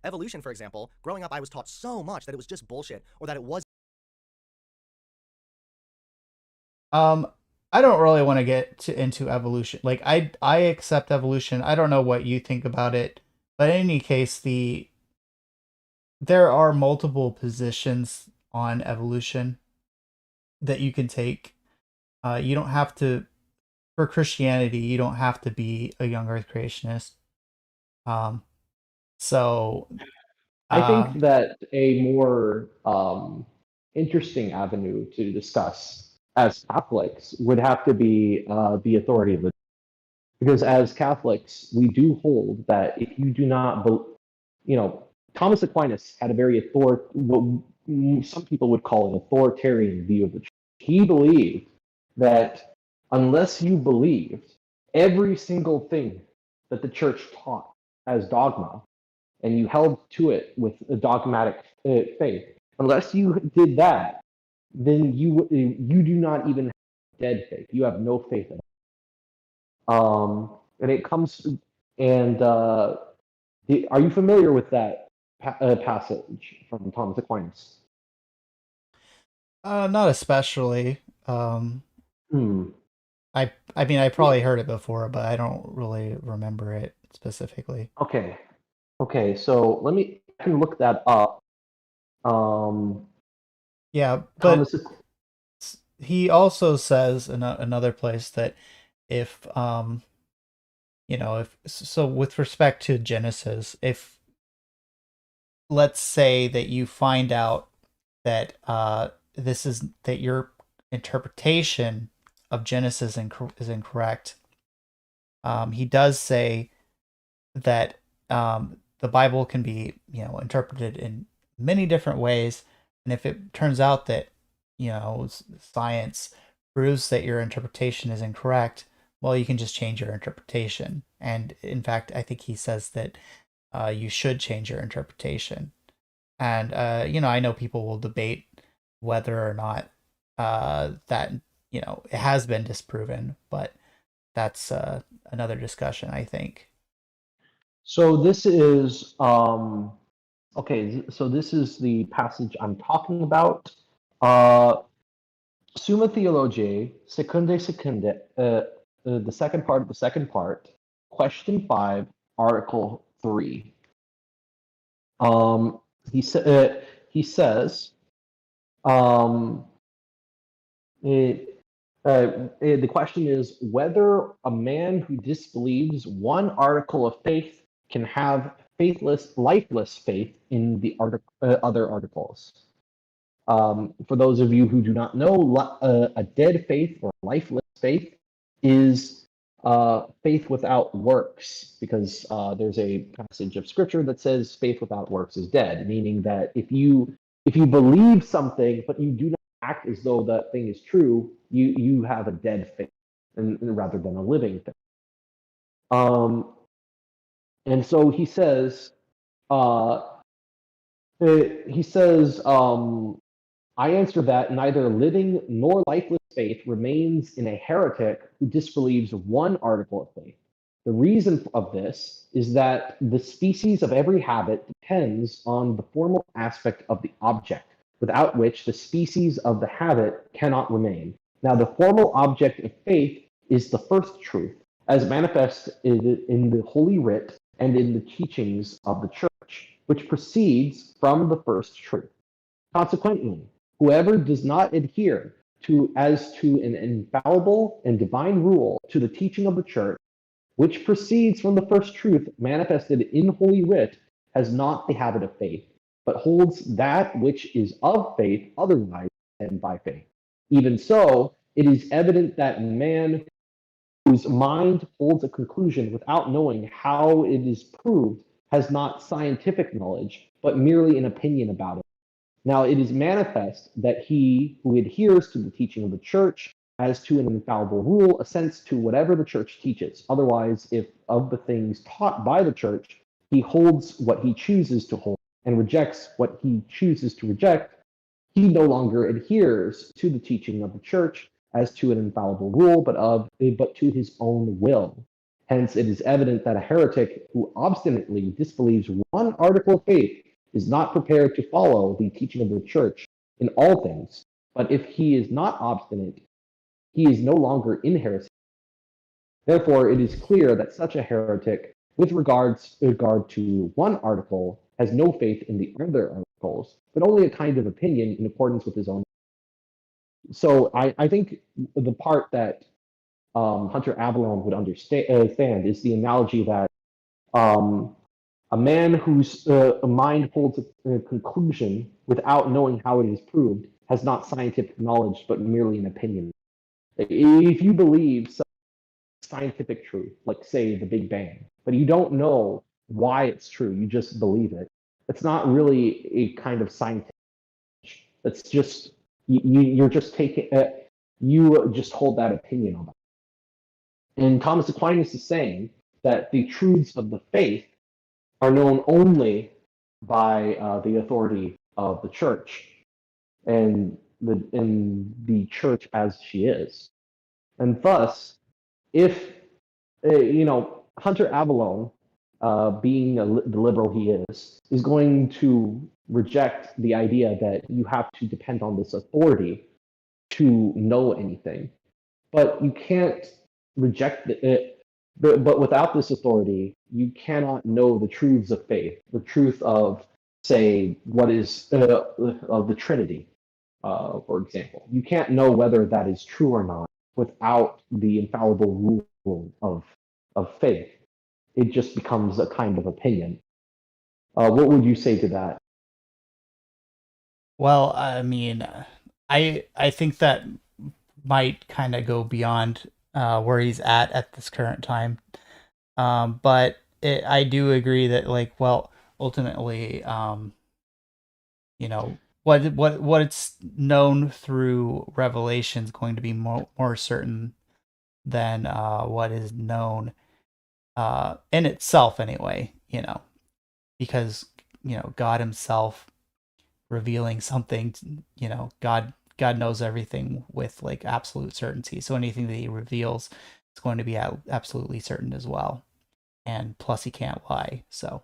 Evolution, for example, growing up I was taught so much that it was just bullshit, or that it was. Um, I don't really want to into evolution. Like, I accept evolution. I don't know what you think about it, but in any case, there are multiple positions on evolution that you can take. You don't have to, for Christianity, you don't have to be a young Earth creationist. Um, so, I think uh, that a more interesting avenue to discuss as Catholics would have to be the authority of the, because as Catholics we do hold that if you do not, you know, Thomas Aquinas had a very what some people would call an authoritarian view of the church. He believed that unless you believed every single thing that the church taught as dogma, and you held to it with a dogmatic faith, unless you did that, then you do not even have dead faith. You have no faith at all. And it comes and are you familiar with that passage from Thomas Aquinas? not especially. Um, Hmm. I mean, I probably heard it before, but I don't really remember it specifically. Okay. Okay. So I can look that up. Um, Yeah, but Thomas. he also says in another place that if if so with respect to Genesis, if let's say that you find out that this is that your interpretation of Genesis is incorrect, he does say that the Bible can be interpreted in many different ways, and if it turns out that science proves that your interpretation is incorrect, well, you can just change your interpretation. And in fact, I think he says that you should change your interpretation. And I know people will debate whether or not that it has been disproven, but that's another discussion, I think. So this is okay. So this is the passage I'm talking about. Uh, Summa Theologiae, the second part of the second part, question 5, article 3. Um, he says, um, it, the question is whether a man who disbelieves one article of faith can have lifeless faith in the other articles. For those of you who do not know, a dead faith or lifeless faith is faith without works, because there's a passage of scripture that says faith without works is dead, meaning that if you believe something but you do not act as though that thing is true, you have a dead faith, and rather than a living faith. Um, and so uh, he says, I answer that neither living nor lifeless faith remains in a heretic who disbelieves one article of faith. The reason of this is that the species of every habit depends on the formal aspect of the object, without which the species of the habit cannot remain. Now, the formal object of faith is the first truth, as manifest in the Holy Writ and in the teachings of the Church, which proceeds from the first truth. Consequently, whoever does not adhere as to an infallible and divine rule to the teaching of the Church, which proceeds from the first truth manifested in Holy Writ, has not the habit of faith, but holds that which is of faith otherwise than by faith. Even so, it is evident that man whose mind holds a conclusion without knowing how it is proved has not scientific knowledge, but merely an opinion about it. Now it is manifest that he who adheres to the teaching of the church as to an infallible rule assents to whatever the church teaches. Otherwise, if of the things taught by the church, he holds what he chooses to hold and rejects what he chooses to reject, he no longer adheres to the teaching of the church as to an infallible rule, but to his own will. Hence, it is evident that a heretic who obstinately disbelieves one article of faith is not prepared to follow the teaching of the church in all things. But if he is not obstinate, he is no longer in heresy. Therefore, it is clear that such a heretic with regard to one article, has no faith in the other articles, but only a kind of opinion in accordance with his own. So I think the part that Hunter Avallone would understand is the analogy that um, a man whose mind holds a conclusion without knowing how it is proved has not scientific knowledge, but merely an opinion. If you believe some scientific truth, like say the Big Bang, but you don't know why it's true, you just believe it. It's not really a kind of scientific. It's just you're just taking. You just hold that opinion on that. And Thomas Aquinas is saying that the truths of the faith are known only by the authority of the church and the church as she is, and thus, if Hunter Avallone, being the liberal he is going to reject the idea that you have to depend on this authority to know anything. But you can't reject it. But without this authority, you cannot know the truths of faith, the truth of, say, what is of the Trinity, for example. You can't know whether that is true or not without the infallible rule of faith. It just becomes a kind of opinion. What would you say to that? Well, I mean, I think that might kind of go beyond where he's at this current time. But I do agree that, like, well, ultimately, what it's known through revelation is going to be more certain than what is known in itself anyway. Because God Himself revealing something. God knows everything with like absolute certainty. So anything that He reveals is going to be absolutely certain as well. And plus, He can't lie. So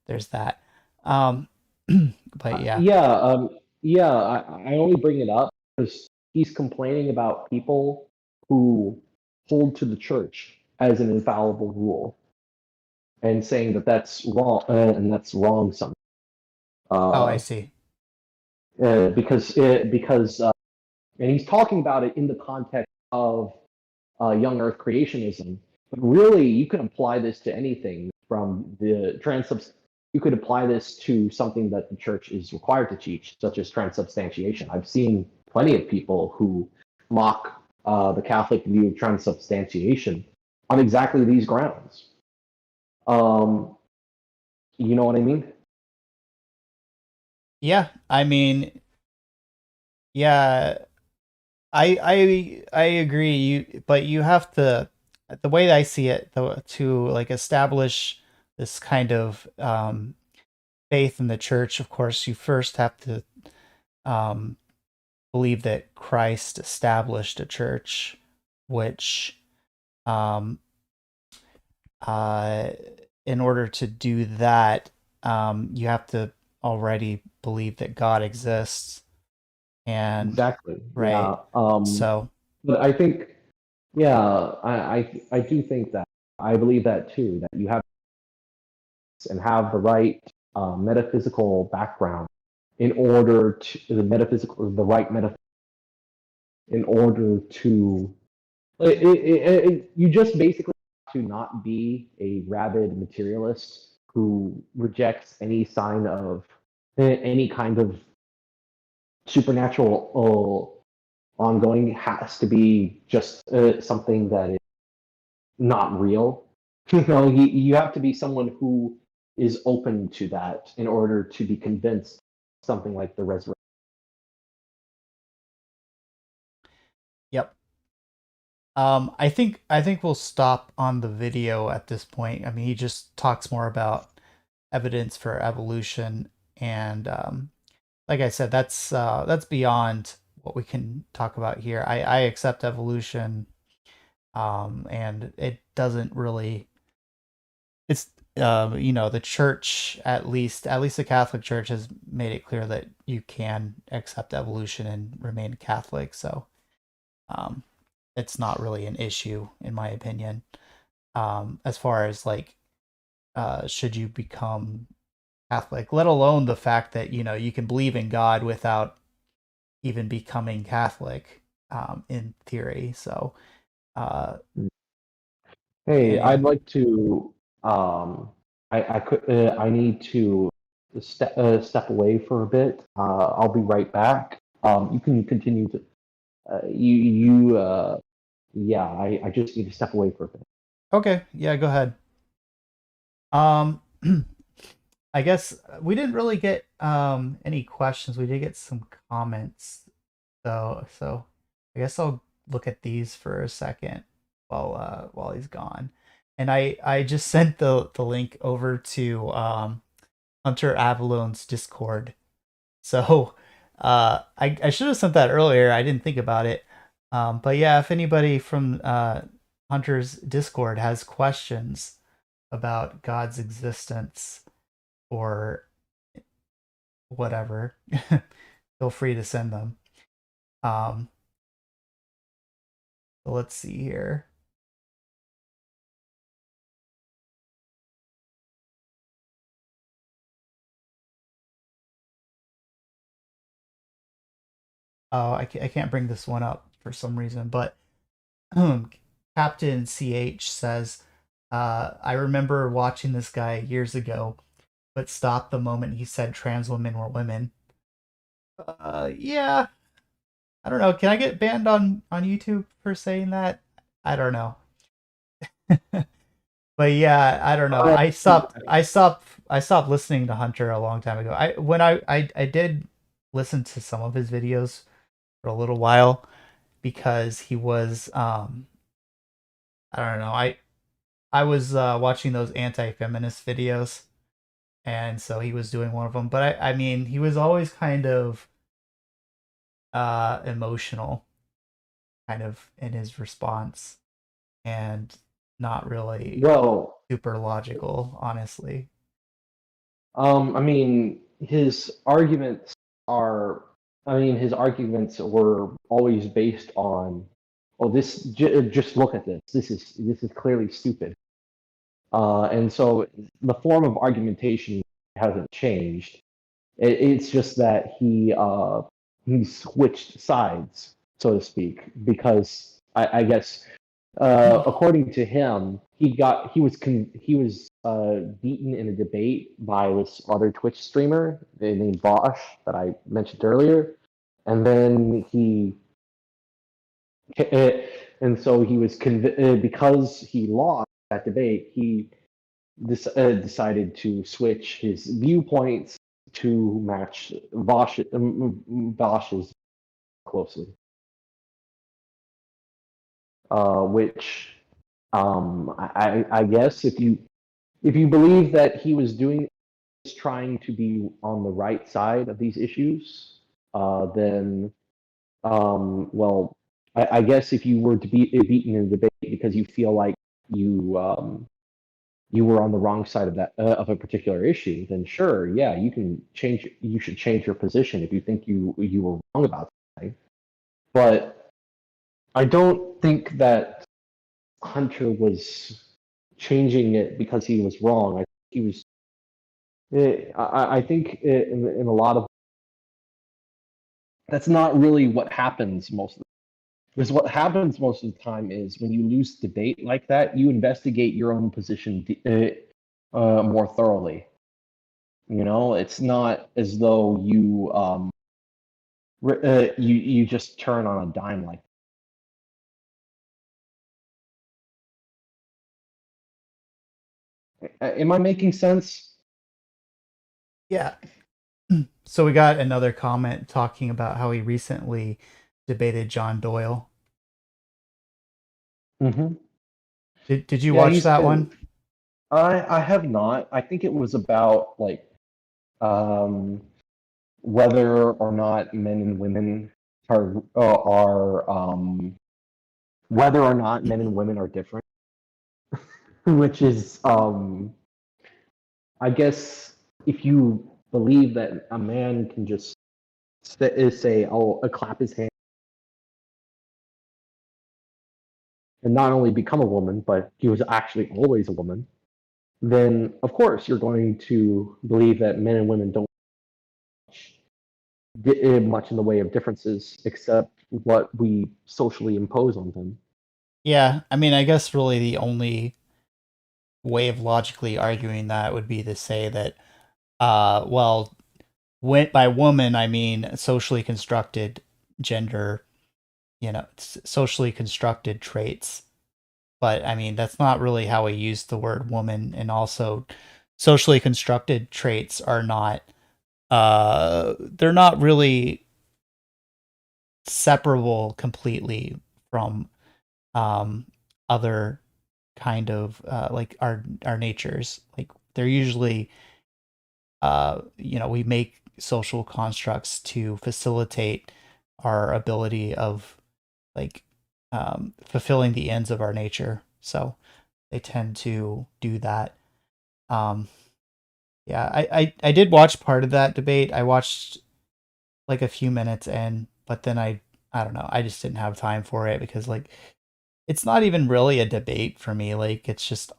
there's that. Um, but yeah. I only bring it up because he's complaining about people who hold to the church as an infallible rule and saying that that's wrong and that's wrong. Some Oh, I uh, see. because and he's talking about it in the context of young Earth creationism. But really, you can apply this to anything from the transubs. You could apply this to something that the church is required to teach, such as transubstantiation. I've seen plenty of people who mock the Catholic view of transubstantiation on exactly these grounds. Um, you know what I mean? Yeah, I mean, yeah, I agree. But you have to, the way I see it, though, to like establish this kind of faith in the church. Of course, you first have to um, believe that Christ established a church, which um, uh, in order to do that, you have to already believe that God exists. And Exactly. right, Yeah. so But I think, yeah, I do think that I believe that too. That you have and have the right metaphysical background in order to the right metaphysical in order to you just basically have to not be a rabid materialist who rejects any sign of any kind of supernatural ongoing. Has to be just something that is not real. You have to be someone who is open to that in order to be convinced something like the resurrection. yep. I think we'll stop on the video at this point. I mean, he just talks more about evidence for evolution, and like I said, that's beyond what we can talk about here. I accept evolution, and it doesn't really. It's the church, at least the Catholic Church has made it clear that you can accept evolution and remain Catholic. So it's not really an issue in my opinion. As far as like should you become Catholic, let alone the fact that you can believe in God without even becoming Catholic, in theory. So, uh, Hey, yeah. I'd like to. I need to step away for a bit. I'll be right back. You can continue to. You. Yeah. I just need to step away for a bit. Okay, yeah, go ahead. Um, I guess we didn't really get any questions. We did get some comments, so I guess I'll look at these for a second while he's gone. And I just sent the link over to Hunter Avallone's Discord. So I should have sent that earlier. I didn't think about it. But yeah, if anybody from Hunter's Discord has questions about God's existence or whatever, feel free to send them. Um, so let's see here. Oh, I can't bring this one up for some reason, but Captain CH says, I remember watching this guy years ago, but stopped the moment he said trans women were women. Yeah, I don't know. Can I get banned on YouTube for saying that? I don't know. But yeah, I don't know. Uh, I stopped listening to Hunter a long time ago. I did listen to some of his videos for a little while because he was I don't know. I was watching those anti-feminist videos, and so he was doing one of them. But I mean, he was always kind of emotional, kind of in his response, and not really well, super logical, honestly. I mean, his arguments are. I mean, his arguments were always based on. Oh, just look at this. This is clearly stupid. And so the form of argumentation hasn't changed. It's just that he switched sides, so to speak, because I guess according to him, he was beaten in a debate by this other Twitch streamer named Bosch that I mentioned earlier, and then and so he was because he lost that debate. He decided to switch his viewpoints to match Bosch's closely, which I guess if you believe that he was doing is trying to be on the right side of these issues, then well, I guess if you were to be beaten in a debate because you feel like you were on the wrong side of that of a particular issue, then sure, yeah, you can change. You should change your position if you think you were wrong about something. But I don't think that Hunter was changing it because he was wrong. I think he was. I think in a lot of that's not really what happens most of the because what happens most of the time is when you lose debate like that, you investigate your own position more thoroughly. You know, it's not as though you just turn on a dime like. Am I making sense? Yeah. So we got another comment talking about how he recently debated John Doyle. Mm-hmm. Did you Yeah, watch he's. that one? I have not. I think it was about like um, whether or not men and women are whether or not men and women are different, which is I guess if you believe that a man can just say oh clap his hand and not only become a woman, but he was actually always a woman. then of course you're going to believe that men and women don't get much in the way of differences except what we socially impose on them. Yeah, I mean, I guess really the only way of logically arguing that would be to say that, well, when, by woman I mean socially constructed gender, socially constructed traits. But I mean, that's not really how we use the word woman. And also, socially constructed traits are not, they're not really separable completely from um, other kind of like our natures. Like they're usually, we make social constructs to facilitate our ability of like fulfilling the ends of our nature. So they tend to do that. Um, yeah, I did watch part of that debate. I watched like a few minutes in, but then I don't know. I just didn't have time for it because like it's not even really a debate for me. Like it's just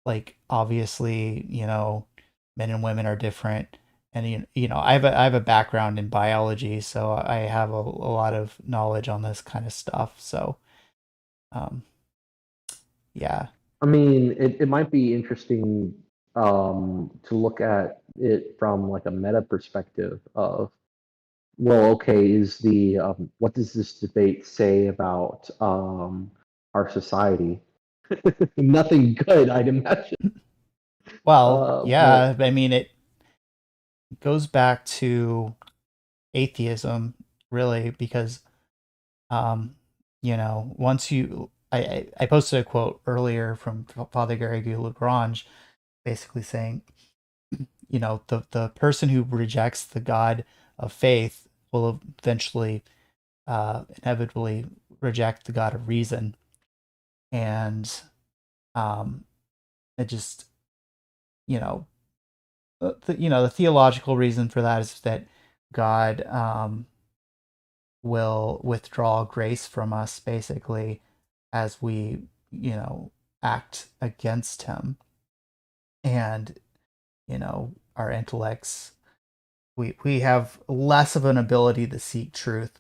like obviously, men and women are different. And I have a background in biology, so I have a lot of knowledge on this kind of stuff. So um yeah. I mean, it might be interesting to look at it from like a meta perspective of, well, okay, is the what does this debate say about our society? Nothing good, I'd imagine. Well, But yeah, I mean it goes back to atheism really because um once I posted a quote earlier from Father Garrigou Lagrange basically saying, the person who rejects the God of faith will eventually inevitably reject the God of reason. And it just, you know, the theological reason for that is that God will withdraw grace from us basically as we, act against him. And, our intellects, we have less of an ability to seek truth.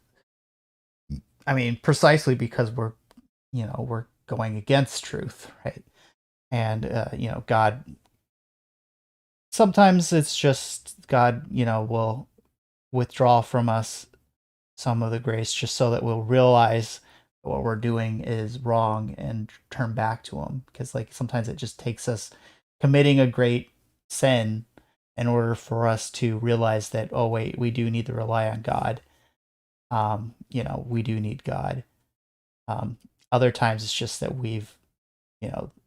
I mean, precisely because we're going against truth, right? And God, sometimes it's just God, will withdraw from us some of the grace just so that we'll realize what we're doing is wrong and turn back to him, because like sometimes it just takes us committing a great sin in order for us to realize that, oh wait, we do need to rely on God. We do need God. um Other times it's just that we've,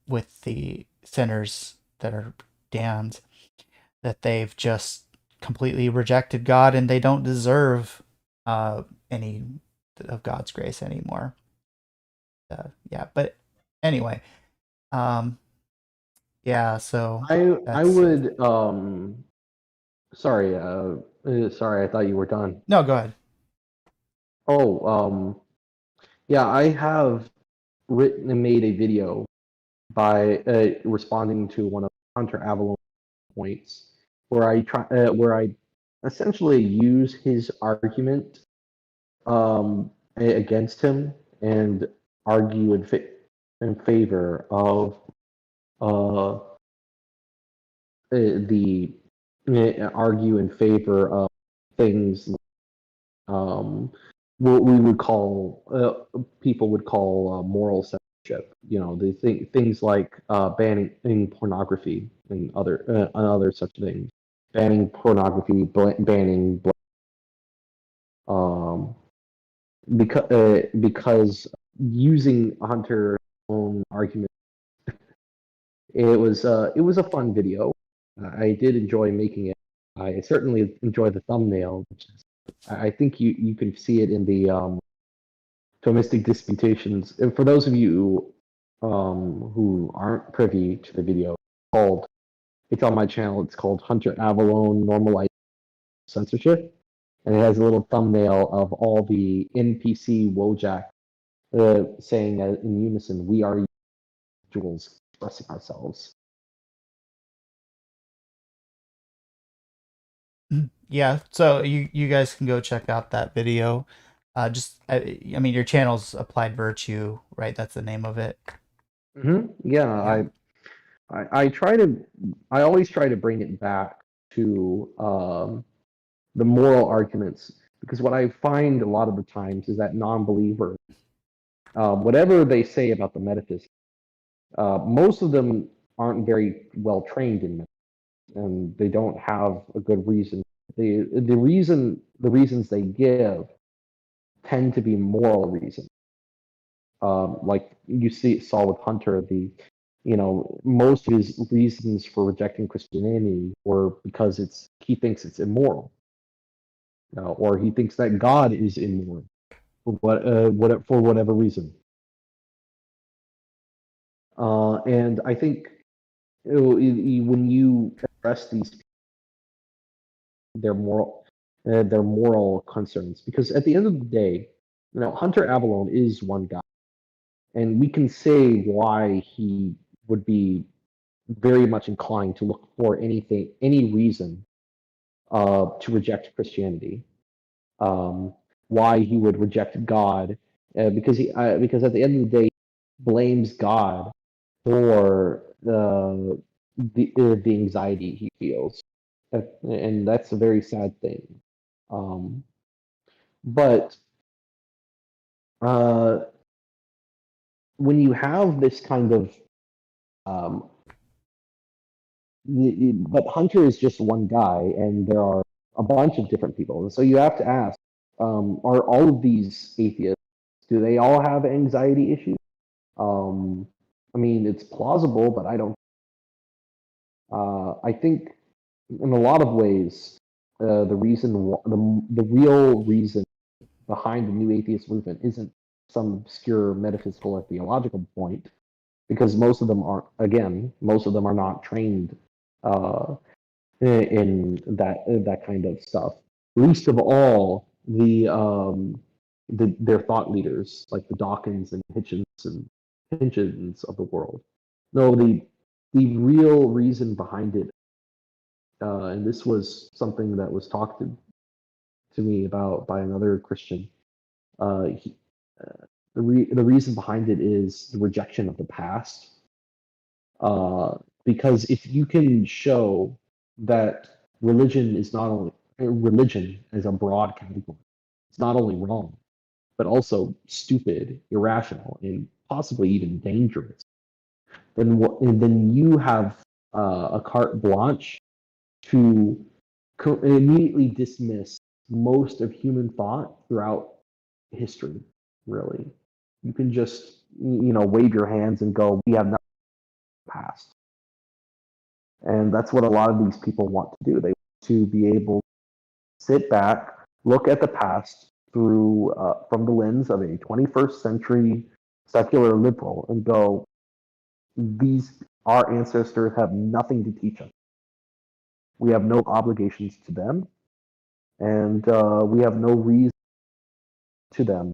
with the sinners that are damned, that they've just completely rejected God and they don't deserve any of God's grace anymore. Yeah, but anyway, um, yeah. So I that's would sorry, sorry, I thought you were done. no. Go ahead. Oh, yeah, I have written and made a video by responding to one of Hunter Avallone points where I essentially use his argument against him and argue in favor of uh, the argue in favor of things what we would call people would call moral censorship. You know, things like banning pornography and other such things, banning pornography, banning um, because using Hunter's own argument, it was a fun video. I did enjoy making it. I certainly enjoy the thumbnail. I think you can see it in the Thomistic Disputations. And for those of you who aren't privy to the video, called it's on my channel. It's called Hunter Avallone Normalized Censorship, and it has a little thumbnail of all the NPC Wojak saying in unison, "We are individuals expressing ourselves." Yeah, so you guys can go check out that video. Just I mean your channel's Applied Virtue, right? That's the name of it. Yeah, Yeah. I try to, I always try to bring it back to the moral arguments, because what I find a lot of the times is that non-believer, whatever they say about the metaphysics, most of them aren't very well trained in it, and they don't have a good reason. The reasons they give tend to be moral reasons. Like you saw with Hunter, most of his reasons for rejecting Christianity were because he thinks it's immoral, or he thinks that God is immoral for whatever reason. And I think when you address their moral their moral concerns, because at the end of the day, Hunter Avallone is one guy, and we can say why he would be very much inclined to look for any reason to reject Christianity. Um, why he would reject God, because at the end of the day, he blames God for the anxiety he feels, and that's a very sad thing. Um, but uh, when you have this kind of um, but Hunter is just one guy, and there are a bunch of different people. And so you have to ask: are all of these atheists? Do they all have anxiety issues? Um, I mean, it's plausible, but I don't. I think in a lot of ways, the real reason behind the new atheist movement isn't some obscure metaphysical or theological point, because most of them are not trained uh, in that kind of stuff. Least of all their thought leaders like the Dawkins and Hitchens of the world. No, the real reason behind it, and this was something that was talked to me about by another Christian. He, the reason behind it is the rejection of the past. Because if you can show that religion as a broad category, it's not only wrong, but also stupid, irrational, and possibly even dangerous, then you have a carte blanche to immediately dismiss most of human thought throughout history. Really, you can just wave your hands and go, "We have nothing past." And that's what a lot of these people want to do. They want to be able to sit back, look at the past from the lens of a 21st century secular liberal, and go, "These our ancestors have nothing to teach us. We have no obligations to them, and we have no reason to them.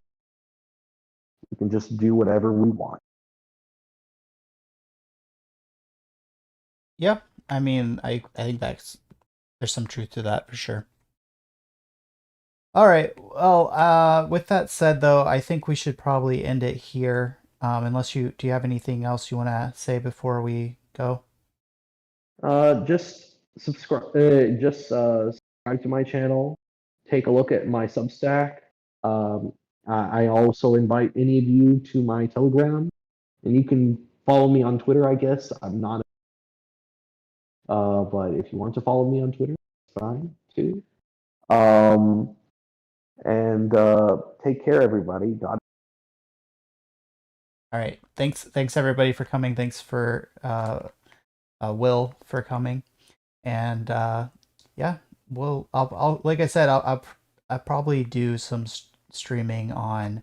We can just do whatever we want." Yeah. I mean, I think there's some truth to that for sure. All right. Well, with that said, though, I think we should probably end it here. Unless do you have anything else you want to say before we go? Just subscribe. Subscribe to my channel. Take a look at my Substack. Um, I also invite any of you to my Telegram, and you can follow me on Twitter. I guess I'm not, but if you want to follow me on Twitter, it's fine too. Um, and take care, everybody. God. All right. Thanks everybody for coming. Thanks for Will for coming. And yeah, I'll like I said, I'll probably do some streaming on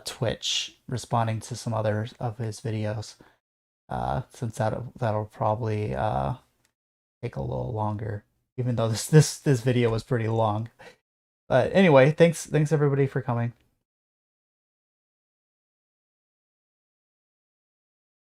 Twitch, responding to some other of his videos. Since that'll probably take a little longer, even though this video was pretty long. But anyway, thanks everybody for coming.